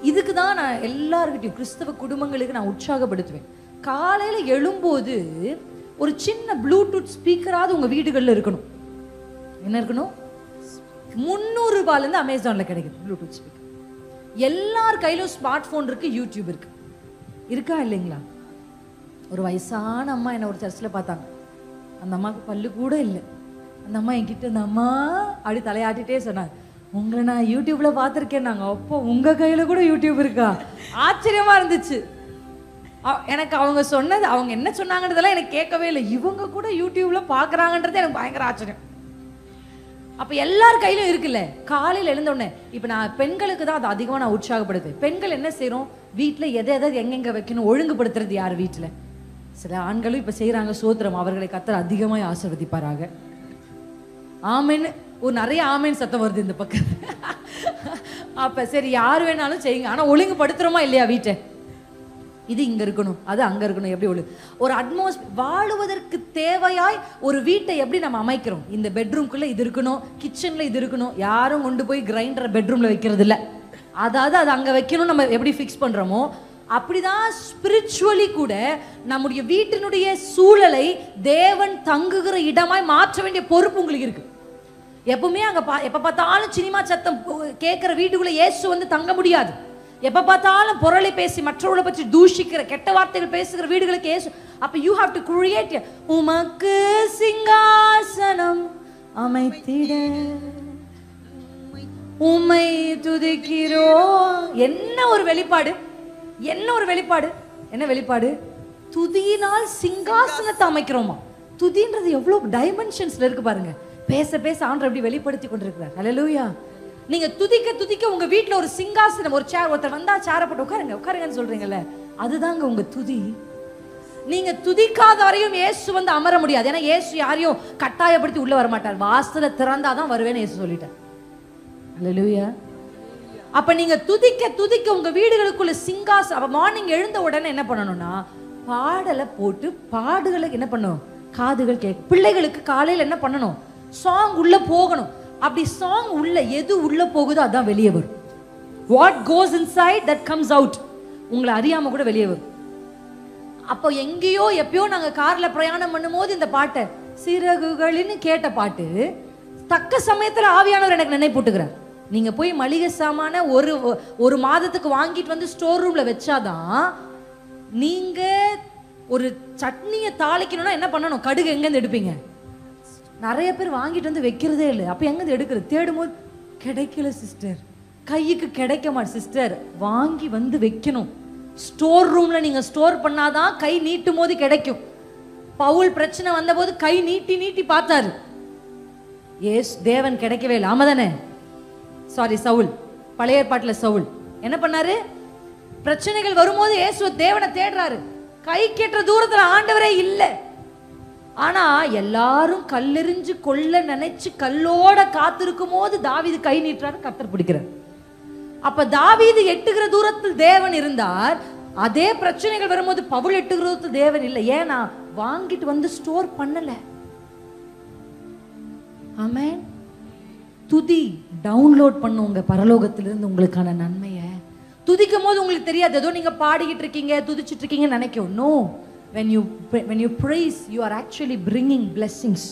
Speaker 1: இதுக்கு தான் நான் எல்லார்கிட்டையும், கிறிஸ்தவ குடும்பங்களுக்கு நான் உற்சாகப்படுத்துவேன். காலையில எழும்போது ஒரு சின்ன ப்ளூடூத் ஸ்பீக்கராவது உங்க வீடுகளில் இருக்கணும். என்ன இருக்கணும்? 300 ரூபாயிலிருந்து அமேசான்ல கிடைக்குது ப்ளூடூத் ஸ்பீக்கர். எல்லார் கையிலும் ஸ்மார்ட் போன் இருக்கு, யூடியூப் இருக்கு. இருக்கா இல்லைங்களா? ஒரு வயசான அம்மா என்னை ஒரு சர்ச்சில் பார்த்தாங்க. அந்த அம்மாவுக்கு பல்லு கூட இல்லை. அந்த அம்மா என்கிட்ட, அந்த அம்மா அப்படி தலையாட்டிகிட்டே சொன்னாங்க, உங்களை நான் யூடியூப்ல பார்த்துருக்கேன். நாங்கள் அப்போ உங்க கையில கூட யூடியூப் இருக்கா? ஆச்சரியமா இருந்துச்சு எனக்கு. அவங்க சொன்னது, அவங்க என்ன சொன்னாங்கன்றதெல்லாம் எனக்கு கேட்கவே இல்லை. இவங்க கூட யூடியூப்ல பார்க்குறாங்கன்றது எனக்கு பயங்கர ஆச்சரியம். அப்போ எல்லார் கையிலும் இருக்குல்ல. காலையில் எழுந்தோடனே இப்போ நான் பெண்களுக்கு தான் அதை அதிகமாக நான் உற்சாகப்படுத்துவேன். பெண்கள் என்ன செய்கிறோம், வீட்டில் எதை எங்கெங்கே வைக்கணும் ஒழுங்குபடுத்துறது யார் வீட்டில்? சில ஆண்களும் இப்போ செய்கிறாங்க. சோத்திரம், அவர்களை கர்த்தர் அதிகமாக ஆசீர்வதிப்பாராக. ஆமேன்னு ஒரு நிறைய ஆமேன் சத்தம் வருது இந்த பக்கம். அப்போ சரி, யார் வேணாலும் செய்யுங்க, ஆனால் ஒழுங்குபடுத்துகிறோமா இல்லையா வீட்டை? இது இங்க இருக்கணும், அது அங்க இருக்கணும். எப்படி ஒரு வாழுவதற்கு தேவையாய் ஒரு வீட்டை எப்படி நம்ம அமைக்கிறோம்? இந்த பெட்ரூம்குள்ள இது இருக்கணும், கிச்சன்ல இது இருக்கணும். யாரும் கொண்டு போய் கிரைண்டரை பெட்ரூம்ல வைக்கிறது இல்லை. அதாவது அது அங்க வைக்கணும் நம்ம எப்படி ஃபிக்ஸ் பண்றோமோ அப்படிதான் ஸ்பிரிச்சுவலி கூட நம்முடைய வீட்டினுடைய சூழலை தேவன் தங்குகிற இடமாய் மாற்ற வேண்டிய பொறுப்பு உங்களுக்கு இருக்கு. எப்பவுமே அங்க எப்ப பார்த்தாலும் சினிமா சத்தம் கேட்கிற வீட்டுக்குள்ள இயேசு வந்து தங்க முடியாது. எப்ப பார்த்தாலும் பொருளை பேசி மற்றவர்களை பற்றி தூஷிக்கிற கெட்ட வார்த்தைகள் பேசுகிற வீடுகளுக்கு இயேசு. அப்ப யூ ஹேவ் டு கிரியேட் உமக்கு சிங்காசனம் அமைத்திட உம்மை துதிக்கிறோம். என்ன ஒரு வெளிப்பாடு, என்ன ஒரு வெளிப்பாடு, என்ன வெளிப்பாடு? துதியினால் சிங்காசனத்தை அமைக்கிறோமா? துதின்றது எவ்வளவு டைமென்ஷன்ஸ்ல இருக்கு பாருங்க. பேச பேச ஆண்டவர் எப்படி வெளிப்படுத்தி கொண்டிருக்கிறார். ஹல்லேலூயா. நீங்க துதிக்க துதிக்க உங்க வீட்டுல ஒரு சிங்காசனம், ஒரு சேர், ஒருத்தர் வந்தா சேரை போட்டு உட்காருங்கன்னு சொல்றீங்கல்ல, அதுதாங்க உங்க துதி. நீங்க துதிக்காத வரையும் இயேசு வந்து அமர முடியாது. ஏன்னா இயேசு யாரையும் கட்டாயப்படுத்தி உள்ள வர மாட்டார். வாசலை திறந்தாதான் வருவேன்னு இயேசு சொல்லிட்டார். ஹல்லேலூயா. அப்ப நீங்க துதிக்க துதிக்க உங்க வீடுகளுக்குள்ள சிங்காசனம். அப்ப மார்னிங் எழுந்த உடனே என்ன பண்ணணும்னா பாடலை போட்டு பாடுகளுக்கு என்ன பண்ணணும், காதுகள் கேட்க. பிள்ளைகளுக்கு காலையில் என்ன பண்ணணும், சாங் உள்ள போகணும். அப்படி சாங் உள்ள எது உள்ள போகுதோ அதான் வெளியே வரும். What goes inside that comes out. உங்களை அறியாம கூட வெளியே வரும். அப்போ எங்கேயோ எப்பயோ நாங்க கார்ல பிரயாணம் பண்ணும்போது இந்த பாட்டை சிறகுகளின்னு கேட்ட பாட்டு தக்க சமயத்துல ஆவியானவர் எனக்கு நினைப்பூட்டுகிறார். நீங்க போய் மளிகை சாமான ஒரு மாதத்துக்கு வாங்கிட்டு வந்து ஸ்டோர் ரூம்ல வச்சாதான், நீங்க ஒரு சட்னியை தாளிக்கணும்னா என்ன பண்ணணும், கடுகு எங்கேருந்து எடுப்பீங்க? நிறைய பேர் வாங்கிட்டு வந்து வைக்கிறதே இல்லை. அப்ப எங்க எடுக்கிறது? தேடும்போது கிடைக்கல சிஸ்டர், கைக்கு கிடைக்க மாட்டேன் சிஸ்டர். வாங்கி வந்து வைக்கணும். ஸ்டோர் ரூம்ல நீங்க ஸ்டோர் பண்ணாதான் கை நீட்டும் போது கிடைக்கும். பவுல் பிரச்சனை வந்த போது கை நீட்டி நீட்டி பார்த்தாரு. ஏஸ் தேவன் கிடைக்கவே இல்லை. ஆமாதானே? சாரி, சவுல், பழைய ஏற்பாட்டுல சவுல் என்ன பண்ணாரு? பிரச்சனைகள் வரும்போது இயேசு தேவனை தேடுறாரு. கை கேட்ட தூரத்துல ஆண்டவரே இல்லை. ஆனா எல்லாரும் கல்லெறிஞ்சு கொல்ல நினைச்சு கல்லோட காத்திருக்கும் போது தாவீது கை நீட்டுறாரு, கர்த்தர் பிடிக்கிறார். அப்ப தாவீது எட்டுகிற தூரத்தில் தேவன் இருந்தார். அதே பிரச்சனைகள் வரும்போது பவுல் எட்டுகிற தூரத்தில் தேவன் இல்லை. ஏன்னா வாங்கிட்டு வந்து ஸ்டோர் பண்ணல. ஆமென். துதி டவுன்லோட் பண்ணுங்க பரலோகத்திலிருந்து உங்களுக்கான நன்மையை. துதிக்கும் போது உங்களுக்கு தெரியாது, ஏதோ நீங்க பாடிக்கிட்டு இருக்கீங்க துதிச்சிட்டு இருக்கீங்க நினைக்கும். No, when you praise you are actually bringing blessings.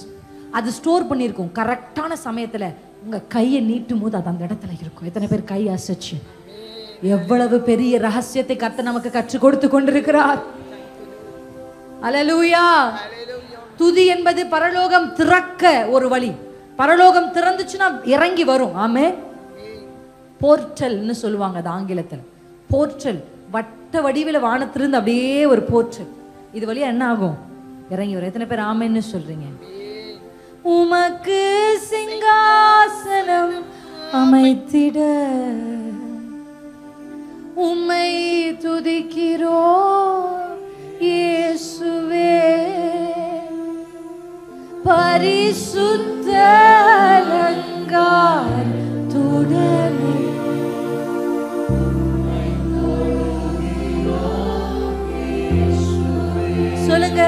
Speaker 1: அது ஸ்டோர் பண்ணியிருக்கும். கரெக்டான சமயத்துல உங்க கையை நீட்டும் போது அது அந்த இடத்துல இருக்கும். எத்தனை பேர் கை அசைச்சு எவ்வளவு பெரிய ரகசியத்தை கர்த்தர் நமக்கு கற்றுக் கொடுத்து கொண்டிருக்கிறார். அல்லேலூயா. துதி என்பது பரலோகம் திறக்க ஒரு வழி. பரலோகம் திறந்துச்சுன்னா இறங்கி வரும். ஆமே. போர்ட்டல்னு சொல்லுவாங்க அது ஆங்கிலத்தில். போர்ட்டல், வட்ட வடிவில் வானத்திலிருந்து அப்படியே ஒரு போர்ட்டல். இது வழியா என்ன ஆகும்? இறங்கி வரும். எத்தனை பேர் ஆமேன்னு சொல்றீங்க? உமக்கு சிங்காசனம் அமைத்திட உம்மை துதிக்கிறோம் இயேசுவே, பரிசுத்த அலங்காரத்துடனே சொல்லுங்க.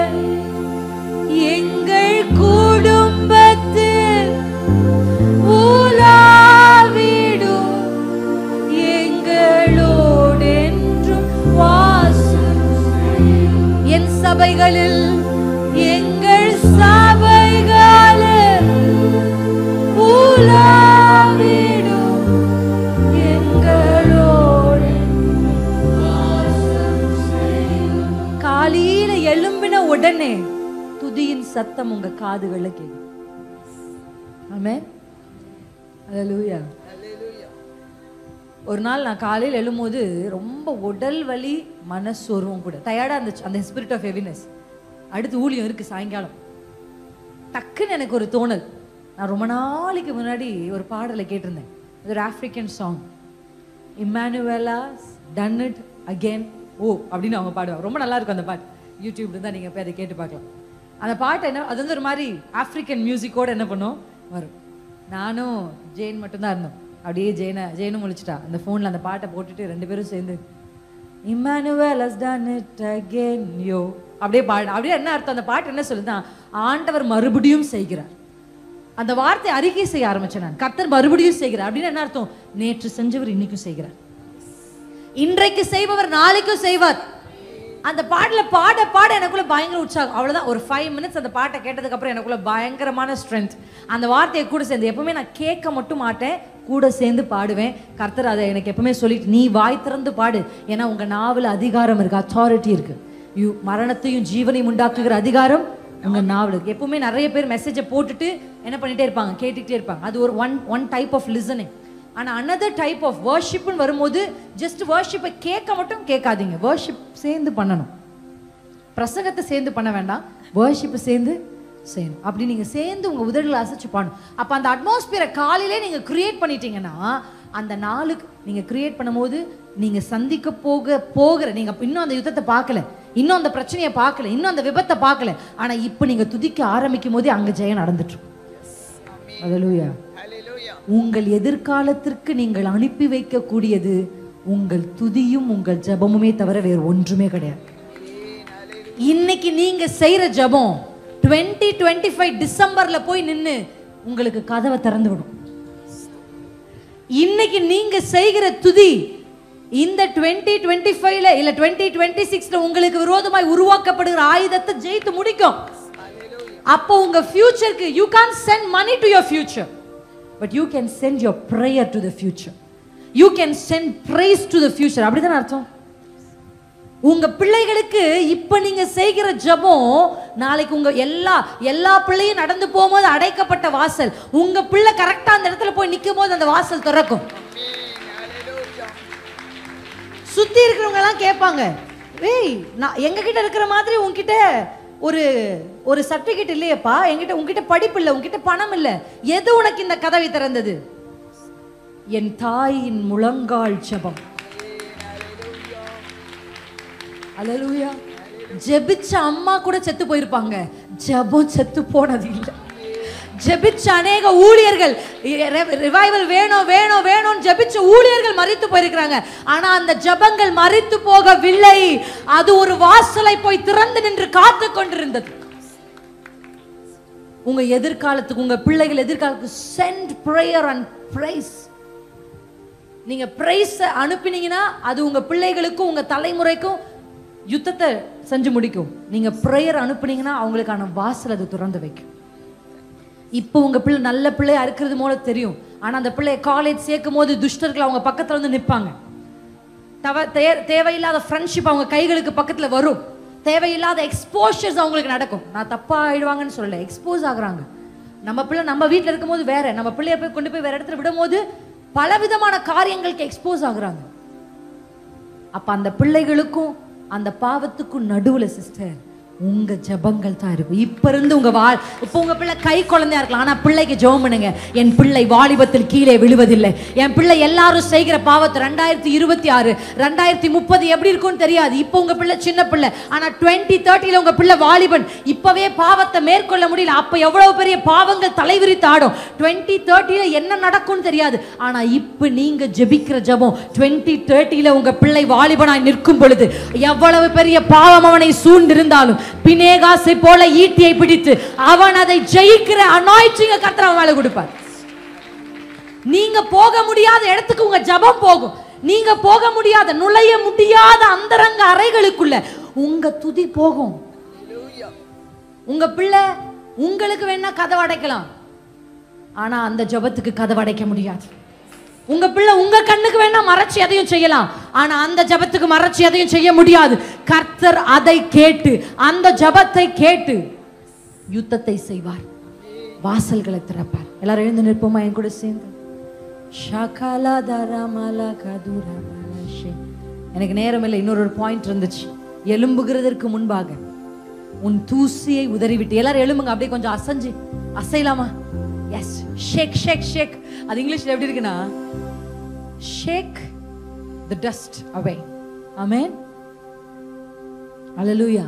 Speaker 1: எங்கள் குடும்பத்தில் உலாவிடும் எங்களோடென்றும் வாசம், என் சபைகளில் எங்கள் சபைகளில் உலாவிடும் எங்களோடு காலையில எழும்பின உடனே துதியின் சத்தம் உங்க காதுகளை கேட்கும். ஆமென். அல்லேலூயா. ஒரு நாள் நான் காலையில் எழும்போது ரொம்ப உடல் வலி, மனசோர்வும் கூட, டயர்டா இருந்துச்சு. அந்த ஸ்பிரிட் ஆஃப் ஹெவினஸ். அடுத்து ஊழியம் இருக்கு சாயங்காலம். டக்குன்னு எனக்கு ஒரு தோணல். நான் ரொம்ப நாளைக்கு முன்னாடி ஒரு பாடலை கேட்டிருந்தேன். அது ஒரு African song. Emmanuel has done it again oh அப்படின்னு அவங்க பாடுவாங்க. ரொம்ப நல்லா இருக்கும் அந்த பாட்டு. யூடியூப்ல இருந்தால் நீங்கள் போய் அதை கேட்டு பார்க்கலாம். அந்த பாட்டு என்ன, அது வந்து ஒரு மாதிரி ஆப்பிரிக்கன் மியூசிக்கோடு என்ன பண்ணும் வரும். நானும் ஜெயின் மட்டும்தான் இருந்தோம். அப்படியே ஜெயினும் முழிச்சிட்டா அந்த ஃபோனில் அந்த பாட்டை போட்டுட்டு ரெண்டு பேரும் சேர்ந்து Emmanuel has done it again yo. அப்படியே பாடு. அப்படியே என்ன அர்த்தம்? அந்த பாட்டு என்ன சொல்லுதான்? ஆண்டவர் மறுபடியும் செய்கிறார். அந்த வார்த்தை அறிக்கை செய்ய ஆரம்பிச்சேன் நான். கர்த்தர் மறுபடியும் செய்கிறார் அப்படின்னு என்ன அர்த்தம்? நேற்று செஞ்சவர் இன்னைக்கும் செய்கிறார், இன்றைக்கு செய்பவர் நாளைக்கும் செய்வார். அந்த பாட்டுல பாட பாட எனக்குள்ள பயங்கர உற்சாகம். அவ்வளவுதான். ஒரு 5 minutes அந்த பாட்டை கேட்டதுக்கு அப்புறம் எனக்குள்ள பயங்கரமான ஸ்ட்ரென்த். அந்த வார்த்தையை கூட சேர்ந்து எப்பவுமே நான் கேட்க மட்டும் மாட்டேன், கூட சேர்ந்து பாடுவேன். கர்த்தர் அதை எனக்கு எப்பவுமே சொல்லிட்டு, நீ வாய் திறந்து பாடு, ஏன்னா உங்க நாவல அதிகாரம் இருக்கு, அத்தாரிட்டி இருக்கு. மரணத்தையும் ஜீவனையும் உண்டாக்குகிற அதிகாரம் உங்க நாவலுக்கு. எப்பவுமே நிறைய பேர் மெசேஜை போட்டுட்டு என்ன பண்ணிட்டே இருப்பாங்க, கேட்டுக்கிட்டே இருப்பாங்க. அது ஒரு ஒன் டைப் ஆஃப் லிசனிங். ஆனா another type of worshipன்னு வரும்போது ஜஸ்ட் வர்ஷிப்பை கேட்க மட்டும் கேட்காதீங்க, வர்ஷிப் சேர்ந்து பண்ணணும். பிரசங்கத்தை சேர்ந்து பண்ண வேண்டாம், வர்ஷிப்பை சேர்ந்து செய்யணும். அப்படி நீங்க சேர்ந்து உங்க உதடுகளை அசைச்சு பாடணும். அப்ப அந்த அட்மாஸ்பியரை காலையிலே நீங்க கிரியேட் பண்ணிட்டீங்கன்னா, அந்த நாளுக்கு நீங்க கிரியேட் பண்ணும்போது நீங்க சந்திக்க போகிற நீங்க இன்னும் அந்த யுத்தத்தை பார்க்கல, இன்னும் அந்த பிரச்சனையை பார்க்கல, இன்னும் அந்த விபத்தை பார்க்கல, ஆனா இப்ப நீங்க துதிக்க ஆரம்பிக்கும் போதே அங்க ஜெயம் நடந்துட்டு. ஹல்லேலூயா. உங்கள் எதிர்காலத்திற்கு நீங்கள் அனுப்பி வைக்கக்கூடியது உங்கள் துதியும் உங்கள் ஜெபமுமே தவிர வேறு ஒன்றுமே கிடையாது. இன்னைக்கு நீங்க செய்யற ஜெபம் 2025 டிசம்பர்ல போய் நின்னு உங்களுக்கு கதவை திறந்து விடும். இன்னைக்கு நீங்க செய்கிற துதி இந்த 2025ல இல்ல 2026ல உங்களுக்கு விரோதமாய் உருவாக்கப்படுகிற ஆயுதத்தை ஜெயித்து முடிக்கும். அப்போ உங்க ஃபியூச்சருக்கு you can't send money to your future, but you can send your prayer to the future. You can send praise to the future. அப்படிதான் அர்த்தம். உங்க பிள்ளைகளுக்கு இப்ப நீங்க செய்கிற ஜெபம் நாளைக்கு உங்க எல்லா பிள்ளையும் நடந்து போகும்போது அடைக்கப்பட்ட வாசல், உங்க பிள்ளை கரெக்டா அந்த இடத்துல போய் நிக்கும் போது அந்த வாசல் திறக்கும். சுத்தி இருக்கிறவங்க எல்லாம் கேட்பாங்க, ஏய் நான் எங்க கிட்ட இருக்கிற மாதிரி உன்கிட்ட ஒரு சர்டிபிகேட் இல்லையப்பா, உன்கிட்ட படிப்பு இல்லை, உன்கிட்ட பணம் இல்லை, எது உனக்கு இந்த கதவை திறந்தது? என் தாயின் முழங்கால் ஜெபம். அல்லேலூயா. ஜெபிச்ச அம்மா கூட செத்து போயிருப்பாங்க, ஜெபம் செத்து போனது இல்லை. ஜெபிச்ச அநேக ஊழியர்கள், ரிவைவல் வேணும் வேணும் வேணும் ஜெபிச்ச ஊழியர்கள் மரித்து போயிருக்கிறாங்க. ஆனா அந்த ஜெபங்கள் மரித்து போகவில்லை, அது ஒரு வாசலை போய் திறந்து நின்று காத்து கொண்டிருந்தது. உங்க எதிர்காலத்துக்கு, உங்க பிள்ளைகள் எதிர்காலத்துக்கு send prayer and praise. நீங்க பிரைஸ் அனுப்பினீங்கன்னா அது உங்க பிள்ளைகளுக்கும் உங்க தலைமுறைக்கும் யுத்தத்தை செஞ்சு முடிக்கும். நீங்க பிரேயர் அனுப்புனீங்கன்னா அவங்களுக்கான வாசல் அது திறந்து வைக்கும். இப்போ உங்க பிள்ளை நல்ல பிள்ளையா இருக்கிறது போல தெரியும், ஆனா அந்த பிள்ளைய காலேஜ் சேர்க்கும் போது துஷ்டர்கள் அவங்க பக்கத்துல வந்து நிற்பாங்க. தேவையில்லாத ஃப்ரெண்ட்ஷிப் அவங்க கைகளுக்கு பக்கத்துல வரும், தேவையில்லாத எக்ஸ்போஷர்ஸ் அவங்களுக்கு நடக்கும். நான் தப்பா ஆயிடுவாங்கன்னு சொல்லல, எக்ஸ்போஸ் ஆகுறாங்க. நம்ம பிள்ளை நம்ம வீட்டில் இருக்கும் போது வேற, நம்ம பிள்ளைய போய் கொண்டு போய் வேற இடத்துல விடும் போது பலவிதமான காரியங்களுக்கு எக்ஸ்போஸ் ஆகுறாங்க. அப்ப அந்த பிள்ளைகளுக்கும் அந்த பாவத்துக்கும் நடுவுல சிஸ்டர் உங்க ஜெபங்கள் தான் இருக்கும். இப்ப இருந்து இப்போ உங்க பிள்ளை கை குழந்தையா இருக்கலாம், ஆனா பிள்ளைக்கு ஜெபம் பண்ணுங்க, என் பிள்ளை வாலிபத்தில் கீழே விழுவதில்லை. என் பிள்ளை எல்லாரும் செய்கிற பாவத்தை 2026 2030 எப்படி இருக்கும்னு தெரியாது. இப்போ உங்க பிள்ளை சின்ன பிள்ளை, ஆனா 2030ல உங்க பிள்ளை வாலிபன், இப்பவே பாவத்தை மேற்கொள்ள முடியல. அப்ப எவ்வளவு பெரிய பாவங்கள் தலைவிரித்து ஆடும். 2030ல என்ன நடக்கும்னு தெரியாது. ஆனா இப்ப நீங்க ஜெபிக்கிற ஜெபம் 2030ல உங்க பிள்ளை வாலிபனாய் நிற்கும் பொழுது எவ்வளவு பெரிய பாவம் அவனை சூழ்ந்திருந்தாலும் பினேகாசை போல ஈட்டியை பிடித்து அவன் அதை ஜெயிக்கிற அனாயிண்டிங் கர்த்தர் அவன் மேல கொடுப்பார். நீங்க போக முடியாத இடத்துக்கு உங்க ஜெபம் போகும். நீங்க போக முடியாத, நுழைய முடியாத அந்தரங்க அறைகளுக்குள்ள உங்க துதி போகும். உங்க பிள்ளை உங்களுக்கு வேணா கதவை அடைக்கலாம், ஆனா அந்த ஜெபத்துக்கு கதவை அடைக்க முடியாது. உங்க பிள்ளை உங்க கண்ணுக்கு வேணா மறைச்சு எதையும் செய்யலாம், ஆனா அந்த ஜெபத்துக்கு மறைச்சு எதையும் செய்ய முடியாது. கர்த்தர் அதை கேட்டு, அந்த ஜெபத்தை கேட்டு யுத்தத்தை செய்வார், வாசல்களை திறப்பார். எல்லாரும் எழுந்து நிற்போமா என் கூட சேர்ந்து? எனக்கு நேரம் இல்லை, இன்னொரு பாயிண்ட் இருந்துச்சு. எலும்புகிறதற்கு முன்பாக உன் தூசியை உதறிவிட்டு. எல்லாரும் எழும்புங்க, அப்படியே கொஞ்சம் அசையலாமா? எஸ், ஷேக் ஷேக் ஷேக். அது இங்கிலீஷ்ல எப்படி இருக்குன்னா, ஷேக் தி டஸ்ட் அவே. ஆமென், அல்லேலூயா.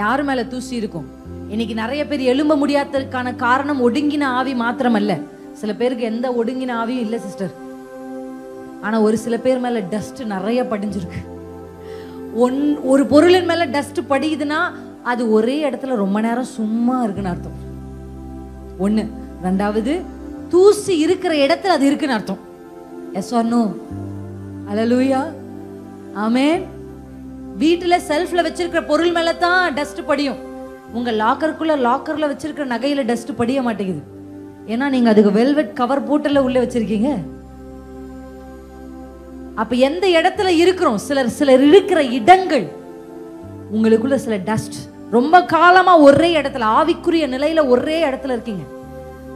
Speaker 1: யார் மேல தூசி இருக்கும்? இன்னைக்கு நிறைய பேர் எழும்ப முடியாததற்கான காரணம் ஒடுங்கின ஆவி மாத்திரம் அல்ல. சில பேருக்கு எந்த ஒடுங்கின ஆவியும் இல்லை சிஸ்டர், ஆனா ஒரு சில பேர் மேல டஸ்ட் நிறைய படிஞ்சிருக்கு. ஒரு பொருளின் மேல டஸ்ட் படிக்குதுன்னா அது ஒரே இடத்துல ரொம்ப நேரம் சும்மா இருக்குன்னு அர்த்தம். ஒண்ணு. ரெண்டாவது, தூசி இருக்கிற இடத்துல அது இருக்குன்னு அர்த்தம். Yes or no? Hallelujah, amen. வீட்டுல செல்ஃப்ல வச்சிருக்கிற பொருள் மேல தான் டஸ்ட் படியும். உங்க லாக்கர்ல வச்சிருக்கிற நகையில டஸ்ட் படிய மாட்டேங்குது. ஏன்னா நீங்க அதுக்கு வெல்வெட் கவர் போட்டுல உள்ள வச்சிருக்கீங்க. அப்ப எந்த இடத்துல இருக்கிறோம்? சிலர் இருக்கிற இடங்கள், உங்களுக்குள்ள சில டஸ்ட் ரொம்ப காலமா ஒரே இடத்துல, ஆவிக்குரிய நிலையில ஒரே இடத்துல இருக்கீங்க.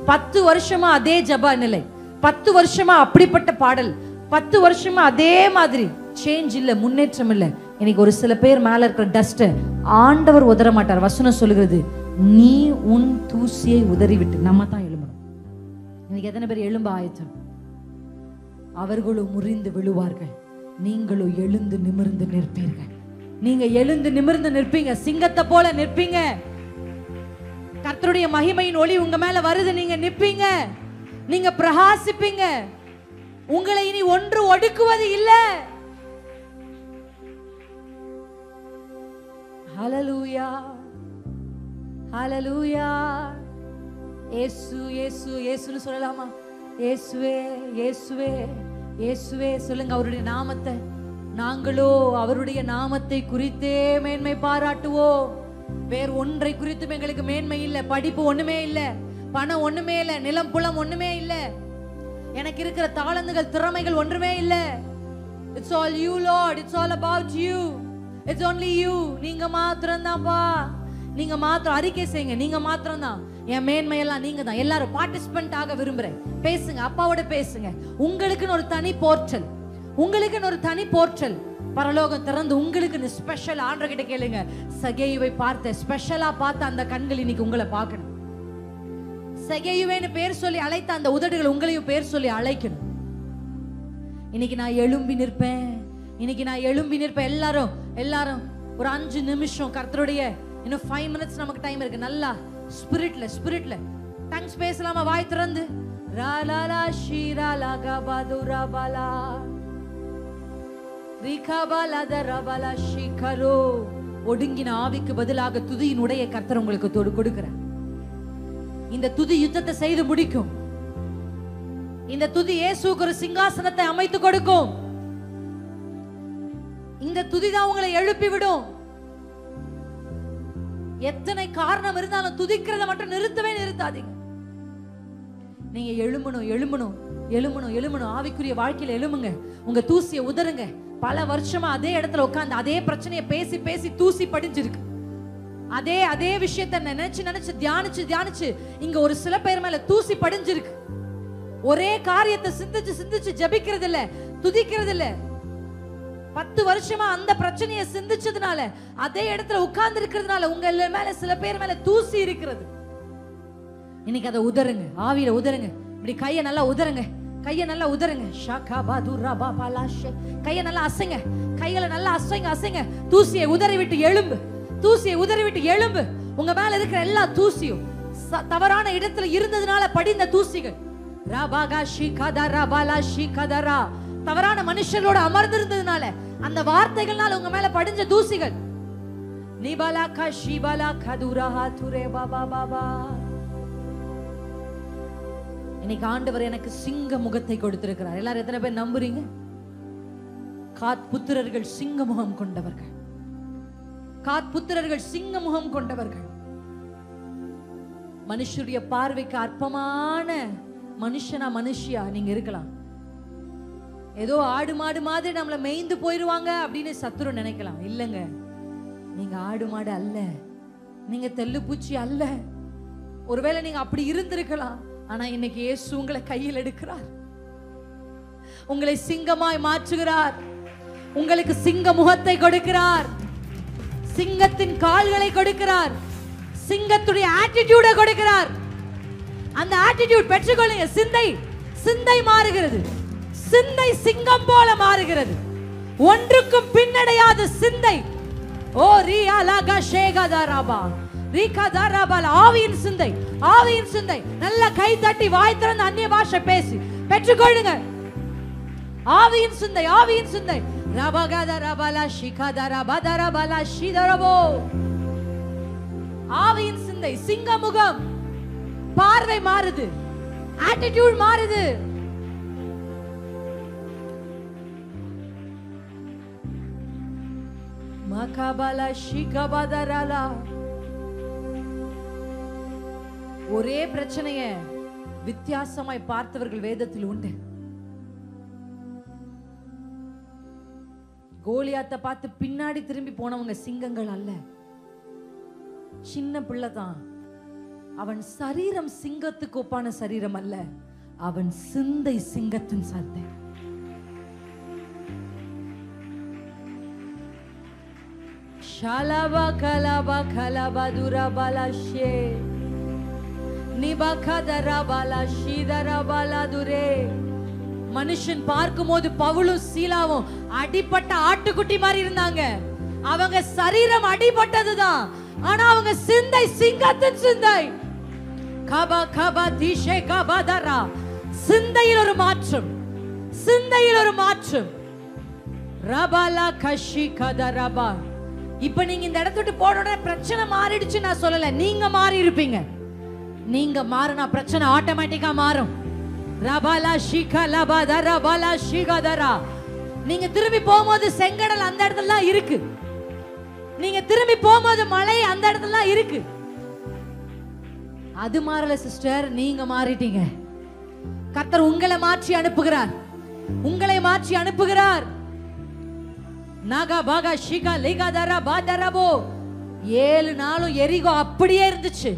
Speaker 1: 10 வருஷமா அதே ஜபா நிலை, 10 வருஷமா அப்படிப்பட்ட பாடல், 10 வருஷமா அதே மாதிரி சேஞ்ச் இல்ல, முன்னேற்றம் இல்ல. இன்னைக்கு ஒரு சில பேர் மேல இருக்கிற டஸ்ட் ஆண்டவர் உதற மாட்டார். வசனம் சொல்லுகிறது, நீ உன் தூசியை உதறிவிட்டு. நம்ம தான் எழும்பணும். இன்னைக்கு எத்தனை பேர் எழும்ப ஆயத்தம்? அவர்களும் முறிந்து விழுவார்கள், நீங்களும் எழுந்து நிமிர்ந்து நிற்பீர்கள். நீங்க எழுந்து நிமிர்ந்து நிற்பீங்க, சிங்கத்தை போல நிற்பீங்க. கர்த்தருடைய மகிமையின் ஒளி உங்க மேல வருது, நீங்க நிற்பீங்க, நீங்க பிரகாசிப்பீங்க. உங்களை இனி ஒன்று ஒடுக்குவது இல்ல. ஹல்லேலூயா, ஹல்லேலூயா. இயேசு இயேசு இயேசுன்னு சொல்லலாமா? இயேசுவே இயேசுவே இயேசுவே சொல்லுங்க அவருடைய நாமத்தை. நாங்களோ அவருடைய நாமத்தை குறித்தே மேன்மை பாராட்டுவோம். வேறு ஒன்றை குறித்தும் எங்களுக்கு மேன்மை இல்லை. படிப்பு ஒண்ணுமே இல்லை, பணம் ஒண்ணுமே இல்லை, நிலம் புலம் ஒண்ணுமே இல்லை, எனக்கு இருக்கிற தாளந்துகள் திறமைகள் ஒன்றுமே இல்லை. It's all you Lord, it's all about you, it's only you. நீங்க மாத்திரம் தான்ப்பா, நீங்க மாத்திரம் அறிக்கை செய்யுங்க, நீங்க மாத்திரம் தான். என் மேன்மையெல்லாம் நீங்க தான். எல்லாரும் பார்ட்டிசிபென்ட் ஆக விரும்புறேன். பேசுங்க, அப்பாவோட பேசுங்க. உங்களுக்குன்னு ஒரு தனி போர்ட்டல், உங்களுக்குன்னு ஒரு தனி போர்ட்டல் பரலோகம் திறந்து உங்களுக்குன்னு ஸ்பெஷல். ஆண்டவர்கிட்ட கேளுங்க, சகேயுவை பார்த்த ஸ்பெஷலா பார்த்த அந்த கண்கள் இன்னைக்கு உங்களை பார்க்கணும். சகேயுவேன்னு பேர் சொல்லி அழைத்த அந்த உதடுகள் உங்களையும் பேர் சொல்லி அழைக்கணும். இன்னைக்கு நான் எழும்பி நிற்பேன், இன்னைக்கு நான் எழும்பி நிற்பேன். எல்லாரும் ஒரு 5 நிமிஷம் கர்த்தருடைய, இன்னும் 5 மினிட்ஸ் நமக்கு டைம் இருக்கு. நல்லா ஸ்பிரிட்ல டங்ஸ் பேசலாமா? வாய் திறந்து ராலாலா ஷீராலா கபாதுரா பாலா ரிகாபாலா தரபாலா ஷிகரோ. ஒடுங்கின ஆவிக்கு பதிலாக துதியின் உடைய கர்த்தர் உங்களுக்கு கொடுக்கிறார். இந்த துதி யுத்தத்தை செய்து முடிக்கும். இந்த துதி இயேசுவுக்கு ஒரு சிங்காசனத்தை அமைத்து கொடுக்கும். இந்த துதி தான் உங்களை எழுப்பி விடும். எத்தனை காரணம் இருந்தாலும் துதிக்கிறத மட்டும் நிறுத்தவே நிறுத்தாதீங்க. நீங்க எழும்பணும். ஆவிக்குரிய வாழ்க்கையில எழும்புங்க. உங்க தூசியை உதறுங்க. பல வருஷமா அதே இடத்துல உட்கார்ந்து அதே பிரச்சனையை பேசி பேசி தூசி படிஞ்சிருக்கு. அதே விஷயத்தை நினைச்சு தியானிச்சு இங்க ஒரு சில பேர் மேல தூசி படிஞ்சிருக்கு. ஒரே காரியத்தை சிந்திச்சு ஜபிக்கிறது இல்ல, துதிக்கிறது இல்ல. 10 வருஷமா அந்த பிரச்சனையை சிந்திச்சதுனால, அதே இடத்துல உட்கார்ந்து இருக்கிறதுனால உங்க மேல சில பேர் மேல தூசி இருக்கிறது. இன்னைக்கு அதை உதறுங்க, ஆவியில உதறுங்க. இப்படி கையை நல்லா உதறுங்க, கையை நல்லா அசைங்க, கைகளை நல்லா அசைங்க. தூசியை உதறி விட்டு எழும்பு. உங்க மேல இருக்கிற எல்லா தூசியும் தவறான இடத்துல இருந்ததுனால படிந்த தூசிகள், தவறான மனுஷர்களோட அமர்ந்திருந்ததுனால அந்த வார்த்தைகள்னால உங்க மேல படிஞ்ச தூசிகள். இன்னைக்கு ஆண்டவர் எனக்கு சிங்க முகத்தை கொடுத்திருக்கிறார். எல்லாரும் எத்தனை பேர் நம்புறீங்க? காத்புத்திரர்கள் சிங்க முகம் கொண்டவர்கள், காத்புத்திரர்கள் சிங்க முகம் கொண்டவர்கள். மனுஷருடைய பார்வைக்கு அற்பமான மனுஷியா நீங்க இருக்கலாம். ஏதோ ஆடு மாடு மாதிரி நம்மள மேய்ந்து போயிருவாங்க அப்படின்னு சத்துரு நினைக்கலாம். இல்லங்க, நீங்க ஆடு மாடு அல்ல, நீங்க தெல்லு பூச்சி அல்ல. ஒருவேளை நீங்க அப்படி இருந்திருக்கலாம். ஆனா இன்னைக்கு இயேசு உங்களை கையில் எடுக்கிறார், உங்களை சிங்கமாய் மாற்றுகிறார், உங்களுக்கு சிங்க முகத்தை கொடுக்கிறார், சிங்கத்தின் கால்களை கொடுக்கிறார், சிங்கத்துடைய ஆட்டிடியூட கொடுக்கிறார். அந்த ஆட்டிடியூட் பெற்றுக்கொள்ளுங்க. சிந்தை மாறுகிறது, சிந்தை சிங்கம் போல மாறுகிறது. ஒன்றுக்கும் பின்னடையாத சிந்தை. ஓ ரியாலகா ஷேகதாராபா ரிகதாராபால் ஆவியின் சிந்தை. நல்ல கை தட்டி வாய் திறந்து அந்நிய பாஷை பேசி பெற்றுக்கொள்ளுங்க. ஆவியின் சிந்தை ரபகதரபல ஷிகதரபதரபல ஷிதரபோ. ஆவியின் சிந்தை, சிங்க முகம், பார்வை மாறுது, ஆட்டிட்யூட் மாறுது. மகபல ஷிகபதரலா. ஒரே பிரச்சனைய வித்தியாசமாய் பார்த்தவர்கள் வேதத்தில் உண்டு. கோலியாத்தை பார்த்து பின்னாடி திரும்பி போனவங்க சிங்கங்கள் அல்ல, சின்ன பிள்ளைதான். அவன் சரீரம் சிங்கத்துக்கு ஒப்பான சரீரம் அல்ல, அவன் சிந்தை சிங்கத்தின் சந்தை. ஷலப கலப கலப துரபலஷே நிபகதரபல ஷிதரபல துரே. மனுஷன் பார்க்கும்போது பவுலும் சீலாவும் அடிபட்ட ஆட்டுக்குட்டி மாதிரி இருந்தாங்க. அவங்க சரீரம் அடிபட்டதுதான், ஆனா அவங்க சிந்தை சிங்கத்தின் சிந்தை. கப கப திஷே கபதரா. சிந்தையில் ஒரு மாற்றம், சிந்தையில் ஒரு மாற்றம். ரபலா கஷி கதரபா. இப்ப நீங்க இந்த இடத்த விட்டு போன பிரச்சனை மாறிடுச்சு நான் சொல்லல, நீங்க மாறி இருப்பீங்க. நீங்க மாறினா பிரச்சனை ஆட்டோமேட்டிக்கா மாறும். ரபலா ஷிகலபதரா பலா ஷிகதரா. நீங்க திரும்பி போகும்போது செங்கடல் அந்த இடத்துல இருக்கு, நீங்க திரும்பி போகும்போது மலை அந்த இடத்துல இருக்கு. அது மாறல சிஸ்டர், நீங்க மாறிட்டீங்க. கர்த்தர் உங்களை மாற்றி அனுப்புகிறார், உங்களை மாற்றி அனுப்புகிறார். நாகா பாகா ஷிகா லிகாதரா பாதரபோ. 7 நாளும் எரிகோ அப்படியே இருந்துச்சு,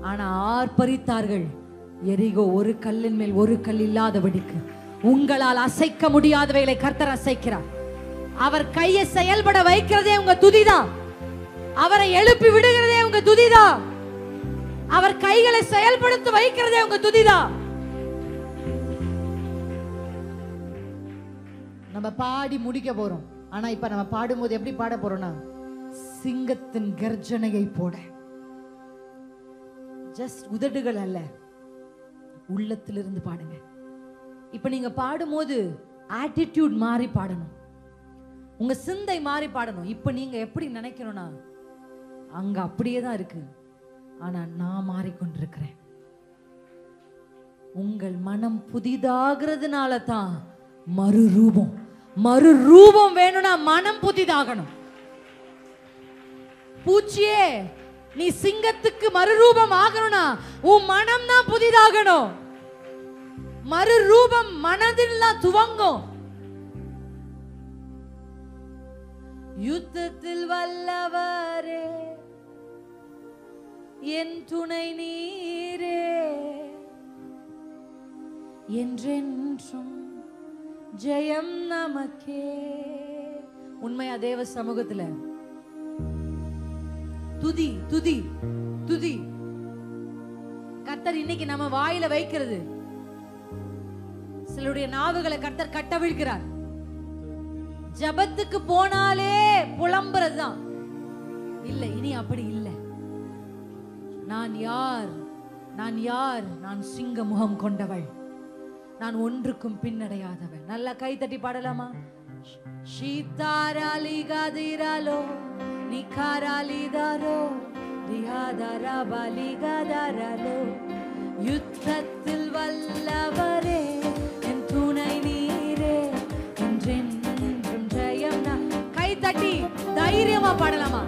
Speaker 1: ஆனா ஆர்ப்பரித்தார்கள். எரிகோ ஒரு கல்லின் மேல் ஒரு கல் இல்லாதபடிக்கு. உங்களால் அசைக்க முடியாதவைகளை கர்த்தர் அசைக்கிறார். அவர் கையை செயல்பட வைக்கிறதே உங்க துதிதான், அவரை எழுப்பி விடுகிறதே உங்க துதிதான், அவர் கைகளை செயல்படுத்த வைக்கிறதே உங்க துதிதான். நம்ம பாடி முடிக்க போறோம், ஆனா இப்ப நம்ம பாடும்போது எப்படி பாட போறோம்னா சிங்கத்தின் கர்ஜனையை போட. ஜஸ்ட் உதடுகள் அல்ல, உள்ளத்திலிருந்து பாடுங்க. இப்ப நீங்க பாடும்போது ஆட்டிட்யூட் மாறி பாடணும், உங்க சிந்தை மாறி பாடணும். இப்ப நீங்க எப்படி நினைக்கணும்னா அங்க அப்படியே தான் இருக்கு, ஆனா நான் மாறிக்கொண்டிருக்கிறேன். உங்கள் மனம் புதிதாகிறதுனால தான் மறுரூபம். மறுரூபம் வேணும்னா மனம் புதிதாகணும். பூச்சியே, நீ சிங்கத்துக்கு மறுரூபம் ஆகணும்னா உன் மனம் தான் புதிதாகணும். மறுரூபம் மனதில் துவங்கும். யுத்தத்தில் வல்லவரே என் துணை நீரே, என்றென்றும் ஜெயம் நமக்கே. உண்மையா தேவ சமூகத்துல துதி துதி துதி. கர்த்தர் இன்னைக்கு நம்ம வாயில வைக்கிறது. சிலருடைய நாவுகளை கர்த்தர் கட்டவிழ்கிறார். ஜபத்துக்கு போனாலே புலம்புறதுதான் இல்ல, இனி அப்படி இல்லை. நான் யார், நான் யார்? நான் சிங்க முகம் கொண்டவள், நான் ஒன்றுக்கும் பின்னடையாதவள். நல்லா கை தட்டி பாடலாமா? ஷீதாராலிகாதிராலோ நிகாராலிதாரோ ரியாதரபலிகாதரலோ. யுத்தத்தில் வல்லவரே என் துணை நீரே, என்றென்றும் ஜெயம். கை தட்டி தைரியமா பாடலாமா?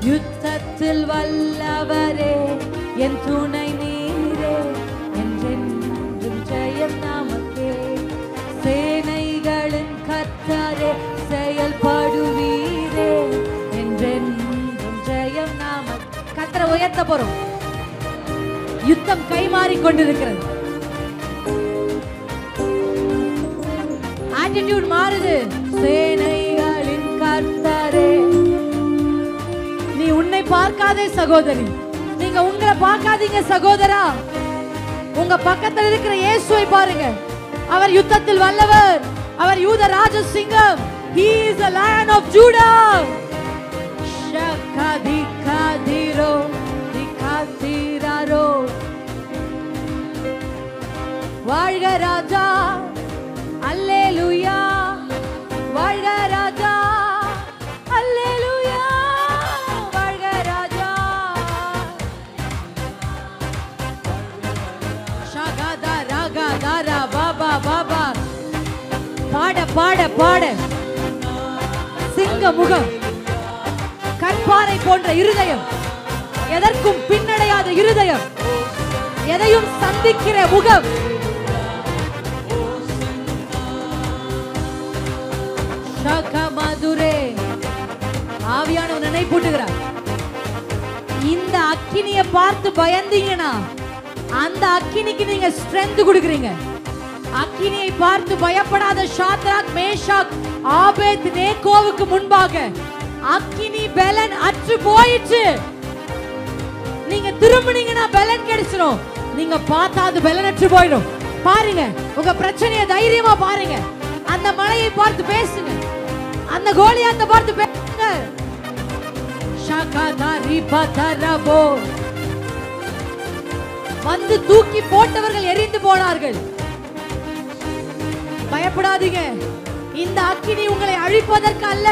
Speaker 1: யுத்தத்தில் வல்லவரே என் துணை நீரே, என்றென்றும் ஜெயம் நமக்கே. சேனைகளின் கர்த்தரே செயல்படுவீரே, என்றென்றும் ஜெயம் நமக்கே. கர்த்தரை உயர்த்த போறோம். யுத்தம் கை மாறிக் கொண்டிருக்கிறது, ஆட்டிட்யூட் மாறுது. சேனைகளின் கர்த்தரே. நீ உன்னை பார்க்காதே சகோதரி, நீங்க உங்களை பார்க்காதீங்க சகோதரா. உங்க பக்கத்தில் இருக்கிற இயேசுவை பாருங்க. அவர் யுத்தத்தில் வல்லவர், அவர் யூத ராஜ சிங்கம். He is the Lion of Judah. Shakadikadiro dikatiraro வாழ்க ராஜா, அல்லேலூயா, வாழ்க ராஜா, அல்லேலூயா, வாழ்க ராஜா. ஷகதா ரகதா பாபா பாபா. பாட பாட பாட. சிங்க முகம், கற்பாறை போன்ற இருதயம், எதற்கும் பின்னடையாத இருதயம், எதையும் சந்திக்கிற முகம். மதுரே ஆவியானவர் நினைப்பூட்டுகிறார். இந்த அக்கினியை பார்த்து பயந்தீங்கன்னா அந்த அக்கினிக்கு நீங்க ஸ்ட்ரென்த் கொடுக்குறீங்க. அக்கினியை பார்த்து பயப்படாத ஷாத்ராக், மேஷாக், ஆபேத் நேகோவுக்கு முன்பாக அக்கினி பலன் அற்று போயிடுச்சு. நீங்க திரும்பினீங்கன்னா பலன் கிடைச்சிடும். நீங்க பார்த்தா அது பலனற்று போயிடும். பாருங்க, உங்க பிரச்சனையை தைரியமா பாருங்க. அந்த மலையை பார்த்து பேசுங்க, அந்த கோலியாத்தை பார்த்து பேசுங்க. ஷகதாரி பதரபோ. வந்து தூக்கி போட்டவர்கள் எரிந்து போனார்கள். பயப்படாதீங்க. இந்த அக்கினி உங்களை அழிப்பதற்கு அல்ல,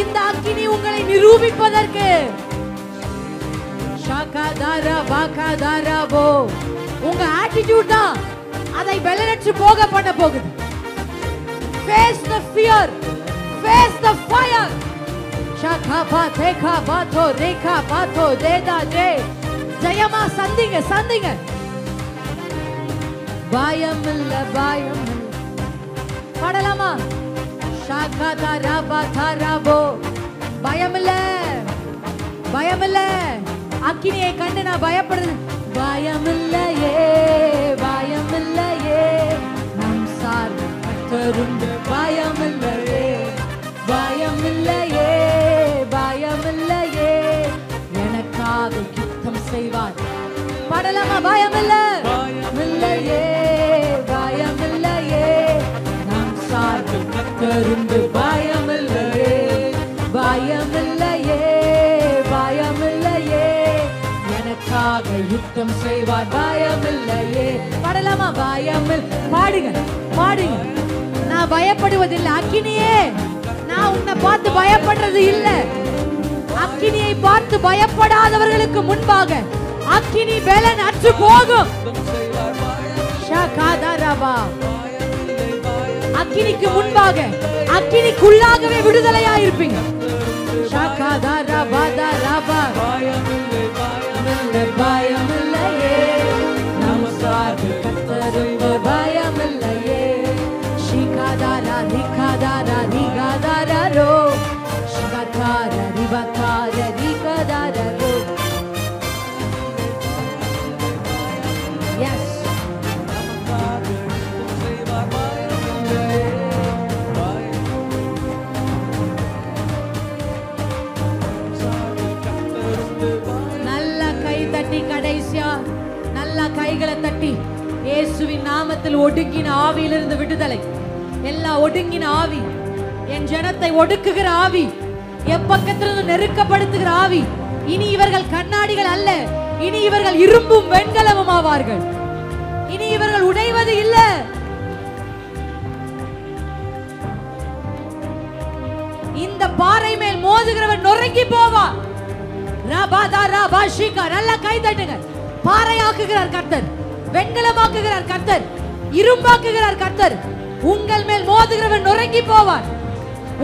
Speaker 1: இந்த அக்கினி உங்களை நிரூபிப்பதற்கு. உங்க ஆட்டிட்யூட் தான் அதை பலனற்று போக பண்ண போகுது. Face the fear, face the fire. ஜெயமா சந்திங்க சந்திங்க. பயம் இல்ல பயம் இல்ல. பாடலாமா? பயம் இல்ல பயம் இல்ல. அக்கினியை கண்டு நான் பயப்படுது. பயம் இல்லையே பயம் இல்லையே, நம் சார்பு கர்த்தருண்டு. பயம் இல்லையே பயம் இல்லையே பயம் இல்லையே, எனக்காக யுத்தம் செய்வார். பாடலாமா? பயம் இல்ல பயம் இல்லையே பயம் இல்லையே, நம் சார்பு கர்த்தருண்டு. பயம் இல்லையே பயம் இல்லையே பயம் இல்லையே, எனக்காக யுத்தம் செய்வார். பயம் இல்லையே. பாடலாமா? பயம் பாடுங்க பாடுங்க. நான் பயப்படுவதில்லை. அக்கினியே, நான் உன்னை பார்த்து பயப்படுறது இல்ல. அக்கினியை பார்த்து பயப்படாதவர்களுக்கு முன்பாக அக்கினி பலன் அற்று போகும். அக்கினிக்கு முன்பாக அக்கினிக்குள்ளாகவே விடுதலையா இருப்பீங்க. பயம் இல்லையே, நம் சார்பு கர்த்தருக்கு. பயம் இல்லையே. ஷிகாதாரா ரிகாதாரா ரிகாதாரோ, ஷிகாதார ரிபாதார ரிகாதாரோ. Yes. கடைசியா நல்ல கைகளை தட்டி இயேசுவின் நாமத்தில் ஒடுங்கின ஆவியிலிருந்து விடுதலை. எல்லா ஒடுங்கின ஆவி, என் ஜனத்தை ஒடுக்குகிற ஆவி, எப்பக்கத்திலிருந்து நெருக்கப்படுத்துகிற ஆவி, இனி இவர்கள் கண்ணாடிகள் அல்ல, இனி இவர்கள் இரும்பும் வெண்கலமும் ஆவார்கள். இனி இவர்கள் உடைவது இல்ல. இந்த பாறை மேல் மோதுகிறவன் நொறுங்கி போவான். நல்ல கை தட்டுங்க. பாறையாக்குகிறார் கர்த்தர், வெண்கலமாக்குகிறார் கர்த்தர், இரும்பாக்குகிறார் கர்த்தர். உங்கள் மேல் மோதுகிறவன் நொறுங்கி போவான்.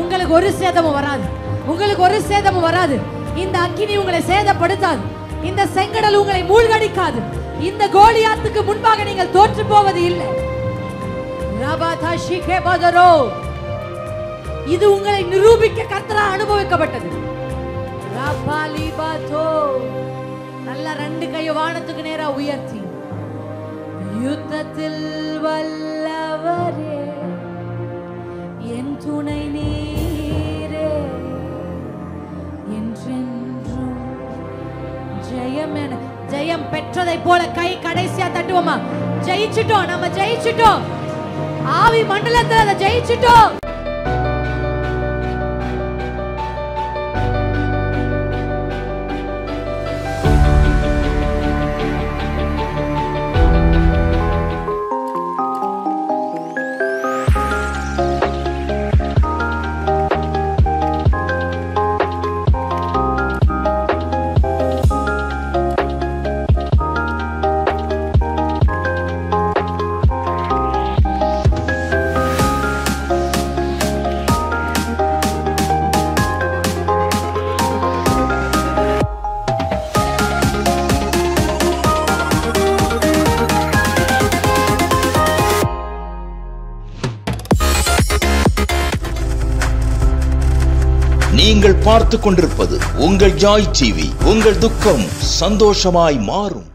Speaker 1: உங்களுக்கு ஒரு சேதமும் வராது, உங்களுக்கு ஒரு சேதமும் வராது. இந்த அக்கினி உங்களை சேதப்படுத்தாது, இந்த செங்கடல் உங்களை மூழ்கடிக்காது. இந்த கோலியாத்துக்கு முன்பாக நீங்கள் தோற்று போவது இல்லை. இது உங்களை நிரூபிக்க கர்த்தரால் அனுபவிக்கப்பட்டது. நல்ல ரெண்டு கையை வானத்துக்கு நேரா உயர்த்தி, யுத்தத்தில் வல்லவரே என் துணை நீரே, என்றென்றும் ஜெயம் என. ஜெயம் பெற்றதை போல கை கடைசியா தட்டுவோமா? ஜெயிச்சிட்டோம், நம்ம ஜெயிச்சிட்டோம். ஆவி மண்டலத்தில் அதை ஜெயிச்சிட்டோம்.
Speaker 3: நீங்கள் பார்த்து கொண்டிருப்பது உங்கள் ஜாய் டிவி. உங்கள் துக்கம் சந்தோஷமாய் மாறும்.